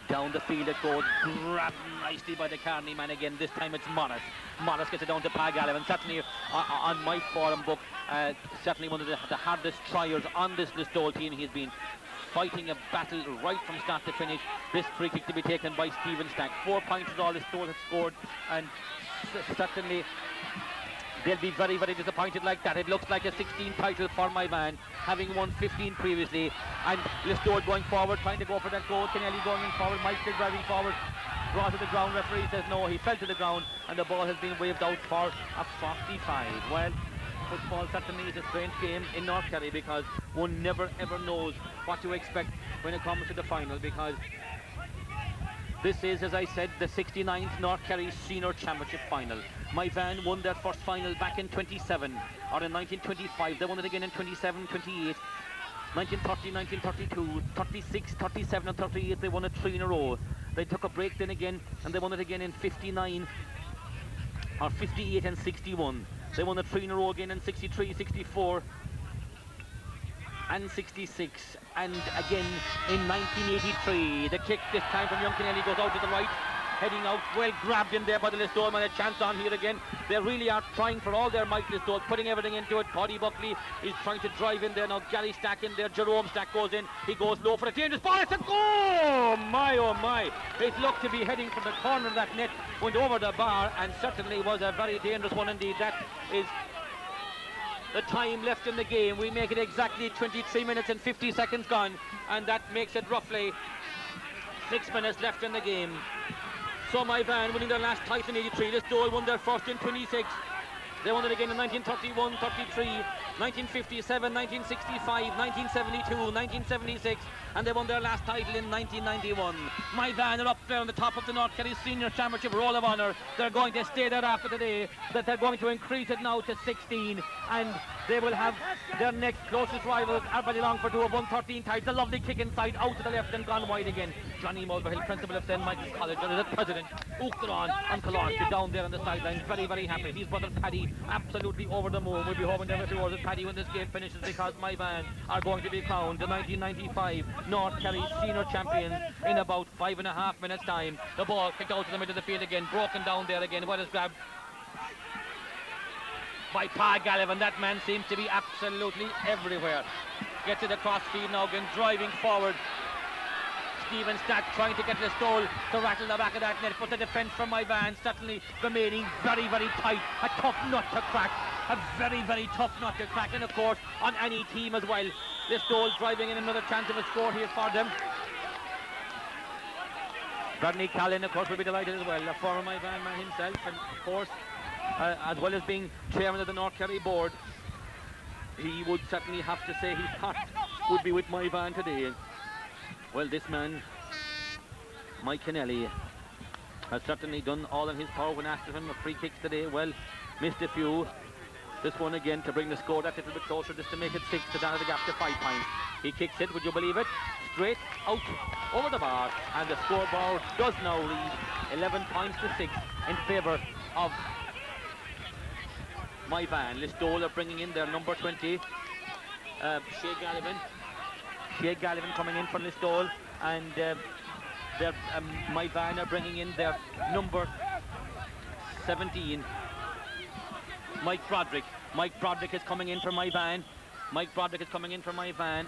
Down the field it goes, grabbed nicely by the Carney man again. This time it's Morris. Morris gets it down to Pagalev, and certainly on my forum book, certainly one of the hardest triers on this Listowel team. He's been fighting a battle right from start to finish. This free kick to be taken by Stephen Stack. 4 points is all Listowel has scored, and certainly they'll be very, very disappointed like that. It looks like a 16 title for Moyvane, having won 15 previously. And Listowel going forward, trying to go for that goal. Kennelly going in forward, Mike still driving forward. Brought to the ground, referee says no, he fell to the ground, and the ball has been waved out for a 45. Well, football certainly is a strange game in North Kerry, because one never ever knows what to expect when it comes to the final, because this is, as I said, the 69th North Kerry Senior Championship final. Moyvane won their first final back in 27, or in 1925. They won it again in 27, 28, 1930, 1932, 36, 37 and 38. They won it 3 in a row. They took a break then again, and they won it again in 59, or 58 and 61. They won it 3 in a row again in 63, 64 and 66, and again in 1983. The kick this time from young Kennelly goes out to the right, heading out, well grabbed in there by the Listowel man. A chance on here again. They really are trying for all their might, Listowel, putting everything into it. Paddy Buckley is trying to drive in there now. Gary Stack in there, Jerome Stack goes in, he goes low for a dangerous ball. It's a goal! Oh my, it looked to be heading from the corner of that net, went over the bar, and certainly was a very dangerous one indeed. That is the time left in the game. We make it exactly 23 minutes and 50 seconds gone, and that makes it roughly 6 minutes left in the game. So Moyvane winning their last title in 83. Listowel won their first in 26. They won it again in 1931, 33, 1957, 1965, 1972, 1976, and they won their last title in 1991. Moyvane are up there on the top of the North Kerry Senior Championship Roll of Honour. They're going to stay there after today, that they're going to increase it now to 16, and they will have their next closest rivals, Arbally Longford, who have won 13 titles. A lovely kick inside, out to the left and gone wide again. Johnny Mulvihill, principal of St. Michael's College, and the president, Uachtaráin and Killarney, down there on the sidelines, very, very happy. His brother Paddy, absolutely over the moon. We'll be hoping never to that Paddy when this game finishes, because Moyvane are going to be crowned the 1995 North Kerry Senior Champions in about 5.5 minutes time. The ball kicked out to the middle of the field again, broken down there again. What is grabbed by Pagalev, and that man seems to be absolutely everywhere. Gets it across field now again, driving forward. Stephen Stack trying to get Listowel to rattle the back of that net, but the defence from Moyvane certainly remaining very, very tight. A tough nut to crack, a very, very tough nut to crack, and of course on any team as well. Listowel driving in another chance of a score here for them. Bernie Callan, of course, will be delighted as well, a former Moyvane man himself, and of course, as well as being chairman of the North Kerry board, he would certainly have to say his heart would be with Moyvane today. Well, this man, Mike Kennelly, has certainly done all in his power when asked of him. Free kicks today, well, missed a few. This one again to bring the score that little bit closer, just to make it 6 to down the gap to 5 points. He kicks it, would you believe it? Straight out over the bar, and the scoreboard does now read 11 points to 6 in favour of Moyvane. Listowel are bringing in their number 20, Shea Gallivan coming in for Listowel, and Moyvane are bringing in their number 17, Mike Broderick. Mike Broderick is coming in for Moyvane.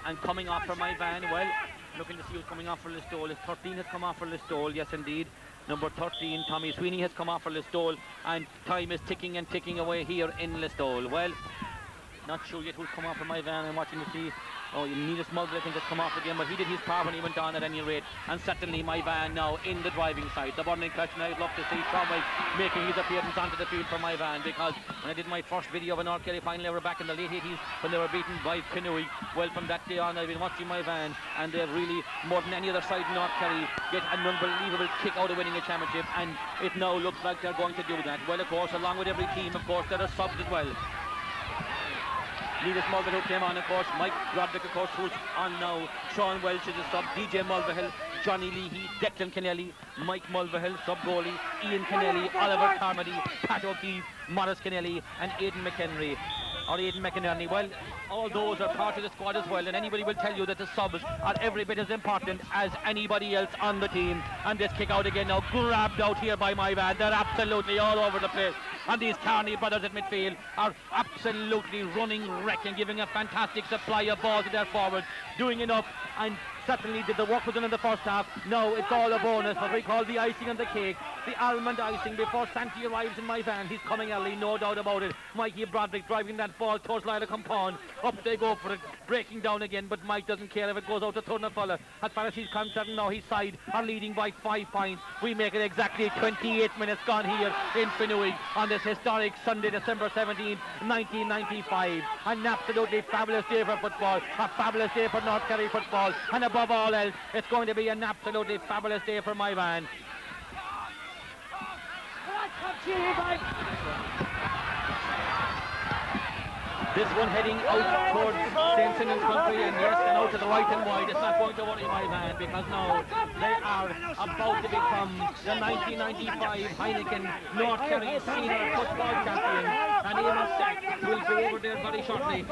And coming off for Moyvane, well, looking to see who's coming off for Listowel. 13 has come off for Listowel, yes indeed. Number 13, Tommy Sweeney, has come off for Listowel, and time is ticking and ticking away here in Listowel. Well, not sure yet who's come off for Moyvane. I'm watching to see. Oh, Neelis Mulvihill, I think, has come off again, but he did his part when he went on at any rate. And certainly Moyvane now in the driving side. The burning question, I'd love to see Sean Walsh making his appearance onto the field for Moyvane, because when I did my first video of a North Kerry final, they were back in the late 80s when they were beaten by Finuge. Well, from that day on, I've been watching Moyvane, and they've really, more than any other side in North Kerry, get an unbelievable kick out of winning a championship, and it now looks like they're going to do that. Well, of course, along with every team, of course, there are subs as well. Neelis Mulvihill came on, of course. Mike Broderick, of course, who's on now. Sean Welsh is a sub. DJ Mulvihill, Johnny Leahy, Declan Kennelly, Mike Mulvihill, sub-goalie, Ian Kennelly, Oliver Carmody, Pat O'Keefe, Morris Kennelly and Aidan McInerney. Well, all those are part of the squad as well, and anybody will tell you that the subs are every bit as important as anybody else on the team. And this kick out again now, grabbed out here by Moyvane. They're absolutely all over the place. And these Carney brothers at midfield are absolutely running wreck and giving a fantastic supply of balls to their forwards, doing enough, and certainly the work was done in the first half. Now it's all a bonus, what we call the icing on the cake, the almond icing before Santi arrives in Moyvane. He's coming early, no doubt about it. Mikey Broderick driving that ball towards Lila Compound. Up they go for it, breaking down again, but Mike doesn't care if it goes out to Turnafella. As far as he's concerned now, his side are leading by 5 points. We make it exactly 28 minutes gone here in Finuge on this historic Sunday, December 17, 1995. An absolutely fabulous day for football, a fabulous day for North Kerry football, and above all else, it's going to be an absolutely fabulous day for Moyvane. This one heading out towards St. Simon's country, and yes, and out to the right and wide. It's not going to worry Moyvane, because now they are about to become the 1995 Heineken North Kerry Senior Football Champions, and Eamon Stack will be over there very shortly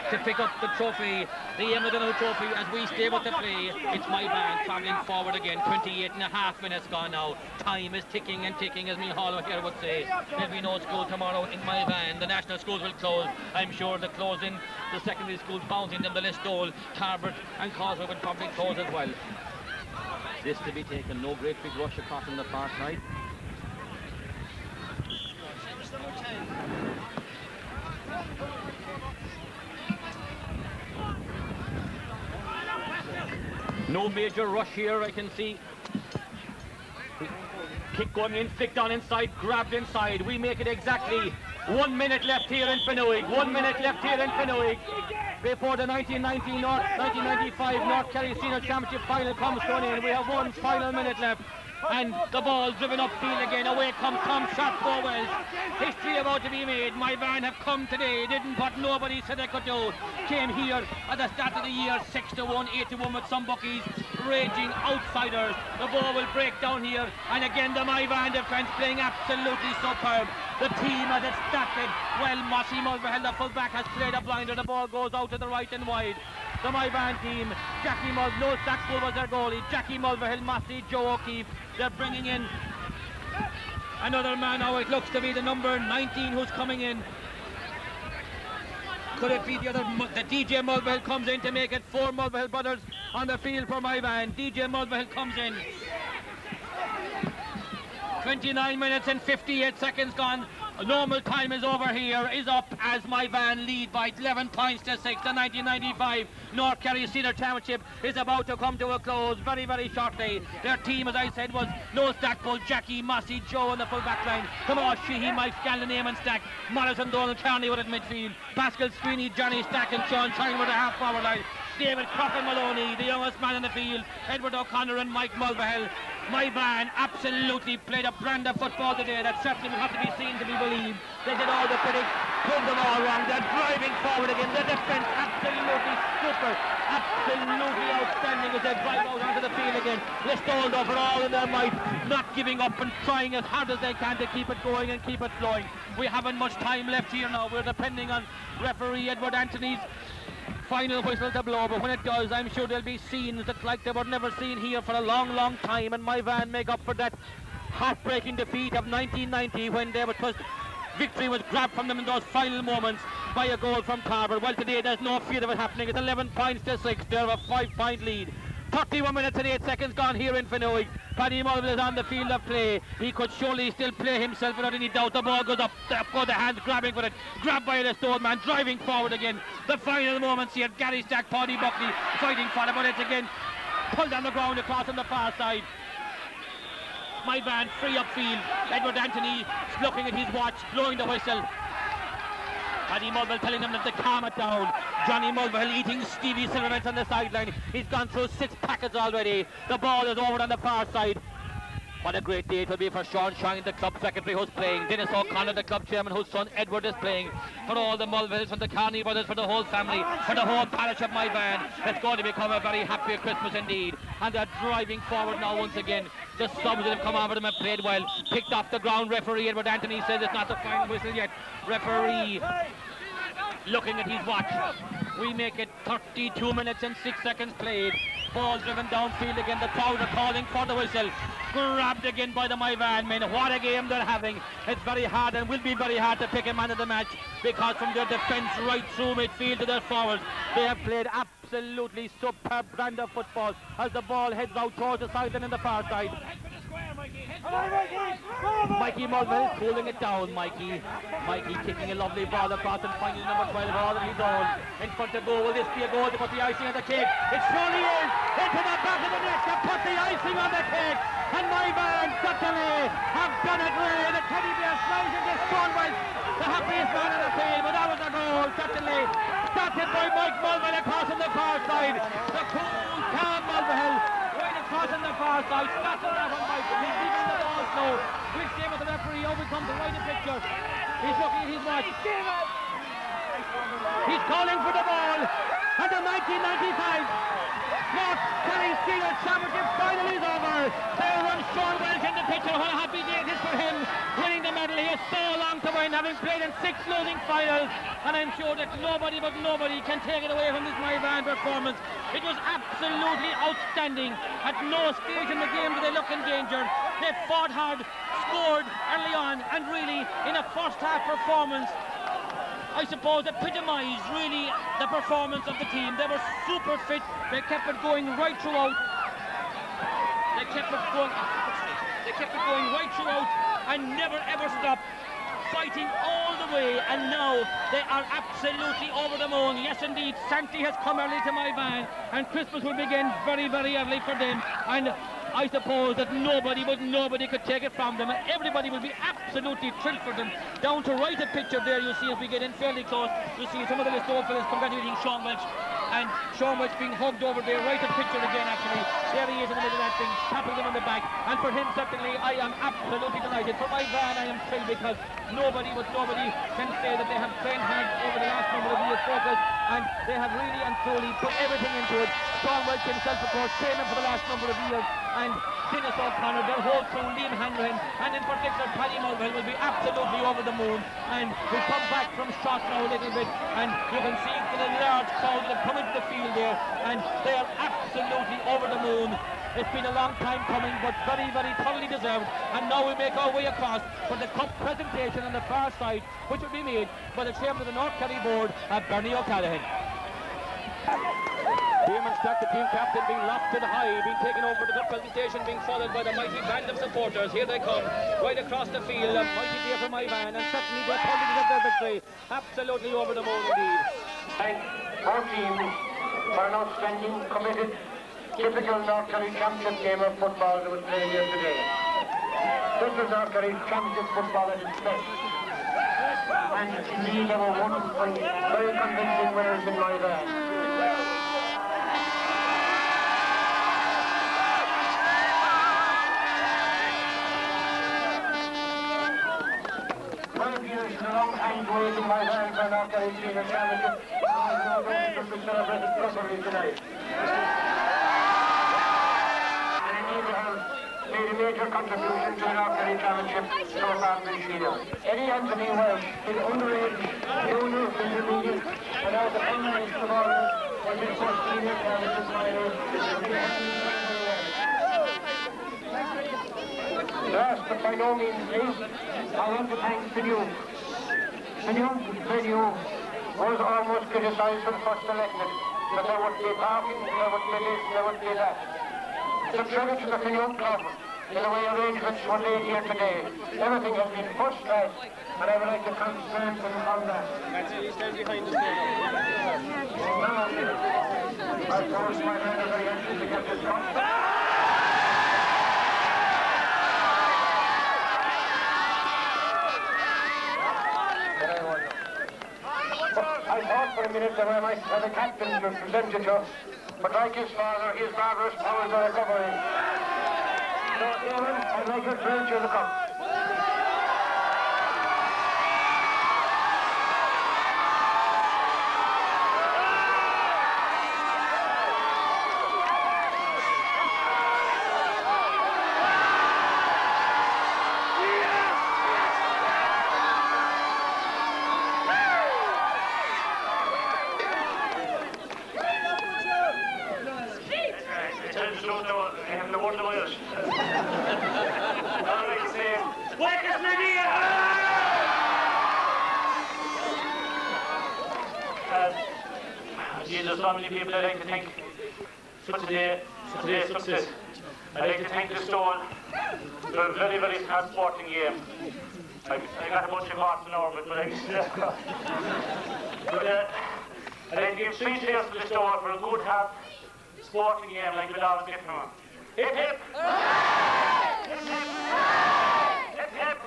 to pick up the trophy, the Eamon trophy, as we stay with the play. It's Moyvane travelling forward again. 28.5 minutes gone now. Time is ticking and ticking, as Micheál here would say. There'll be no school tomorrow in Moyvane. The national schools will close. I'm sure the closing, the secondary schools bouncing them, the Listowel, Tarbert and Causeway will probably close as well. This to be taken. No great big rush across on the far side. No major rush here, I can see. Kick going in, flicked on inside, grabbed inside. We make it exactly 1 minute left here in Finuge. 1 minute left here in Finuge before the 1995 North Kerry Senior Championship final comes going in. We have 1 final minute left. And the ball driven upfield again. Away comes Tom Sharp Bowells. History about to be made. Moyvane have come today. Didn't what nobody said they could do. Came here at the start of the year 6-1, 8-1 with some bookies. Raging outsiders. The ball will break down here. And again the Moyvane defence playing absolutely superb. The team as it started. Well, Mossy Mulvihill, the full-back, has played a blinder. The ball goes out to the right and wide. The Moyvane team, Jackie Mulvihill, Noel Saxwell was their goalie. Jackie Mulvihill, Mossy, Joe O'Keefe. They're bringing in another man now. It looks to be the number 19 who's coming in. Could it be the DJ Mulvihill comes in to make it 4 Mulvihill brothers on the field for Moyvane. DJ Mulvihill comes in. 29 minutes and 58 seconds gone. Normal time is over here, is up as Moyvane lead by 11 points to 6. The 1995 North Kerry Senior Championship is about to come to a close very, very shortly. Their team, as I said, was Noel Stackpole, Jackie, Mossy, Joe on the full back line. Tomas Sheehy, Mike Scanlon, Eamon Stack, Morrison, Donald Carney with it midfield. Pascal Sweeney, Johnny Stack and Sean Chine with a half forward line. David Crocker Maloney, the youngest man in the field. Edward O'Connor and Mike Mulvihill. Moyvane absolutely played a brand of football today that certainly will have to be seen to be believed. They did all the critics, pulled them all wrong. They're driving forward again. The defence absolutely super, absolutely outstanding as they drive out onto the field again. Listowel though for all in their might, not giving up and trying as hard as they can to keep it going and keep it flowing. We haven't much time left here now. We're depending on referee Edward Anthony's final whistle to blow, but when it does, I'm sure there'll be scenes that like they were never seen here for a long, long time, and Moyvane make up for that heartbreaking defeat of 1990 when victory was grabbed from them in those final moments by a goal from Carver. Well, today there's no fear of it happening. It's 11 points to 6. They have a 5-point lead. 31 minutes and 8 seconds gone here in Finuge. Paddy Mulvihill is on the field of play. He could surely still play himself without any doubt. The ball goes up. There go the hands grabbing for it. Grabbed by the Stone man, driving forward again. The final moments here. Gary Stack, Paddy Buckley fighting for it, but it's again pulled on the ground across on the far side. Moyvane free upfield. Edward Anthony looking at his watch, blowing the whistle. Paddy Mulvihill telling them to calm it down. Johnny Mulvihill eating Stevie Silvermans on the sideline. He's gone through 6 packets already. The ball is over on the far side. What a great day it will be for Sean Shine, the club secretary who's playing, Dennis O'Connor, the club chairman whose son Edward is playing, for all the Mulvihills, for the Carney brothers, for the whole family, for the whole parish of Moyvane. It's going to become a very happy Christmas indeed. And they're driving forward now once again. The subs that have come over them have played well. Picked off the ground, referee Edward Anthony says it's not the final whistle yet. Referee looking at his watch. We make it 32 minutes and 6 seconds played. Ball driven downfield again. The crowd are calling for the whistle. Grabbed again by the Moyvane men. What a game they're having. It's very hard and will be very hard to pick a man of the match, because from their defence right through midfield to their forwards, they have played absolutely superb brand of football as the ball heads out towards the side and in the far side. Mikey Mulvihill is pulling it down. Mikey kicking a lovely ball across and finding number 12 all of his own. In front of goal, will this be a goal to put the icing on the cake? It surely is! Into the back of the net to put the icing on the cake! And Moyvane certainly have done it really. The teddy bear slides into Sean Walsh, the happiest man on the field, but that was a goal, certainly. Started by Mike Mulvihill across on the far side. The cool, calm Mulvihill right across on the far side. Started that one by he's leaving the ball slow. We'll stay with the referee. Over comes the right picture. He's looking at his watch. He's calling for the ball. And the 1995 North Kerry Senior Championship final is over. There runs Sean Walsh in the picture. What a happy day it is for him, winning the medal. He has so long to win, having played in 6 losing finals, and I'm sure that nobody can take it away from this Moyvane performance. It was absolutely outstanding. At no stage in the game did they look in danger. They fought hard, scored early on, and really in a first half performance, I suppose, epitomised really the performance of the team. They were super fit. They kept it going right throughout. They kept it going right throughout and never ever stopped, fighting all the way. And now they are absolutely over the moon. Yes, indeed, Santi has come early to Moyvane, and Christmas will begin very, very early for them. And I suppose that nobody could take it from them. Everybody will be absolutely thrilled for them. Down to right a picture there, you see, as we get in fairly close, you see some of the Listowel fellas congratulating Sean Walsh, and Sean Walsh being hugged over there, right a picture again actually. There he is in the middle of that thing, tapping them on the back. And for him certainly, I am absolutely delighted. For Moyvane, I am thrilled, because nobody can say that they have trained hard over the last number of years, focused, and they have really and truly put everything into it. Sean Walsh himself, of course, training for the last number of years, and Dennis O'Connor, their whole crew, Liam Hanrahan, and in particular Paddy Mulvihill will be absolutely over the moon. And we'll come back from shot now a little bit, and you can see the large crowd that have come into the field there, and they are absolutely over the moon. It's been a long time coming, but very, very thoroughly deserved. And now we make our way across for the cup presentation on the far side, which will be made by the chairman of the North Kerry board, Bernie O'Callaghan. Damon Stack, the team captain, being lofted high, being taken over the cup presentation, being followed by the mighty band of supporters. Here they come, right across the field. A mighty day for Moyvane, and certainly they probably deserve their victory. Absolutely over the moon indeed. Thank our teams for an outstanding, committed, typical North Kerry Championship game of football that was played here today. This was North Kerry Championship football at its best. And indeed there were one very convincing winners in Moyvane. A long time to wait in Moyvane for North Kerry Senior Championship. It will be celebrated properly tonight. And indeed they have made a major contribution to the North Kerry Championship so far this year. Eddie Anthony Welsh is underage, junior, intermediate, and now the finalist of all was his first senior championship final. Last but by no means least, I want to thank Finuge. Finuge was almost criticised for the first election, that there would be parking, there would be this, there would be that. It's a tribute to the Finuge Club in the way arrangements were made here today. Everything has been first class, and I would like to compliment them on that. That's it, you stand behind us there. Now, I suppose my men are very anxious to get this done. I thought for a minute that I might have a captain to present it to, but like his father, his barbarous powers are recovering. Eamon and Michael French will come. Jesus, so many people I'd like to thank for today's success. I'd like to thank Listowel for a very, very hard sporting game. I got a bunch of hearts and over it, but I'd like to give 3 cheers to Listowel for a good, hard sporting game like we'd always get from them. Hip hip! Hip hip! Hip hip!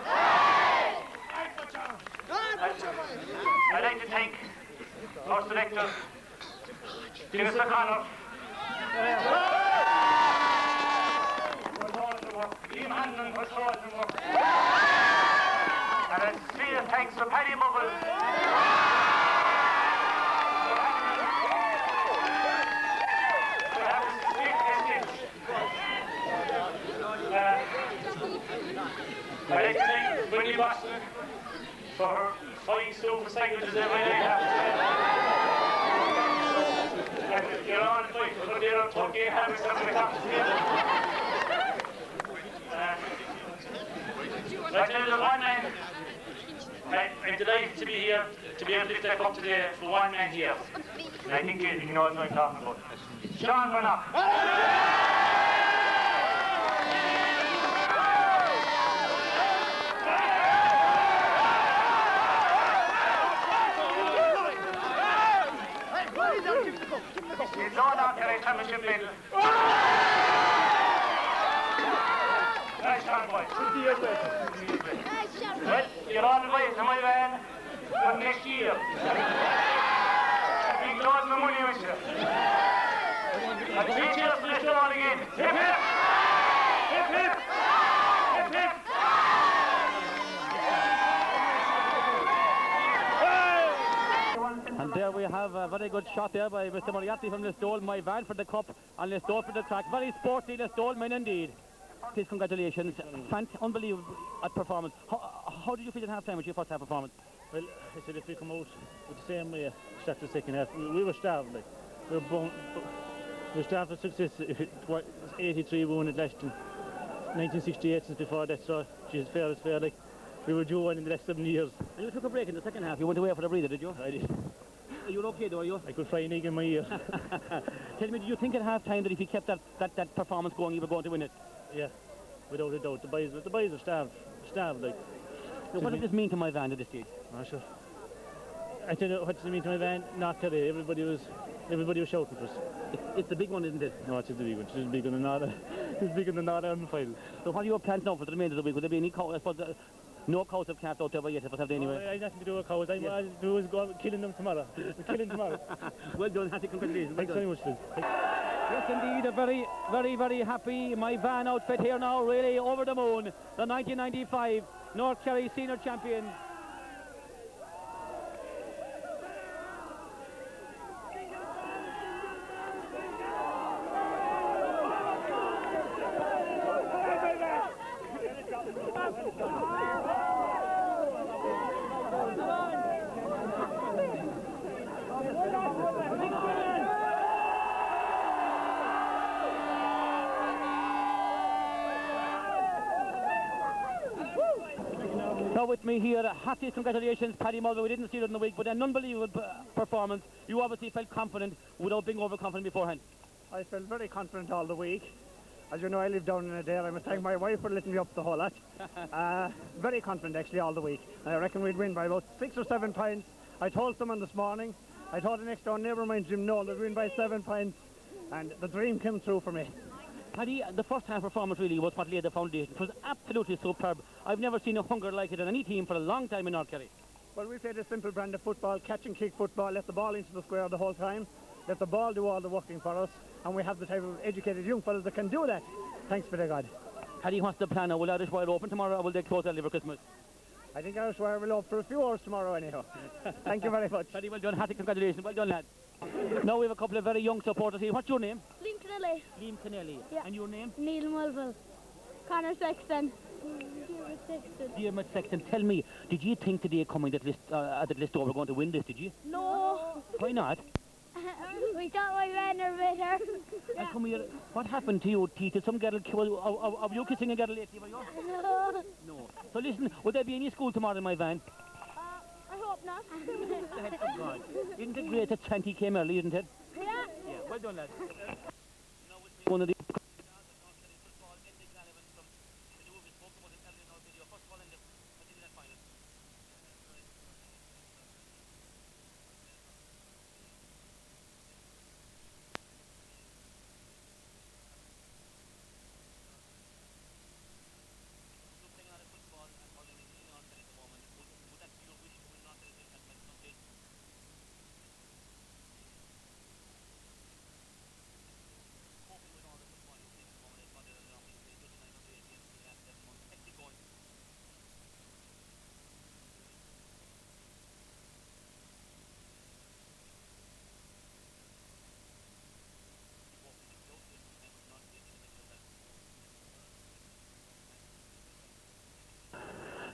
I'd like to thank our selectors, Dennis O'Connor, Liam Hanlon for Trojan work, and a sincere thanks to Paddy Mulvihill. I'd like to thank Wendy Boston for her 5 super sandwiches every day. And you're on the fight for their turkey having something to come to I tell you, there's one man, I'm delighted to be here, to be able to step up today for one man here. And I think he knows what I'm talking about. Sean Walsh. It's all North Kerry Championship medal. Nice one, boys. Well, you're all invited to Moyvane for next year. Big loads of money with you. And 3 cheers for this all again. Hip hip! Hip hip! Hip hip! And there we have a very good shot there by Mr. Moriarty from Listowel. Moyvane for the cup and Listowel for the track. Very sporty Listowel men indeed. Please, congratulations. Unbelievable performance. How did you feel at half time with your first half performance? Well, I said if we come out with the same way, start the second half, we were starved. Like, we were starved for success. 83 we won at last, 1968 since before that, so geez, fair is fair. Like, we were due one in the last 7 years. And you took a break in the second half. You went away for the breather, did you? I did. Are you okay though, are you? I could fry an egg in my ear. Tell me, did you think at half time that if you kept that performance going, you were going to win it? Yeah, without a doubt. The boys are starved like. Now, what does this mean to Moyvane at this stage? Not sure. I tell you, what does it mean to Moyvane? Not today. Everybody was shouting for us. It's the big one, isn't it? No, it's the big one. It's bigger than it's bigger than the final. So what are your plans now for the remainder of the week? Will there be any cows? I suppose no cows have calved out there yet, but have they anyway? I have nothing to do with cows. I do is go killing them tomorrow. We're killing tomorrow. Well done, happy congratulations. Thanks very much, Phil. Yes, indeed, a very, very, very happy Moyvane outfit here now, really over the moon. The 1995 North Kerry Senior Champion. Now with me here, hearty congratulations, Paddy Mulvihill. We didn't see it in the week, but an unbelievable performance. You obviously felt confident without being overconfident beforehand. I felt very confident all the week. As you know, I live down in Adair. I must thank my wife for letting me up the whole lot. Very confident actually all the week. I reckon we'd win by about 6 or 7 points. I told someone this morning, I told the next door neighbour of mine, Jim Noel, that we'd win by 7 points, and the dream came true for me. Paddy, the first half performance really was what laid the foundation. It was absolutely superb. I've never seen a hunger like it in any team for a long time in North Kerry. Well, we played a simple brand of football, catch and kick football, let the ball into the square the whole time, let the ball do all the working for us, and we have the type of educated young fellas that can do that. Thanks be to God. Paddy, what's the plan now? Will Irish Wire open tomorrow or will they close early for Christmas? I think Irish Wire will open for a few hours tomorrow anyhow. Thank you very much. Paddy, well done. Hearty congratulations. Well done, lad. Now we have a couple of very young supporters here. What's your name? Liam Kennelly. Liam Kennelly. Yeah. And your name? Neil Mulvihill. Connor Sexton. Dear Sexton, tell me, did you think today coming that Listowel were going to win this, did you? No. Why not? We thought my men are better. And come here, what happened to you, T? Did some girl are you kissing a girl lately, were you? No. No. So listen, will there be any school tomorrow in my van? I hope not. Oh God. Isn't it great that Santi came early, isn't it? Yeah. Yeah, well done, lad. One of the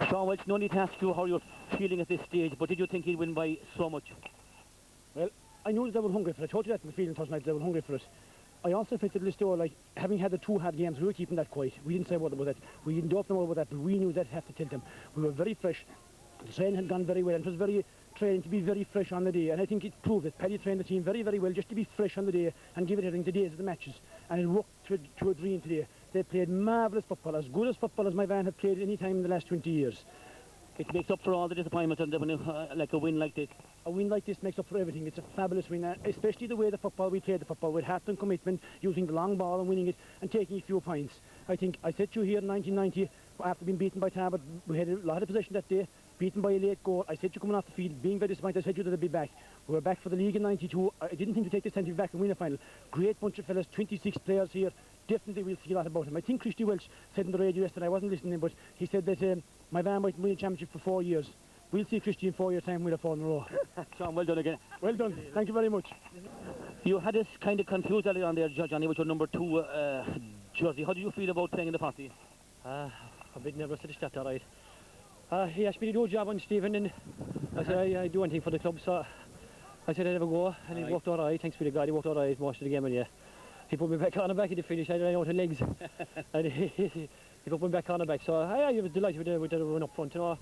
Sean Walsh, no need to ask you how you're feeling at this stage, but did you think he'd win by so much? Well, I knew that they were hungry for it. I told you that in the feeling first night, they were hungry for it. I also think that Listowel, like, having had the two hard games, we were keeping that quiet. We didn't say a word about that. We didn't open them about that, but we knew that have to tell them. We were very fresh. The training had gone very well, and it was very training to be very fresh on the day, and I think it proved that Paddy trained the team very, very well just to be fresh on the day and give it everything the days of the matches, and it worked to a dream today. They played marvellous football, as good as football as my van have played any time in the last 20 years. It makes up for all the disappointments and like a win like this. A win like this makes up for everything. It's a fabulous win, especially the way we played the football with heart and commitment, using the long ball and winning it and taking a few points. I think I said to you here in 1990, after being beaten by Talbot, we had a lot of possession that day, beaten by a late goal. I said to you coming off the field, being very disappointed, I said to you that they'd be back. We were back for the league in 92. I didn't think we'd take this time to be back and win a final. Great bunch of fellas, 26 players here. Definitely we'll see a lot about him. I think Christy Welch said on the radio yesterday, I wasn't listening, but he said that my van might win a championship for 4 years. We'll see Christy in 4 years' time with a 4 in a row. Sean, well done again. Well done. Thank you very much. You had us kind of confused earlier on there, Johnny, with your number 2 jersey. How do you feel about playing in the party? A bit nervous at the start, all right. He asked me to do a job on Stephen, and I said I'd do anything for the club, so I said I'd have a go, and he worked all right. Thanks be to God, he worked all right most of the game, and yeah. He put me back on the back at the finish. I ran out of legs, and he put me back on the back. So I was delighted with the run up front. You know,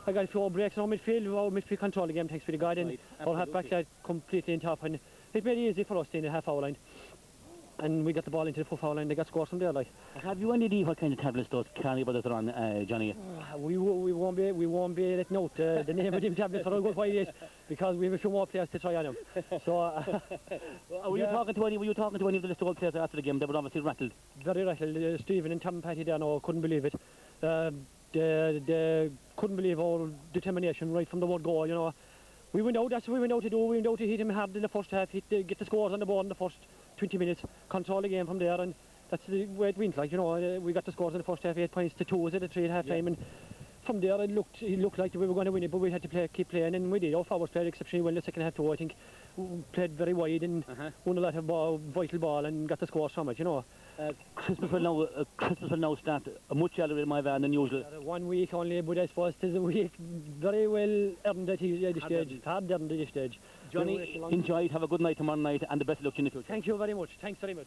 I got a few breaks on midfield control the game. Thanks to the guy, and our half back side completely in top, and it made it easy for us in the half hour line. And we got the ball into the full foul line. They got scores from there. Like, have you any idea what kind of tablets those Kennelly brothers are on, Johnny? We won't be letting out the name of them tablets for a good 5 days because we have a few more players to try on them. So, were you talking to any of the Listowel players after the game? They were obviously rattled. Very rattled. Stephen and Tom and Patty there now couldn't believe it. They couldn't believe our determination right from the word go. You know, we went out. That's what we went out to do. We went out to hit him hard in the first half. Get the scores on the board in the first 20 minutes, control the game from there, and that's the way it went. Like, you know, we got the scores in the first half, 8 points to 2, was it, at 3 at half time, and from there it looked like we were going to win it, but we had to keep playing, and we did. Our forwards played exceptionally well in the second half too. I think we played very wide and won a lot of vital ball and got the scores from it, you know. Christmas will now start much earlier in my van than usual. 1 week only, but I suppose it is a week very well earned at this stage. Hard earned at this stage. Johnny, enjoy it, have a good night tomorrow night, and the best of luck in the future. Thank you very much. Thanks very much.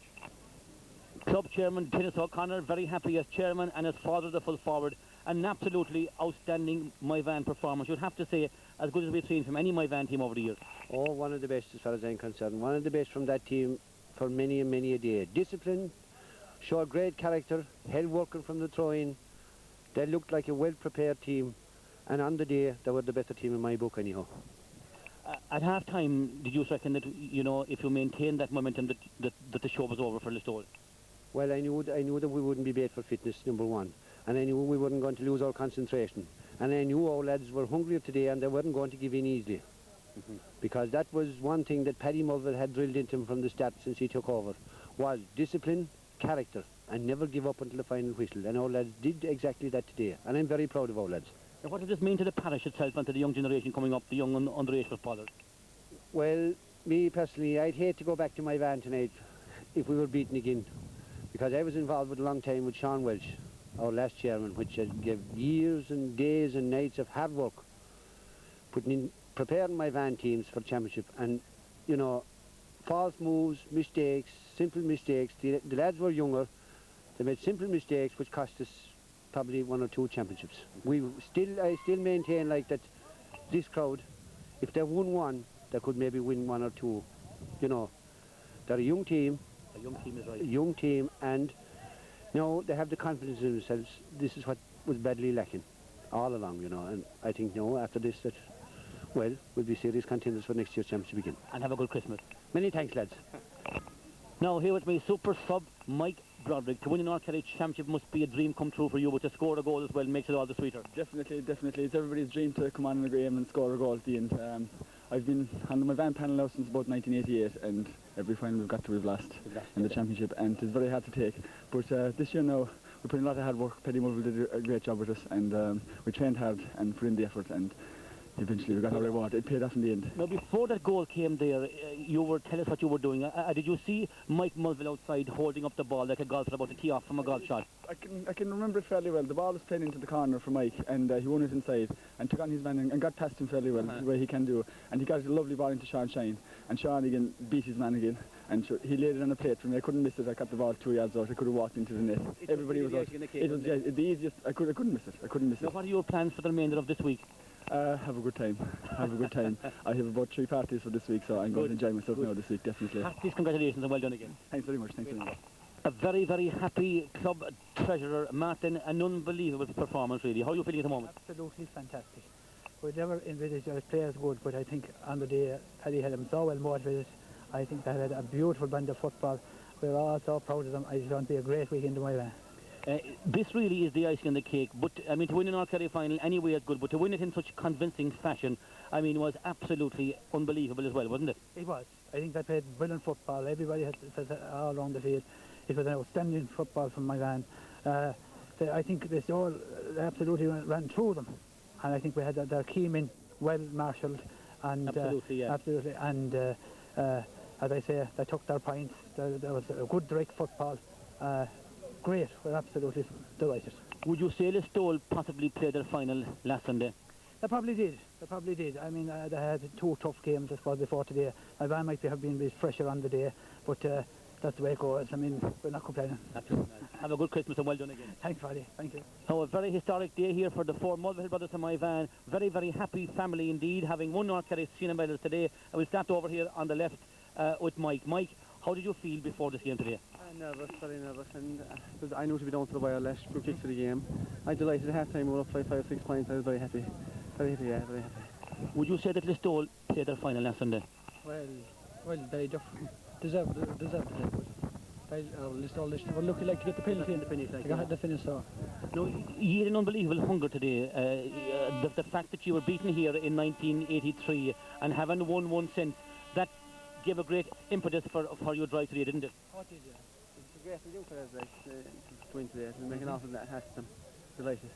Club chairman Dennis O'Connor, very happy as chairman, and as father the full forward. An absolutely outstanding my van performance. You'd have to say as good as we've seen from any my van team over the years. Oh, one of the best as far as I'm concerned. One of the best from that team for many and many a day. Discipline, showed great character, held working from the throw-in. They looked like a well-prepared team, and on the day they were the better team in my book anyhow. At half time, did you reckon that, you know, if you maintained that momentum that the show was over for Listowel? Well, I knew that we wouldn't be bait for fitness, number one, and I knew we weren't going to lose our concentration, and I knew our lads were hungrier today and they weren't going to give in easily, because that was one thing that Paddy Mulvihill had drilled into him from the start since he took over, was discipline, character, and never give up until the final whistle. And our lads did exactly that today, and I'm very proud of our lads. And what does this mean to the parish itself and to the young generation coming up, the young underage footballers? Well, me personally, I'd hate to go back to my van tonight if we were beaten again, because I was involved with a long time with Sean Walsh, our last chairman, which gave years and days and nights of hard work preparing my van teams for championship. And you know, false moves, mistakes, simple mistakes. The lads were younger. They made simple mistakes which cost us probably 1 or 2 championships. I still maintain like that this crowd, if they won one, they could maybe win 1 or 2. You know, they're a young team. A young team is right. A young team, and you know, they have the confidence in themselves. This is what was badly lacking all along, you know, and I think, you know, after this that, well, we'll be serious contenders for next year's championship again. And have a good Christmas. Many thanks, lads. Now, here with me, super sub Mike Broderick. To win the North Kerry championship must be a dream come true for you, but to score a goal as well makes it all the sweeter. Definitely, definitely. It's everybody's dream to come on in a game and score a goal at the end. I've been on my van panel now since about 1988, and every final we've got to, we've lost in the championship, and it's very hard to take. But this year now, we put in a lot of hard work. Paddy Mulvihill did a great job with us, and we trained hard and put in the effort, and eventually we got our reward. It paid off in the end. Now, before that goal came there, you were telling us what you were doing. Did you see Mike Mulvihill outside holding up the ball like a golfer about to tee off from a golf shot? I can remember it fairly well. The ball was playing into the corner for Mike, and he won it inside and took on his man and got past him fairly well, the way he can do. And he got a lovely ball into Sean Shine, and Sean again beat his man again, and he laid it on a plate for me. I couldn't miss it. I got the ball 2 yards out. I could have walked into the net. Everybody was out. It was the easiest. I couldn't miss it. I couldn't miss it. Now, what are your plans for the remainder of this week? Have a good time. Have a good time. I have about 3 parties for this week, so I'm going to enjoy myself now this week, definitely. Heartiest congratulations and well done again. Thanks very much. Thanks very much. A very, very happy club treasurer, Martin. An unbelievable performance, really. How are you feeling at the moment? Absolutely fantastic. We never envisaged our players good, but I think on the day Paddy had them so well motivated. I think they had a beautiful band of football. We were all so proud of them. It's going to be a great weekend in Moyvane. This really is the icing on the cake, but I mean, to win an North Kerry final anyway is good, but to win it in such convincing fashion, I mean, was absolutely unbelievable as well, wasn't it? It was. I think they played brilliant football. Everybody had all around the field. It was an outstanding football from Moyvane. I think they absolutely ran through them, and I think we had their key men well marshalled, and absolutely, yeah. Absolutely, and as I say, they took their points. There was a good direct football. Great, we're absolutely delighted. Would you say Listowel possibly played their final last Sunday? They probably did. I mean, they had 2 tough games, I suppose, before today. My van might have been a bit fresher on the day, but that's the way it goes. I mean, we're not complaining. Absolutely. Have a good Christmas and well done again. Thanks, Paddy. Thank you. So a very historic day here for the 4 Mulvihill brothers in my van. Very, very happy family indeed, having won North Kerry senior medals today. And we'll start over here on the left with Mike. Mike, how did you feel before this game today? Nervous, very nervous, and I knew to be down to the wire last group kicks of the game. I'm delighted at half time we were up by 5 or 6 points. I was very happy. Very happy, yeah, very happy. Would you say that Listowel played their final last Sunday? Well, they deserved it. Listowel were looking like to get the penalty in the finish. They got the finish, so. No, you had an unbelievable hunger today. The fact that you were beaten here in 1983 and haven't won one since, that gave a great impetus for your drive today, didn't it? Oh, it did, yeah. It's a great young players to win today, and making off of that has them. Delighted.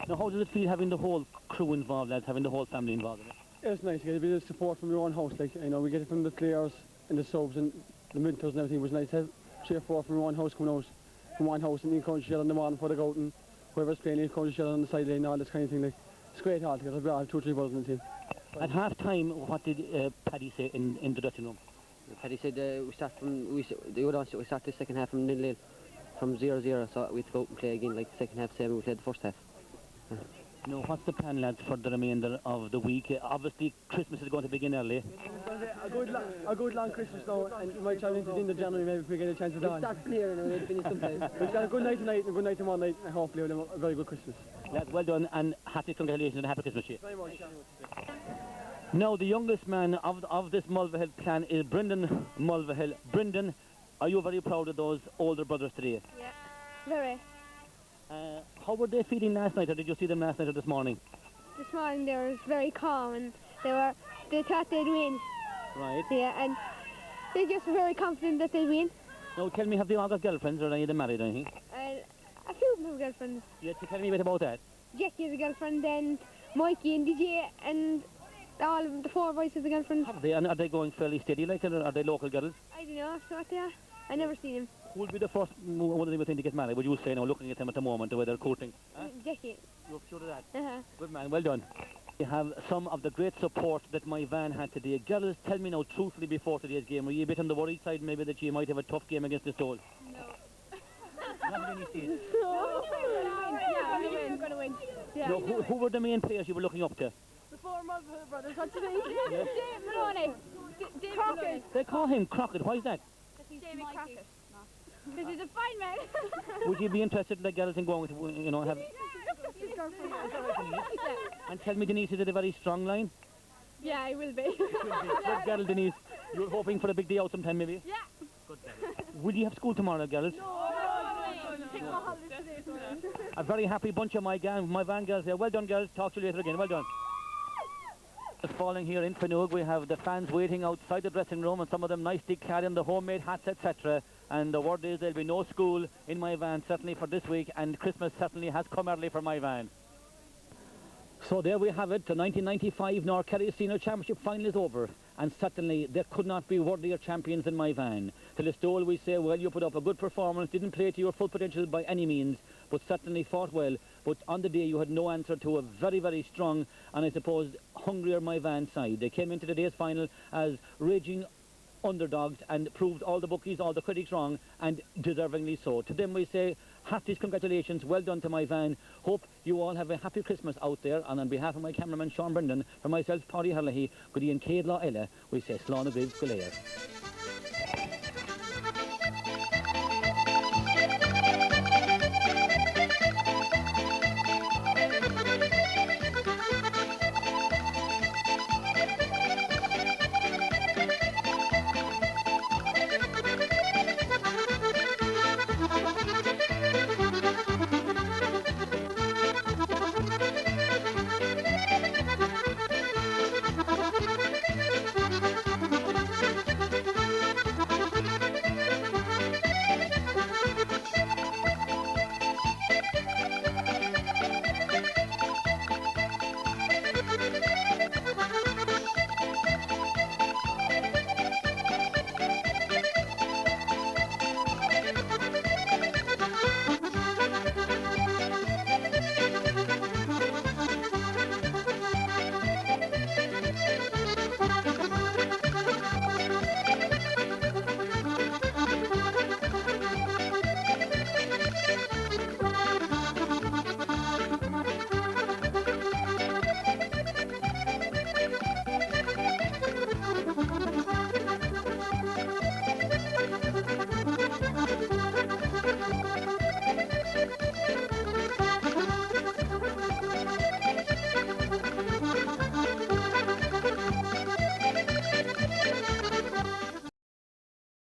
Now, how does it feel having the whole crew involved, lads, having the whole family involved in it? It was nice to get a bit of support from your own house, like, you know, we get it from the players and the subs and the mentors and everything. It was nice to have 3 or 4 from your own house coming out from one house and encourage each other in the morning before they go out, and whoever's playing encourage each other on the sideline and all this kind of thing. Like, it's great all together. We all have 2 or 3 brothers in the team. At half time, what did Paddy say in the dressing room? Paddy said we start the second half from 0-0, from 0-0, so we have to go out and play again like the second half, same we played the first half. Now, what's the plan, lads, for the remainder of the week? Obviously, Christmas is going to begin early. A good long Christmas now, and we might try into the end of January maybe if we get a chance of dawn. Start from here and we'll finish sometime. We've got a good night tonight and a good night tomorrow night, and hopefully we'll have a very good Christmas. Lads, well done, and happy congratulations and happy Christmas to you. Now, the youngest man of this Mulvihill clan is Brendan Mulvihill. Brendan, are you very proud of those older brothers today? Yeah, very. How were they feeling last night, or did you see them last night or this morning? This morning they were very calm and they thought they'd win. Right. Yeah, and they're just very confident that they'd win. Now tell me, have they all got girlfriends or are any of them married or anything? A few of them have girlfriends. Yeah, tell me a bit about that. Jackie has a girlfriend, and Mikey and DJ, and all of the 4 boys have a girlfriend. Have they? And are they going fairly steady, like, or are they local girls? I don't know what they are. I never seen him. Who would be the first one of them would think to get married? Would you say now, looking at them at the moment, the way they're courting? Jackie. You're sure of that? Uh-huh. Good man, well done. We have some of the great support that Moyvane had today. Girls, tell me now, truthfully, before today's game, were you a bit on the worried side maybe that you might have a tough game against Listowel? Not many seeds. Yeah, we're going to win. Yeah. No, who were the main players you were looking up to? The 4 Mulvihill brothers, what do you think? Dave Maloney. Dave Crockett. They call him Crockett. Why is that? David Crockett. Because he's a fine man. Would you be interested in the girls in going with, you know, have... And tell me, Denise, is it a very strong line? Yeah, I will be. Good girl, Denise. You're hoping for a big day out sometime, maybe? Yeah. Good girl. Will you have school tomorrow, girls? No. Take my holidays today. A very happy bunch of my van girls here. Well done, girls. Talk to you later again. Well done. Falling here in Finuge, we have the fans waiting outside the dressing room, and some of them nicely carrying the homemade hats, etc. And the word is there'll be no school in Moyvane, certainly for this week, and Christmas certainly has come early for Moyvane. So there we have it. The 1995 North Kerry Senior Championship final is over, and certainly there could not be worthier champions than Moyvane. To Listowel we say, well, you put up a good performance, didn't play to your full potential by any means, but certainly fought well. But on the day you had no answer to a very, very strong and I suppose hungrier Moyvane side. They came into today's final as raging underdogs and proved all the bookies, all the critics wrong, and deservingly so. To them we say, heartiest congratulations, well done to Moyvane. Hope you all have a happy Christmas out there, and on behalf of my cameraman Sean Brendan, for myself, Paddy Herlihy, Goody and Cade Law Ella, we say Slán a Gribh Go Léir.